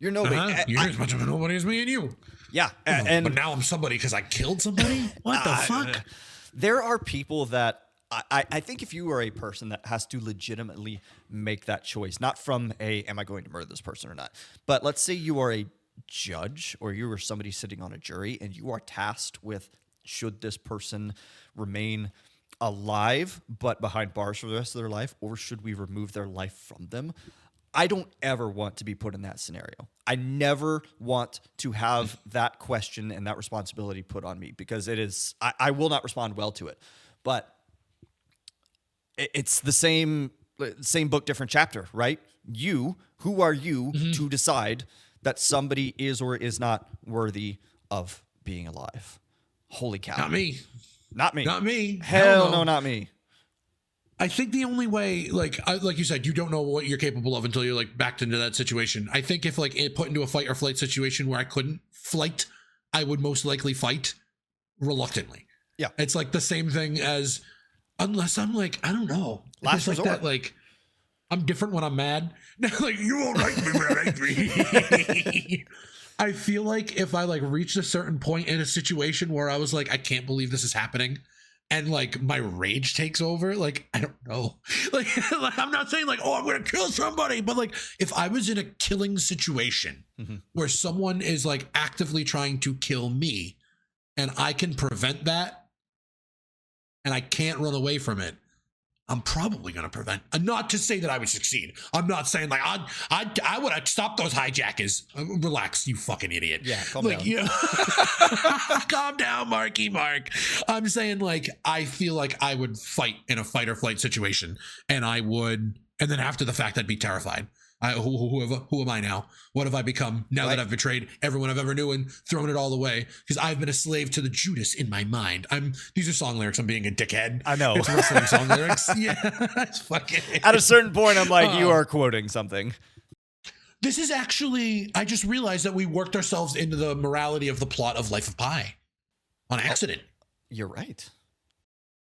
You're nobody. You're as much of a nobody as me and you. Yeah. But now I'm somebody because I killed somebody? What the fuck? There are people that I think if you are a person that has to legitimately make that choice, not from am I going to murder this person or not, but let's say you are a judge or you are somebody sitting on a jury and you are tasked with should this person remain alive but behind bars for the rest of their life, or should we remove their life from them? I don't ever want to be put in that scenario. I never want to have that question and that responsibility put on me because I will not respond well to it. But it's the same book, different chapter, right? Who are you to decide that somebody is or is not worthy of being alive? Holy cow. Not me. Not me. Not me. Hell no, not me. I think the only way, like you said, you don't know what you're capable of until you're like backed into that situation. I think if like it put into a fight or flight situation where I couldn't flight, I would most likely fight reluctantly. Yeah. It's like the same thing as, unless I'm like, I don't know. Last it's like resort. that, like, I'm different when I'm mad. Like, you won't like me when I'm angry. I feel like if I like reached a certain point in a situation where I was like, I can't believe this is happening, and like my rage takes over, like, I don't know. Like I'm not saying like, oh, I'm gonna kill somebody, but like if I was in a killing situation where someone is like actively trying to kill me and I can prevent that and I can't run away from it, I'm probably going to prevent. Not to say that I would succeed. I'm not saying like I would have stopped those hijackers. Relax, you fucking idiot. Yeah, calm like, down. You know, calm down, Marky Mark. I'm saying like I feel like I would fight in a fight or flight situation, and then after the fact I'd be terrified. Who am I now? What have I become now that I've betrayed everyone I've ever knew and thrown it all away? Because I've been a slave to the Judas in my mind. These are song lyrics. I'm being a dickhead. I know. It's wrestling song lyrics. Yeah, it's fucking. At a certain point, I'm like, you are quoting something. This is actually, I just realized that we worked ourselves into the morality of the plot of Life of Pi on accident. You're right.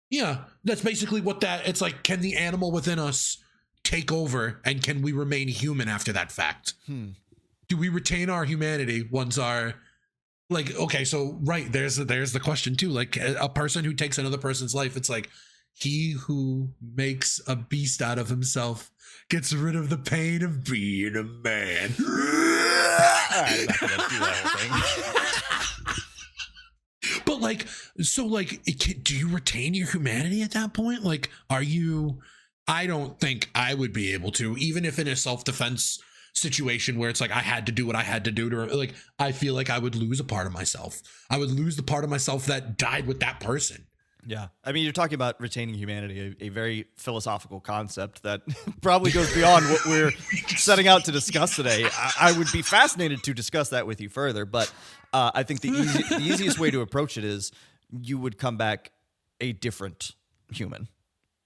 Yeah, that's basically what it's like. Can the animal within us take over, and can we remain human after that fact? Do we retain our humanity once our, like, okay, so right, there's the question too. Like a person who takes another person's life, it's like he who makes a beast out of himself gets rid of the pain of being a man. I'm not gonna do that whole thing. But like, so like, do you retain your humanity at that point? Like, are you? I don't think I would be able to, even if in a self-defense situation where it's like I had to do what I had to do to, like, I feel like I would lose a part of myself. I would lose the part of myself that died with that person. Yeah. I mean, you're talking about retaining humanity, a very philosophical concept that probably goes beyond what we're setting out to discuss today. I would be fascinated to discuss that with you further, but I think the easiest way to approach it is you would come back a different human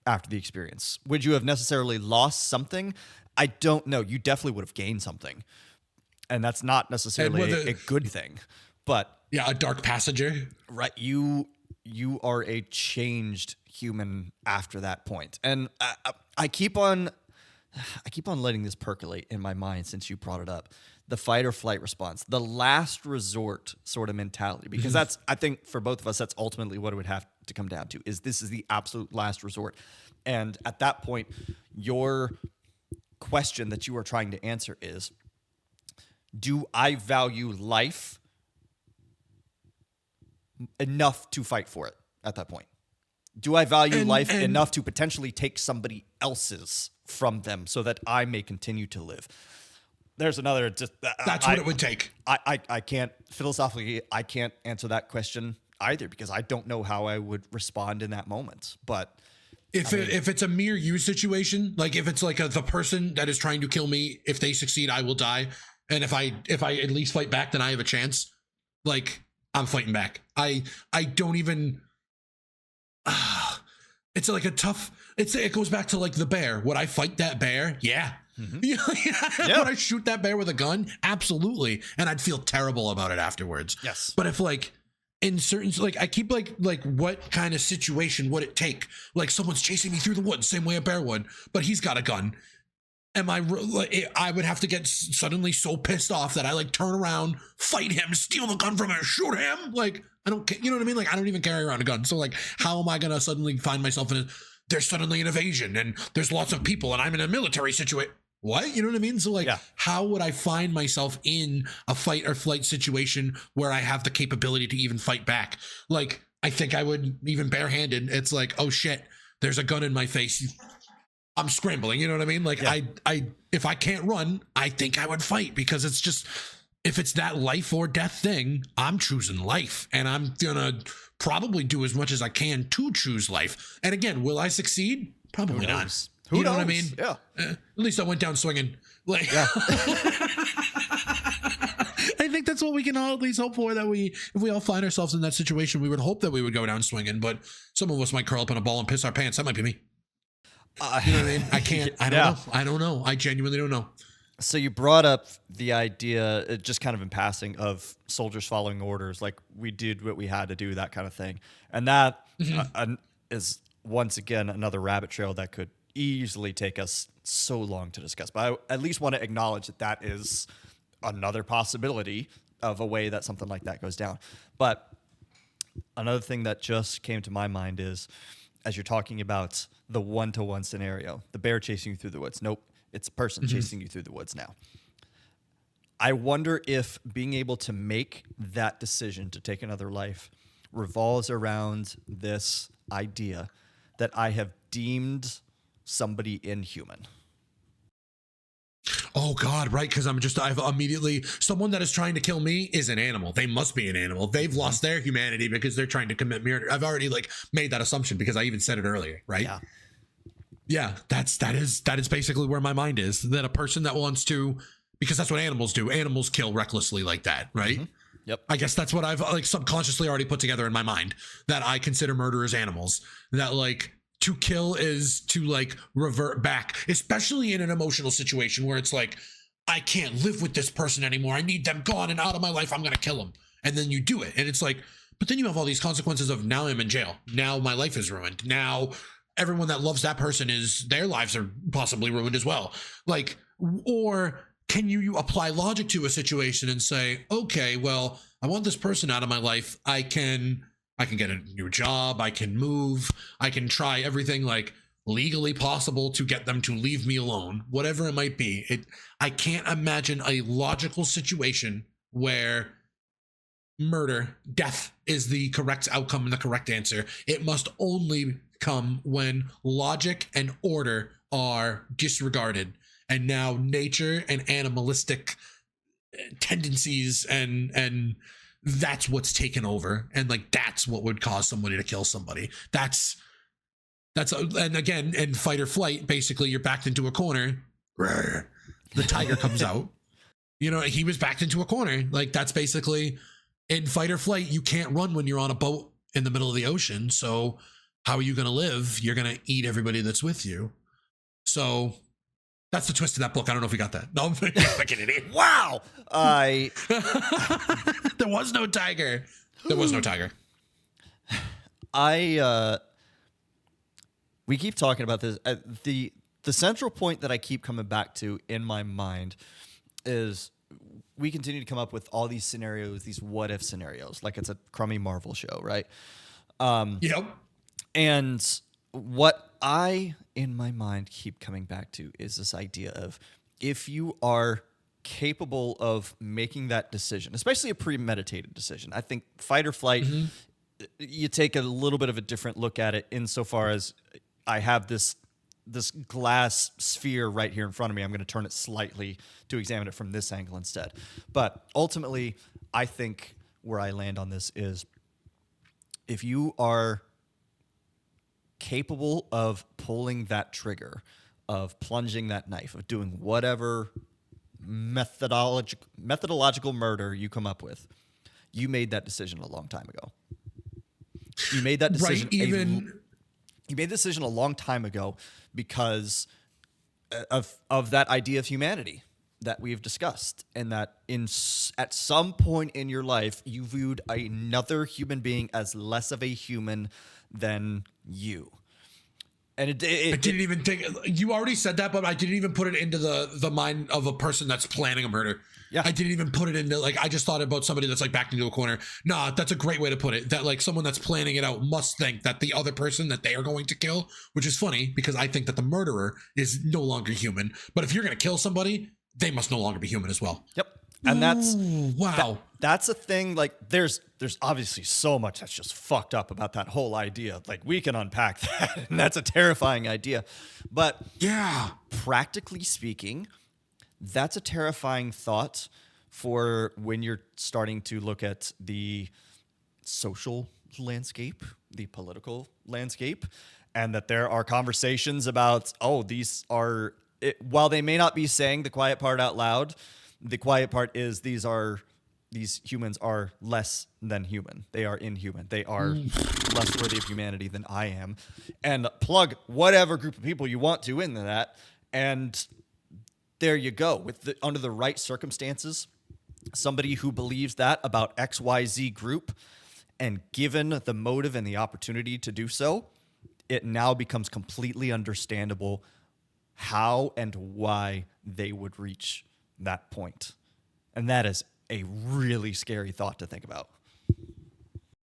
after the experience. Would you have necessarily lost something? I don't know. You definitely would have gained something. And that's not necessarily a good thing. But yeah, a dark passenger. Right. You are a changed human after that point. And I keep on letting this percolate in my mind since you brought it up. The fight or flight response, the last resort sort of mentality, because that's, I think for both of us, that's ultimately what it would have to come down to, is this is the absolute last resort. And at that point, your question that you are trying to answer is, do I value life enough to fight for it at that point? Do I value life enough to potentially take somebody else's from them so that I may continue to live? There's another, that's what it would take. I can't, philosophically, I can't answer that question either because I don't know how I would respond in that moment. But if it's a mere you situation, like if it's like the person that is trying to kill me, if they succeed, I will die. And if I at least fight back, then I have a chance. Like, I'm fighting back. I don't even, it's like a tough, it goes back to like the bear. Would I fight that bear? Yeah. Mm-hmm. Would I shoot that bear with a gun? Absolutely. And I'd feel terrible about it afterwards. Yes. But if like in certain, like I keep like what kind of situation would it take? Like someone's chasing me through the woods, same way a bear would, but he's got a gun. I would have to get suddenly so pissed off that I like turn around, fight him, steal the gun from him, shoot him. Like, I don't, you know what I mean? Like, I don't even carry around a gun. So like, how am I going to suddenly find myself there's suddenly an invasion and there's lots of people and I'm in a military situation. What? You know what I mean? So like, how would I find myself in a fight or flight situation where I have the capability to even fight back? Like, I think I would, even barehanded. It's like, oh shit, there's a gun in my face. I'm scrambling. You know what I mean? Like, if I can't run, I think I would fight, because it's just, if it's that life or death thing, I'm choosing life, and I'm gonna probably do as much as I can to choose life. And again, will I succeed? Probably not. Who you know knows? what I mean? Yeah. At least I went down swinging. Like, I think that's what we can all at least hope for. That if we all find ourselves in that situation, we would hope that we would go down swinging. But some of us might curl up in a ball and piss our pants. That might be me. You know what I mean? I can't. I don't know. I don't know. I genuinely don't know. So you brought up the idea, just kind of in passing, of soldiers following orders, like we did what we had to do, that kind of thing. And that is, once again, another rabbit trail that could easily take us so long to discuss. But I at least want to acknowledge that that is another possibility of a way that something like that goes down. But another thing that just came to my mind is, as you're talking about the one-to-one scenario, the bear chasing you through the woods. Nope, it's a person chasing you through the woods now. I wonder if being able to make that decision to take another life revolves around this idea that I have deemed somebody inhuman. Oh God, right? Because I've immediately, someone that is trying to kill me is an animal. They must be an animal. They've lost their humanity because they're trying to commit murder. I've already like made that assumption because I even said it earlier, right? Yeah. That is basically where my mind is. That a person that wants to, because that's what animals do. Animals kill recklessly like that, right? Mm-hmm. Yep. I guess that's what I've like subconsciously already put together in my mind, that I consider murderers animals. That like, to kill is to like revert back, especially in an emotional situation where it's like, I can't live with this person anymore. I need them gone and out of my life. I'm going to kill them. And then you do it. And it's like, but then you have all these consequences of, now I'm in jail. Now my life is ruined. Now everyone that loves that person their lives are possibly ruined as well. Like, or can you apply logic to a situation and say, okay, well, I want this person out of my life. I can get a new job. I can move. I can try everything like legally possible to get them to leave me alone, whatever it might be. I can't imagine a logical situation where murder, death is the correct outcome and the correct answer. It must only come when logic and order are disregarded. And now nature and animalistic tendencies and that's what's taken over, and like that's what would cause somebody to kill somebody. And again, in fight or flight, basically you're backed into a corner. The tiger comes out. You know, he was backed into a corner. Like, that's basically, in fight or flight, you can't run when you're on a boat in the middle of the ocean. So how are you going to live? You're going to eat everybody that's with you. So that's the twist of that book. I don't know if you got that. No, I'm fucking idiot. Wow. There was no tiger. There was no tiger. We keep talking about this. The central point that I keep coming back to in my mind is we continue to come up with all these scenarios, these what if scenarios, like it's a crummy Marvel show, right? Yep. And what I, in my mind, keep coming back to is this idea of, if you are capable of making that decision, especially a premeditated decision, I think fight or flight, you take a little bit of a different look at it insofar as I have this glass sphere right here in front of me. I'm going to turn it slightly to examine it from this angle instead. But ultimately, I think where I land on this is, if you are capable of pulling that trigger, of plunging that knife, of doing whatever methodological murder you come up with, you made that decision a long time ago. You made that decision. Right, you made the decision a long time ago because of that idea of humanity that we've discussed, and that at some point in your life you viewed another human being as less of a human than you. And I didn't even think you already said that, but I didn't even put it into the mind of a person that's planning a murder. Yeah. I didn't even put it into I just thought about somebody that's like backed into a corner. Nah, that's a great way to put it. That like someone that's planning it out must think that the other person that they are going to kill, which is funny because I think that the murderer is no longer human. But if you're going to kill somebody, they must no longer be human as well. Yep. And that's wow. That's a thing. Like there's obviously so much that's just fucked up about that whole idea. Like we can unpack that, and that's a terrifying idea. But yeah, practically speaking, that's a terrifying thought for when you're starting to look at the social landscape, the political landscape, and that there are conversations about, these are, while they may not be saying the quiet part out loud, the quiet part is these humans are less than human. They are inhuman. They are less worthy of humanity than I am. And plug whatever group of people you want to into that. And there you go. Under the right circumstances, somebody who believes that about XYZ group, and given the motive and the opportunity to do so, it now becomes completely understandable how and why they would reach that point. And that is a really scary thought to think about.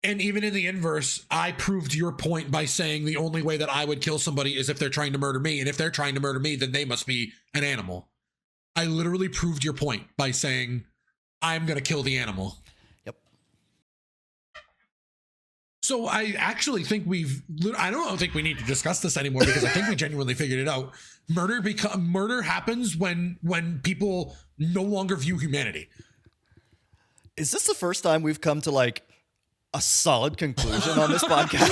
And even in the inverse, I proved your point by saying the only way that I would kill somebody is if they're trying to murder me. And if they're trying to murder me, then they must be an animal. I literally proved your point by saying, I'm going to kill the animal. Yep. So I actually think I don't think we need to discuss this anymore because I think we genuinely figured it out. Murder happens when people no longer view humanity. Is this the first time we've come to like a solid conclusion on this podcast?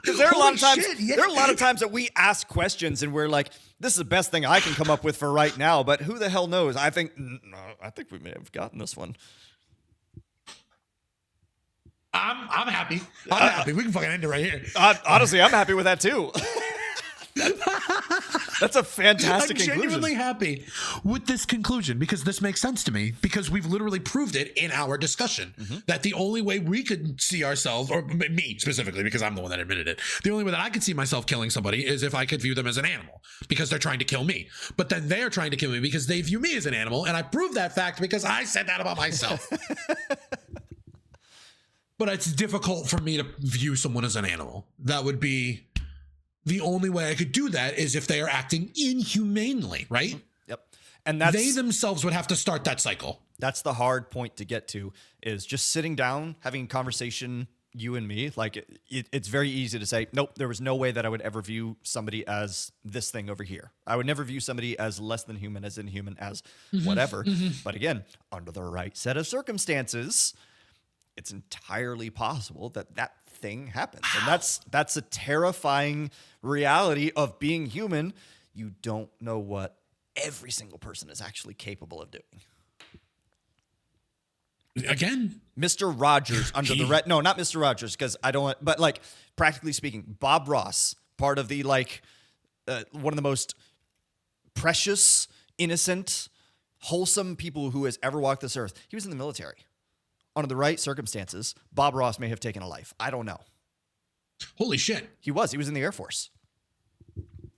Because there are a lot of times there are a lot of times that we ask questions and we're like, this is the best thing I can come up with for right now, but who the hell knows? I think we may have gotten this one. I'm happy. I'm happy. We can fucking end it right here. Honestly, I'm happy with that too. That's a fantastic conclusion. I'm genuinely happy with this conclusion because this makes sense to me because we've literally proved it in our discussion that the only way we could see ourselves, or me specifically because I'm the one that admitted it, the only way that I could see myself killing somebody is if I could view them as an animal because they're trying to kill me. But then they're trying to kill me because they view me as an animal, and I proved that fact because I said that about myself. But it's difficult for me to view someone as an animal. That would be the only way I could do that is if they are acting inhumanely, right? Yep. And they themselves would have to start that cycle. That's the hard point to get to, is just sitting down, having a conversation, you and me. Like it's very easy to say, nope, there was no way that I would ever view somebody as this thing over here. I would never view somebody as less than human, as inhuman, as whatever. But again, under the right set of circumstances, it's entirely possible that that thing happens. And that's a terrifying reality of being human. You don't know what every single person is actually capable of doing. Again, Mr. Rogers under the red. No, not Mr. Rogers, because I don't want, but like practically speaking, Bob Ross, part of the one of the most precious, innocent, wholesome people who has ever walked this earth. He was in the military. Under the right circumstances, Bob Ross may have taken a life. I don't know. Holy shit. He was in the Air Force.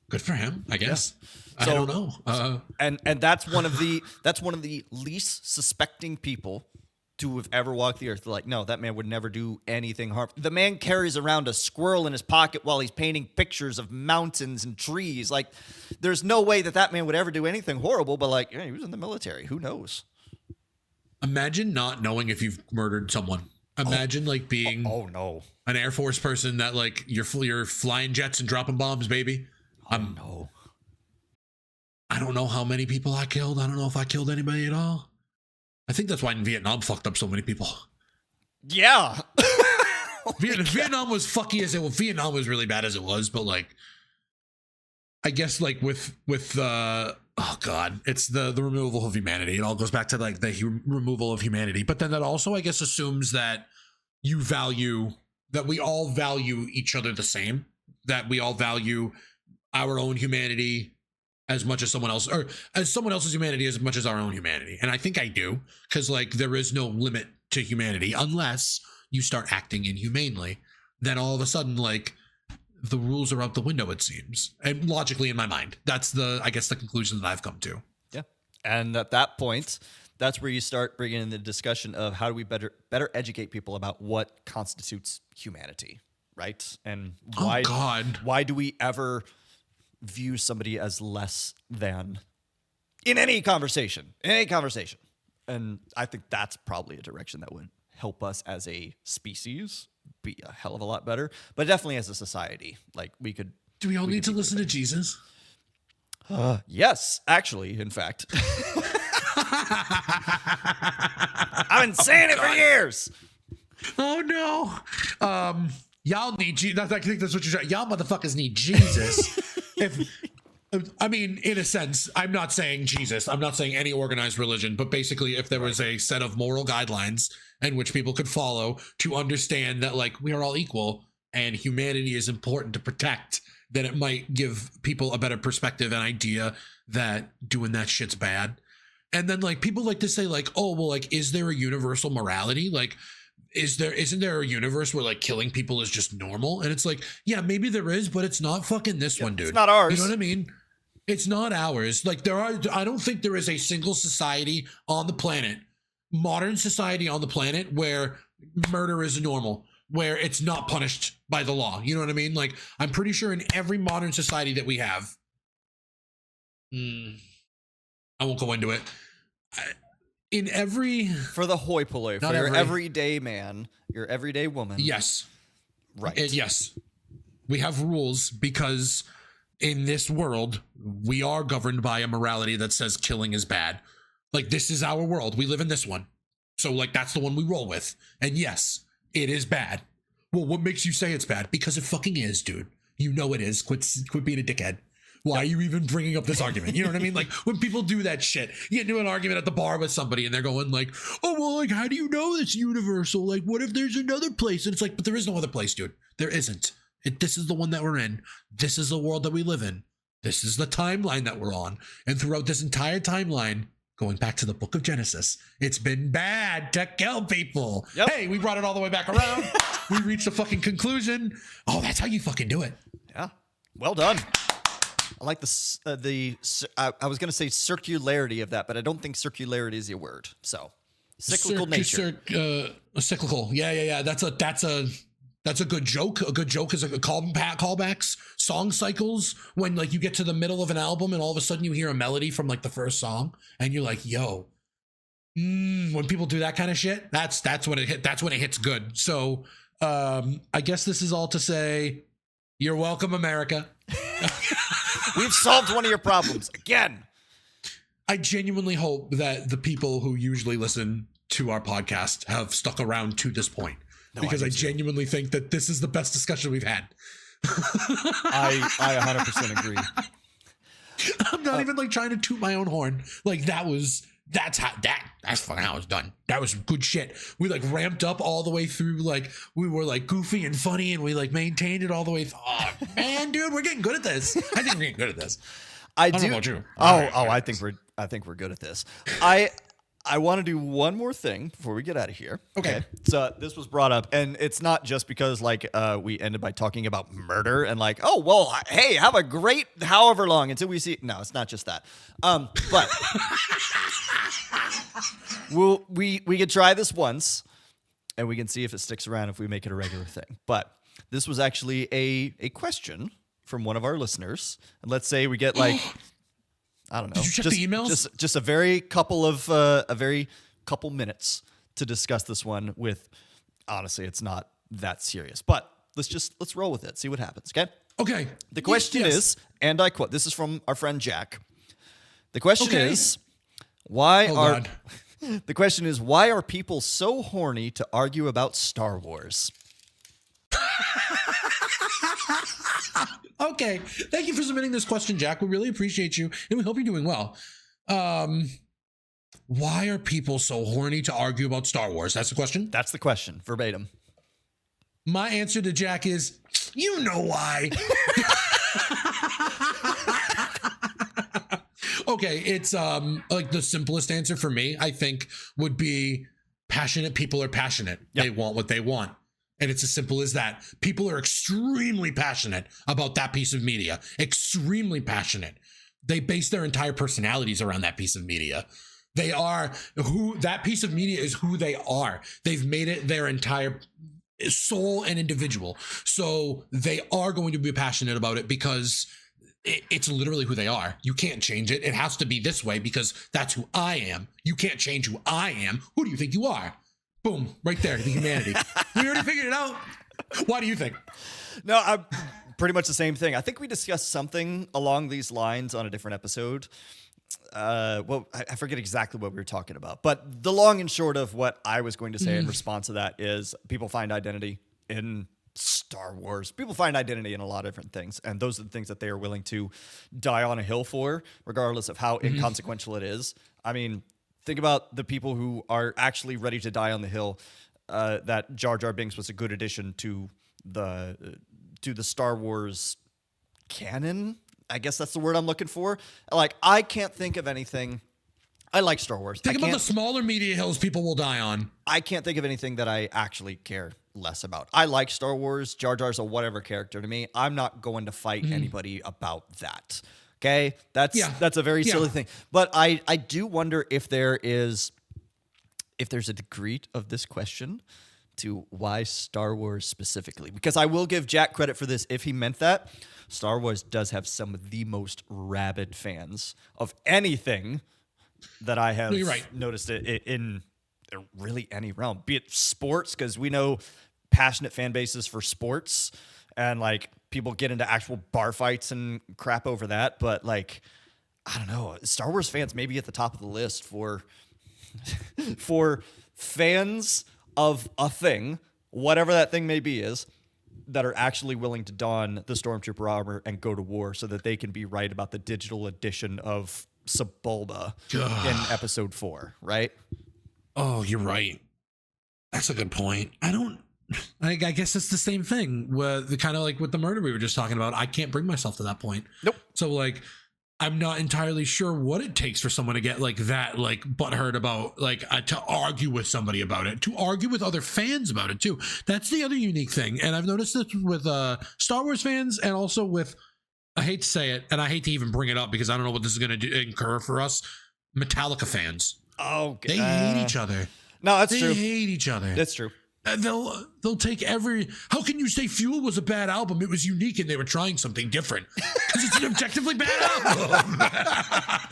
Good for him, I guess. Yeah. I don't know. And that's one of the least suspecting people to have ever walked the earth. They're like, no, that man would never do anything harmful. The man carries around a squirrel in his pocket while he's painting pictures of mountains and trees. Like, there's no way that man would ever do anything horrible, but like, yeah, he was in the military. Who knows? Imagine not knowing if you've murdered someone. Imagine being no, an Air Force person that like you're flying jets and dropping bombs, baby. No. I don't know how many people I killed. I don't know if I killed anybody at all. I think that's why in Vietnam fucked up so many people. Yeah. Vietnam was fucky as it was. Vietnam was really bad as it was, but like, I guess like with oh god, it's the removal of humanity. It all goes back to like the removal of humanity. But then that also, I guess, assumes that we all value each other the same, that we all value our own humanity as much as someone else, or as someone else's humanity as much as our own humanity. And I think I do, because like there is no limit to humanity unless you start acting inhumanely. Then all of a sudden, like, the rules are out the window, it seems. And logically in my mind. That's the conclusion that I've come to. Yeah. And at that point, that's where you start bringing in the discussion of how do we better educate people about what constitutes humanity, right? And why do we ever view somebody as less than in any conversation? And I think that's probably a direction that would help us as a species be a hell of a lot better, but definitely as a society, like we could. Do we all need to listen to Jesus? Yes, actually, in fact. I've been saying it for years. Oh no. Y'all need Jesus. I think that's what you're saying. Y'all motherfuckers need Jesus. I mean, in a sense, I'm not saying Jesus. I'm not saying any organized religion, but basically if there was a set of moral guidelines in which people could follow to understand that like we are all equal and humanity is important to protect, then it might give people a better perspective and idea that doing that shit's bad. And then like people like to say like, oh, well, like, is there a universal morality? Like, isn't there a universe where like killing people is just normal? And it's like, yeah, maybe there is, but it's not fucking this one, dude. It's not ours. You know what I mean? It's not ours. Like I don't think there is a single society on the planet, modern society on the planet, where murder is normal, where it's not punished by the law. You know what I mean? Like, I'm pretty sure in every modern society that we have, I won't go into it. In every... For the hoi polloi, for your everyday man, your everyday woman. Yes. Right. Yes. We have rules because in this world, we are governed by a morality that says killing is bad. Like, this is our world. We live in this one. So, like, that's the one we roll with. And yes, it is bad. Well, what makes you say it's bad? Because it fucking is, dude. You know it is. Quit being a dickhead. Why are you even bringing up this argument? You know what I mean? Like, when people do that shit, you get into an argument at the bar with somebody and they're going like, oh, well, like, how do you know it's universal? Like, what if there's another place? And it's like, but there is no other place, dude. There isn't. This is the one that we're in. This is the world that we live in. This is the timeline that we're on. And throughout this entire timeline, going back to the book of Genesis, it's been bad to kill people. Yep. Hey, we brought it all the way back around. We reached a fucking conclusion. Oh, that's how you fucking do it. Yeah. Well done. I like I was going to say circularity of that, but I don't think circularity is a word. So cyclical nature. Cyclical. Yeah. That's a good joke. A good joke is a callbacks, song cycles. When like you get to the middle of an album and all of a sudden you hear a melody from like the first song and you're like, yo, when people do that kind of shit, that's when it hit. That's when it hits good. So I guess this is all to say, you're welcome, America. We've solved one of your problems again. I genuinely hope that the people who usually listen to our podcast have stuck around to this point. Because I genuinely think that this is the best discussion we've had. I 100% agree. I'm not even like trying to toot my own horn. Like that's fucking how it's done. That was good shit. We like ramped up all the way through. Like we were like goofy and funny, and we like maintained it all the way. Oh man, dude, we're getting good at this. I think we're getting good at this. I don't know about you. I think we're good at this. I want to do one more thing before we get out of here. Okay. So this was brought up, and it's not just because like we ended by talking about murder and like, oh well, hey, have a great however long until we see. No, it's not just that. But we could try this once, and we can see if it sticks around if we make it a regular thing. But this was actually a question from one of our listeners, and let's say we get like. I don't know. Did you check the emails? Just a very couple minutes to discuss this one with. Honestly, it's not that serious, but let's roll with it. See what happens. Okay. The question is, and I quote. This is from our friend Jack. The question is, why are people so horny to argue about Star Wars? Okay. Thank you for submitting this question, Jack. We really appreciate you, and we hope you're doing well. Why are people so horny to argue about Star Wars? That's the question? That's the question, verbatim. My answer to Jack is, you know why. Okay, it's like the simplest answer for me, I think, would be passionate people are passionate. Yep. They want what they want. And it's as simple as that. People are extremely passionate about that piece of media. Extremely passionate. They base their entire personalities around that piece of media. They are who that piece of media is who they are. They've made it their entire soul and individual. So they are going to be passionate about it because it's literally who they are. You can't change it. It has to be this way because that's who I am. You can't change who I am. Who do you think you are? Boom, right there, the humanity. We already figured it out. Why do you think? No, I'm pretty much the same thing. I think we discussed something along these lines on a different episode. Well, I forget exactly what we were talking about, but the long and short of what I was going to say in response to that is people find identity in Star Wars. People find identity in a lot of different things, and those are the things that they are willing to die on a hill for, regardless of how inconsequential it is. I mean, think about the people who are actually ready to die on the hill that Jar Jar Binks was a good addition to the Star Wars canon. I guess that's the word I'm looking for. Like, I can't think of anything. I like Star Wars. Think about the smaller media hills people will die on. I can't think of anything that I actually care less about. I like Star Wars. Jar Jar's a whatever character to me. I'm not going to fight anybody about that. Okay? That's a very silly thing. But I do wonder if there's a degree of this question to why Star Wars specifically. Because I will give Jack credit for this if he meant that. Star Wars does have some of the most rabid fans of anything that I have noticed it in really any realm, be it sports, because we know passionate fan bases for sports and like people get into actual bar fights and crap over that. But like, I don't know, Star Wars fans may be at the top of the list for fans of a thing, whatever that thing may be is, that are actually willing to don the Stormtrooper armor and go to war so that they can be right about the digital edition of Sebulba in episode 4, right? Oh, you're right. That's a good point. I guess it's the same thing with the kind of like with the murder we were just talking about. I can't bring myself to that point. Nope. So like, I'm not entirely sure what it takes for someone to get like that, like butthurt about like to argue with somebody about it, to argue with other fans about it too. That's the other unique thing. And I've noticed this with Star Wars fans and also with, I hate to say it, and I hate to even bring it up because I don't know what this is going to incur for us, Metallica fans. Oh, they hate each other. No, that's true. They hate each other. That's true. They'll take every. How can you say Fuel was a bad album? It was unique and they were trying something different. Because it's an objectively bad album.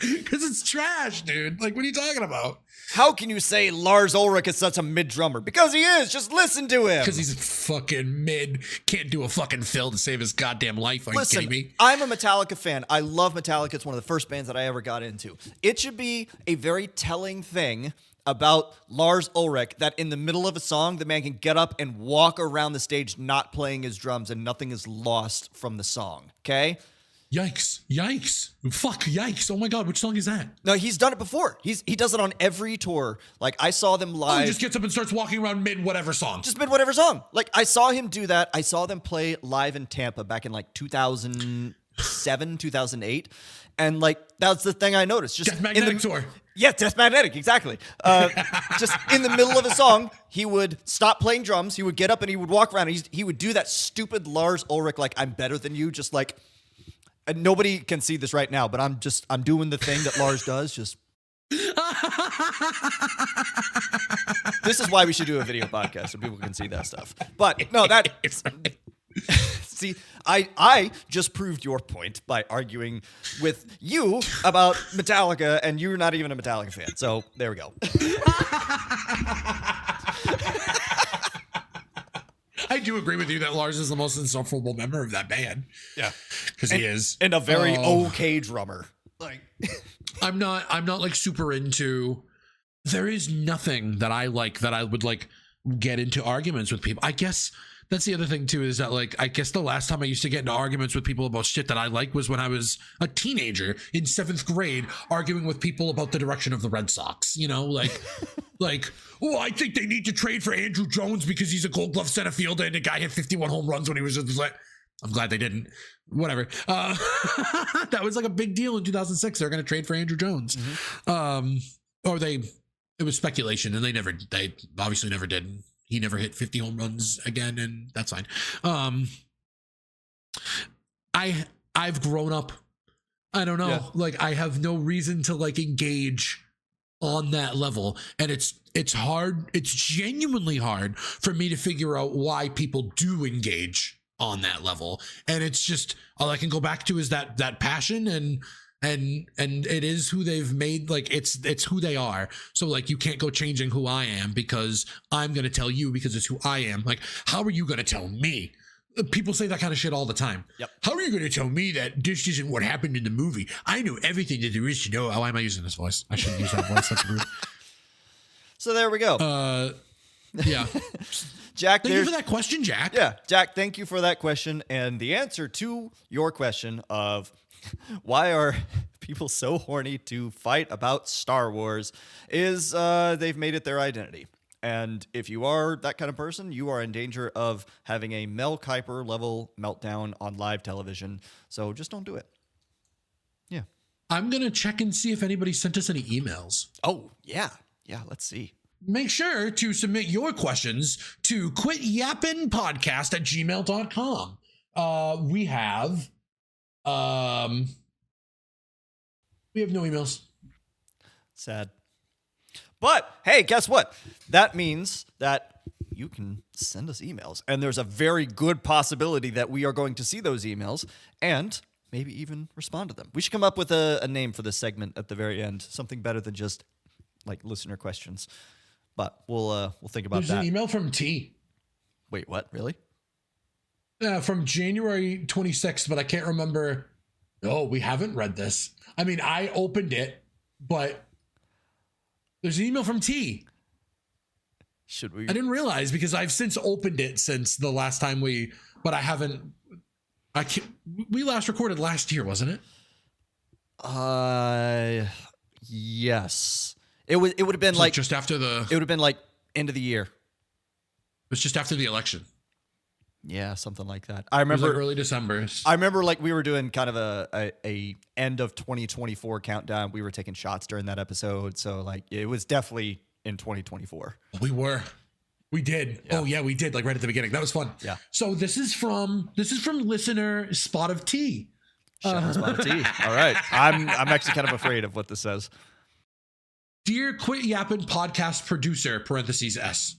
Because it's trash, dude. Like, what are you talking about? How can you say Lars Ulrich is such a mid drummer? Because he is. Just listen to him. Because he's fucking mid. Can't do a fucking fill to save his goddamn life. Are you kidding me? I'm a Metallica fan. I love Metallica. It's one of the first bands that I ever got into. It should be a very telling thing about Lars Ulrich that in the middle of a song, the man can get up and walk around the stage not playing his drums and nothing is lost from the song, okay? Yikes. Fuck, yikes. Oh my God, which song is that? No, he's done it before. He does it on every tour. Like, I saw them live. Oh, he just gets up and starts walking around mid whatever song. Just mid whatever song. Like, I saw him do that. I saw them play live in Tampa back in like 2007, 2008. And like, that's the thing I noticed. Just Death Magnetic Tour. Yeah, Death Magnetic, exactly. Just in the middle of a song, he would stop playing drums. He would get up and he would walk around. And he would do that stupid Lars Ulrich, like, I'm better than you. Just like, and nobody can see this right now, but I'm doing the thing that Lars does. Just. This is why we should do a video podcast so people can see that stuff. But no, that. See, I just proved your point by arguing with you about Metallica, and you're not even a Metallica fan. So there we go. I do agree with you that Lars is the most insufferable member of that band. Yeah, because he is, and a very okay drummer. Like, I'm not like super into. There is nothing that I like that I would like get into arguments with people. I guess. That's the other thing, too, is that, like, I guess the last time I used to get into arguments with people about shit that I like was when I was a teenager in 7th grade, arguing with people about the direction of the Red Sox, you know, like, oh, I think they need to trade for Andrew Jones because he's a Gold Glove center fielder and the guy hit 51 home runs when he was just like, I'm glad they didn't. Whatever. That was like a big deal in 2006. They're going to trade for Andrew Jones. Mm-hmm. It was speculation and they obviously never did. he never hit 50 home runs again, and that's fine. I've grown up. I don't know. Yeah. Like, I have no reason to like engage on that level, and it's hard. It's genuinely hard for me to figure out why people do engage on that level. And it's just, all I can go back to is that passion, and it is who they've made. Like, it's who they are. So like, you can't go changing who I am because I'm going to tell you because it's who I am. Like, how are you going to tell me? People say that kind of shit all the time. Yep. How are you going to tell me that this isn't what happened in the movie? I know everything that there is to know. Oh, why am I using this voice? I shouldn't use that voice. That's rude. So there we go. Yeah. Jack, Thank you for that question, Jack. Yeah, Jack, thank you for that question. And the answer to your question of why are people so horny to fight about Star Wars is they've made it their identity. And if you are that kind of person, you are in danger of having a Mel Kiper level meltdown on live television. So just don't do it. Yeah. I'm going to check and see if anybody sent us any emails. Oh, yeah. Yeah, let's see. Make sure to submit your questions to quityappinpodcast@gmail.com. We have no emails. Sad. But hey, guess what? That means that you can send us emails. And there's a very good possibility that we are going to see those emails and maybe even respond to them. We should come up with a name for this segment at the very end. Something better than just like listener questions. But we'll think about There's that. an email from T. Wait, what? Really? From January 26th, but I can't remember. Oh, we haven't read this. I mean, I opened it, but there's an email from T. Should we? I didn't realize because I've since opened it since the last time but I haven't. We last recorded last year, wasn't it? Yes. It would have been like just after it would have been like end of the year. It was just after the election. Yeah, something like that. I remember like early December. I remember like we were doing kind of a end of 2024 countdown. We were taking shots during that episode, so like it was definitely in 2024. We did. Yeah. Oh yeah, we did. Like right at the beginning. That was fun. Yeah. So this is from listener Spot of Tea. Shout out Spot of Tea. All right. I'm actually kind of afraid of what this says. Dear Quit Yappin podcast producer (S),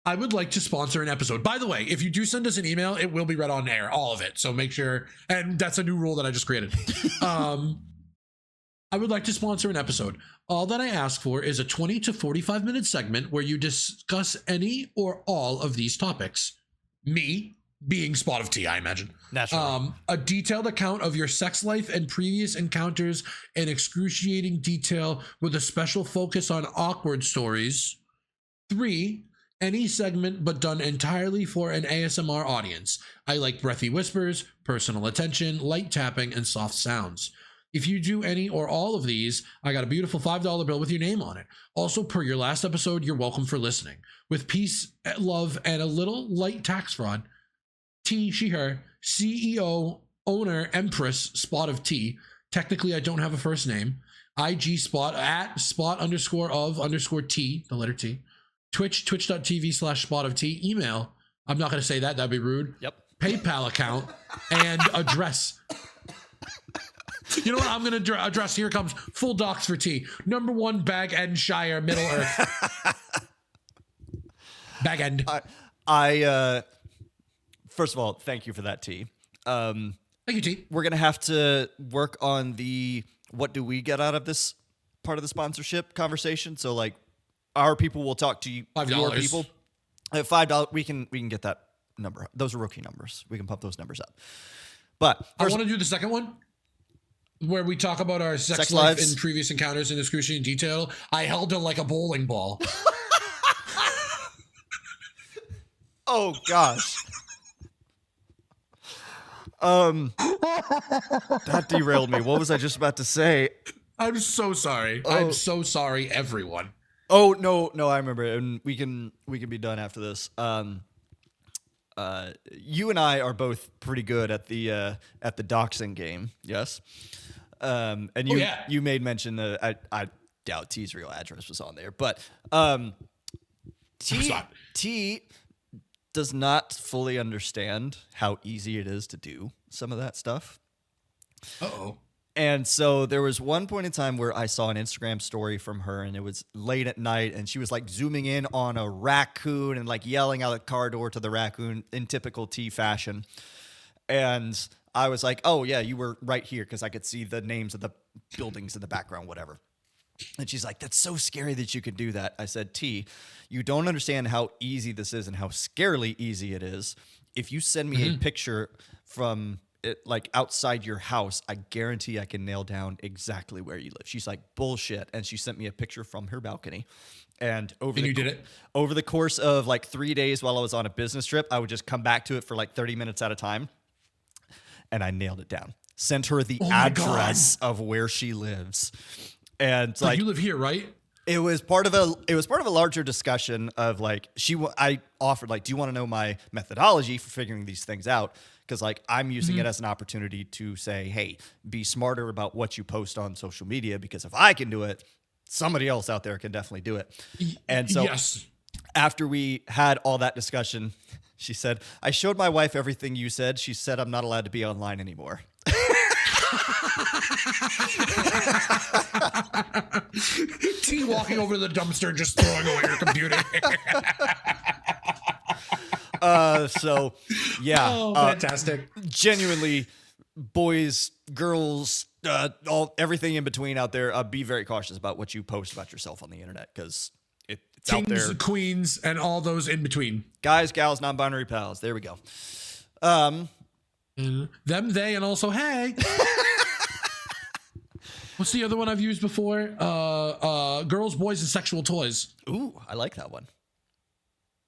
I would like to sponsor an episode. By the way, if you do send us an email, it will be read on air, all of it. So make sure, and that's a new rule that I just created. I would like to sponsor an episode. All that I ask for is a 20 to 45 minute segment where you discuss any or all of these topics. Me being Spot of Tea, I imagine. Naturally. A detailed account of your sex life and previous encounters in excruciating detail with a special focus on awkward stories. 3, any segment but done entirely for an ASMR audience. I like breathy whispers, personal attention, light tapping, and soft sounds. If you do any or all of these, I got a beautiful $5 bill with your name on it. Also, per your last episode, you're welcome for listening. With peace, love, and a little light tax fraud, T, she, her, CEO, owner, Empress, Spot of Tea. Technically, I don't have a first name. IG Spot at Spot _ T, the letter T. Twitch, twitch.tv/Spot of Tea. Email, I'm not going to say that. That'd be rude. Yep. PayPal account and address. You know what? I'm going to address. Here comes full docs for T. Number 1, Bag End Shire, Middle Earth. Bag End. I first of all, thank you for that, T. Thank you, T. We're going to have to work on the what do we get out of this part of the sponsorship conversation. So like our people will talk to you, your people. At $5, we can get that number. Those are rookie numbers. We can pump those numbers up. But I want to do the second one where we talk about our sex life and previous encounters in excruciating detail. I held it like a bowling ball. Oh gosh. That derailed me. What was I just about to say? I'm so sorry. I'm so sorry, everyone. Oh no, I remember it. And we can be done after this. You and I are both pretty good at the doxing game. Yes. And you made mention that I doubt T's real address was on there, but T does not fully understand how easy it is to do some of that stuff. Uh-oh. And so there was one point in time where I saw an Instagram story from her, and it was late at night, and she was like zooming in on a raccoon and like yelling out the car door to the raccoon in typical T fashion. And I was like, oh yeah, you were right here, because I could see the names of the buildings in the background, whatever. And she's like, that's so scary that you could do that. I said, T, you don't understand how easy this is and how scarily easy it is. If you send me a picture from it, like outside your house, I guarantee I can nail down exactly where you live. She's like, bullshit. And she sent me a picture from her balcony. And you did it? Over the course of like 3 days while I was on a business trip, I would just come back to it for like 30 minutes at a time. And I nailed it down. Sent her the address of where she lives. And like, you live here, right? It was part of a larger discussion of like, I offered like, do you want to know my methodology for figuring these things out? Because like, I'm using it as an opportunity to say, hey, be smarter about what you post on social media, because if I can do it, somebody else out there can definitely do it. And so after we had all that discussion, she said, I showed my wife everything you said. She said I'm not allowed to be online anymore. T walking over to the dumpster and just throwing away your computer. So yeah, fantastic. Genuinely, boys, girls, everything in between out there, be very cautious about what you post about yourself on the internet, because it's Kings, out there. queens, and all those in between. Guys, gals, non-binary pals. There we go. Them, they, and also hey. What's the other one I've used before? Girls, boys, and sexual toys. Ooh, I like that one.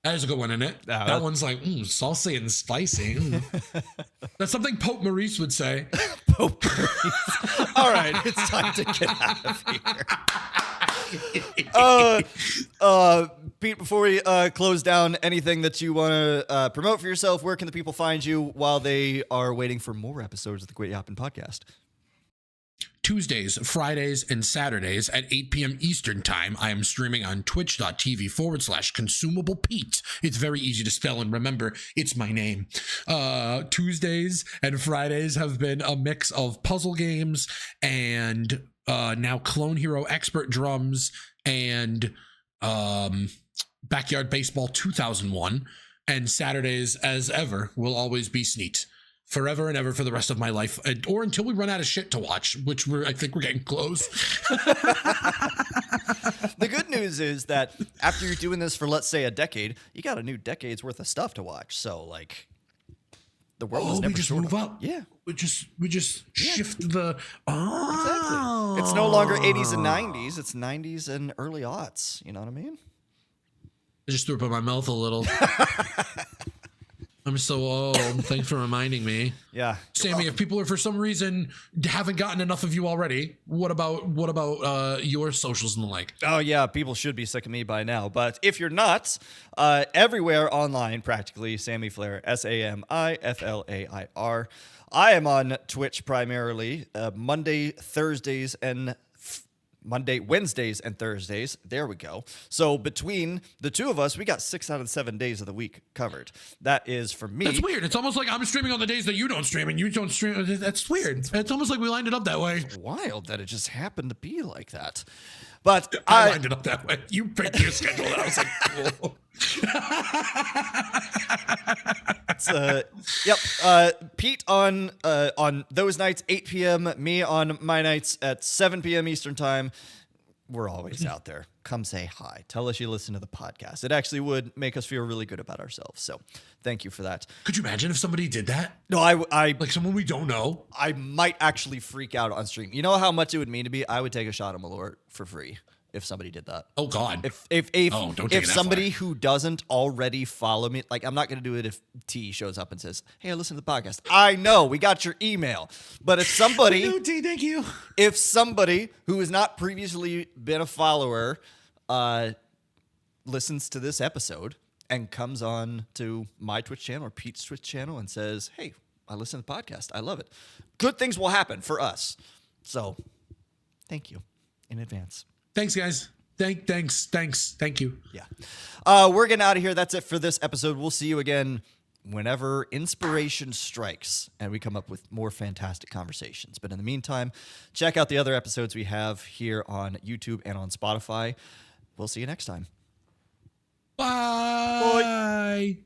That is a good one, isn't it? That one's like saucy and spicy. That's something Pope Maurice would say. Pope Maurice. All right, it's time to get out of here. Pete, before we close down, anything that you want to promote for yourself? Where can the people find you while they are waiting for more episodes of the Great Yappin' Podcast? Tuesdays, Fridays, and Saturdays at 8 p.m. Eastern Time, I am streaming on twitch.tv/consumable Pete. It's very easy to spell and remember. It's my name. Tuesdays and Fridays have been a mix of puzzle games and now Clone Hero Expert Drums and Backyard Baseball 2001. And Saturdays, as ever, will always be Sneet. Forever and ever for the rest of my life, or until we run out of shit to watch, which I think we're getting close. The good news is that after you're doing this for, let's say, a decade, you got a new decade's worth of stuff to watch. So, like, the world is never we just short move of, up. Yeah, we just shift the. exactly. It's no longer 80s and 90s; it's 90s and early aughts. You know what I mean? I just threw up in my mouth a little. I'm so old. Thanks for reminding me. Yeah, Sammy, if people are for some reason haven't gotten enough of you already, what about your socials and the like? Oh yeah, people should be sick of me by now. But if you're not, everywhere online, practically, Sammy Flair, SAMIFLAIR. I am on Twitch primarily Wednesdays, and Thursdays. There we go. So between the two of us, we got 6 out of 7 days of the week covered. That is for me. That's weird. It's almost like I'm streaming on the days that you don't stream and you don't stream. That's weird. It's almost like we lined it up that way. It's wild that it just happened to be like that. But I lined it up that way. You picked your schedule. And I was like, cool. Pete on those nights, 8 p.m. Me on my nights at 7 p.m. Eastern time. We're always out there. Come say hi. Tell us you listen to the podcast. It actually would make us feel really good about ourselves. So thank you for that. Could you imagine if somebody did that? No, I like someone we don't know. I might actually freak out on stream. You know how much it would mean to me? I would take a shot of Malort for free if somebody did that. Oh God! If somebody who doesn't already follow me, like I'm not going to do it if T shows up and says, "Hey, I listen to the podcast." I know we got your email, but if somebody, no, T, thank you. If somebody who has not previously been a follower listens to this episode and comes on to my Twitch channel or Pete's Twitch channel and says, "Hey, I listen to the podcast. I love it," good things will happen for us. So, thank you in advance. Thanks, guys. Thank you. Yeah. We're getting out of here. That's it for this episode. We'll see you again whenever inspiration strikes and we come up with more fantastic conversations. But in the meantime, check out the other episodes we have here on YouTube and on Spotify. We'll see you next time. Bye.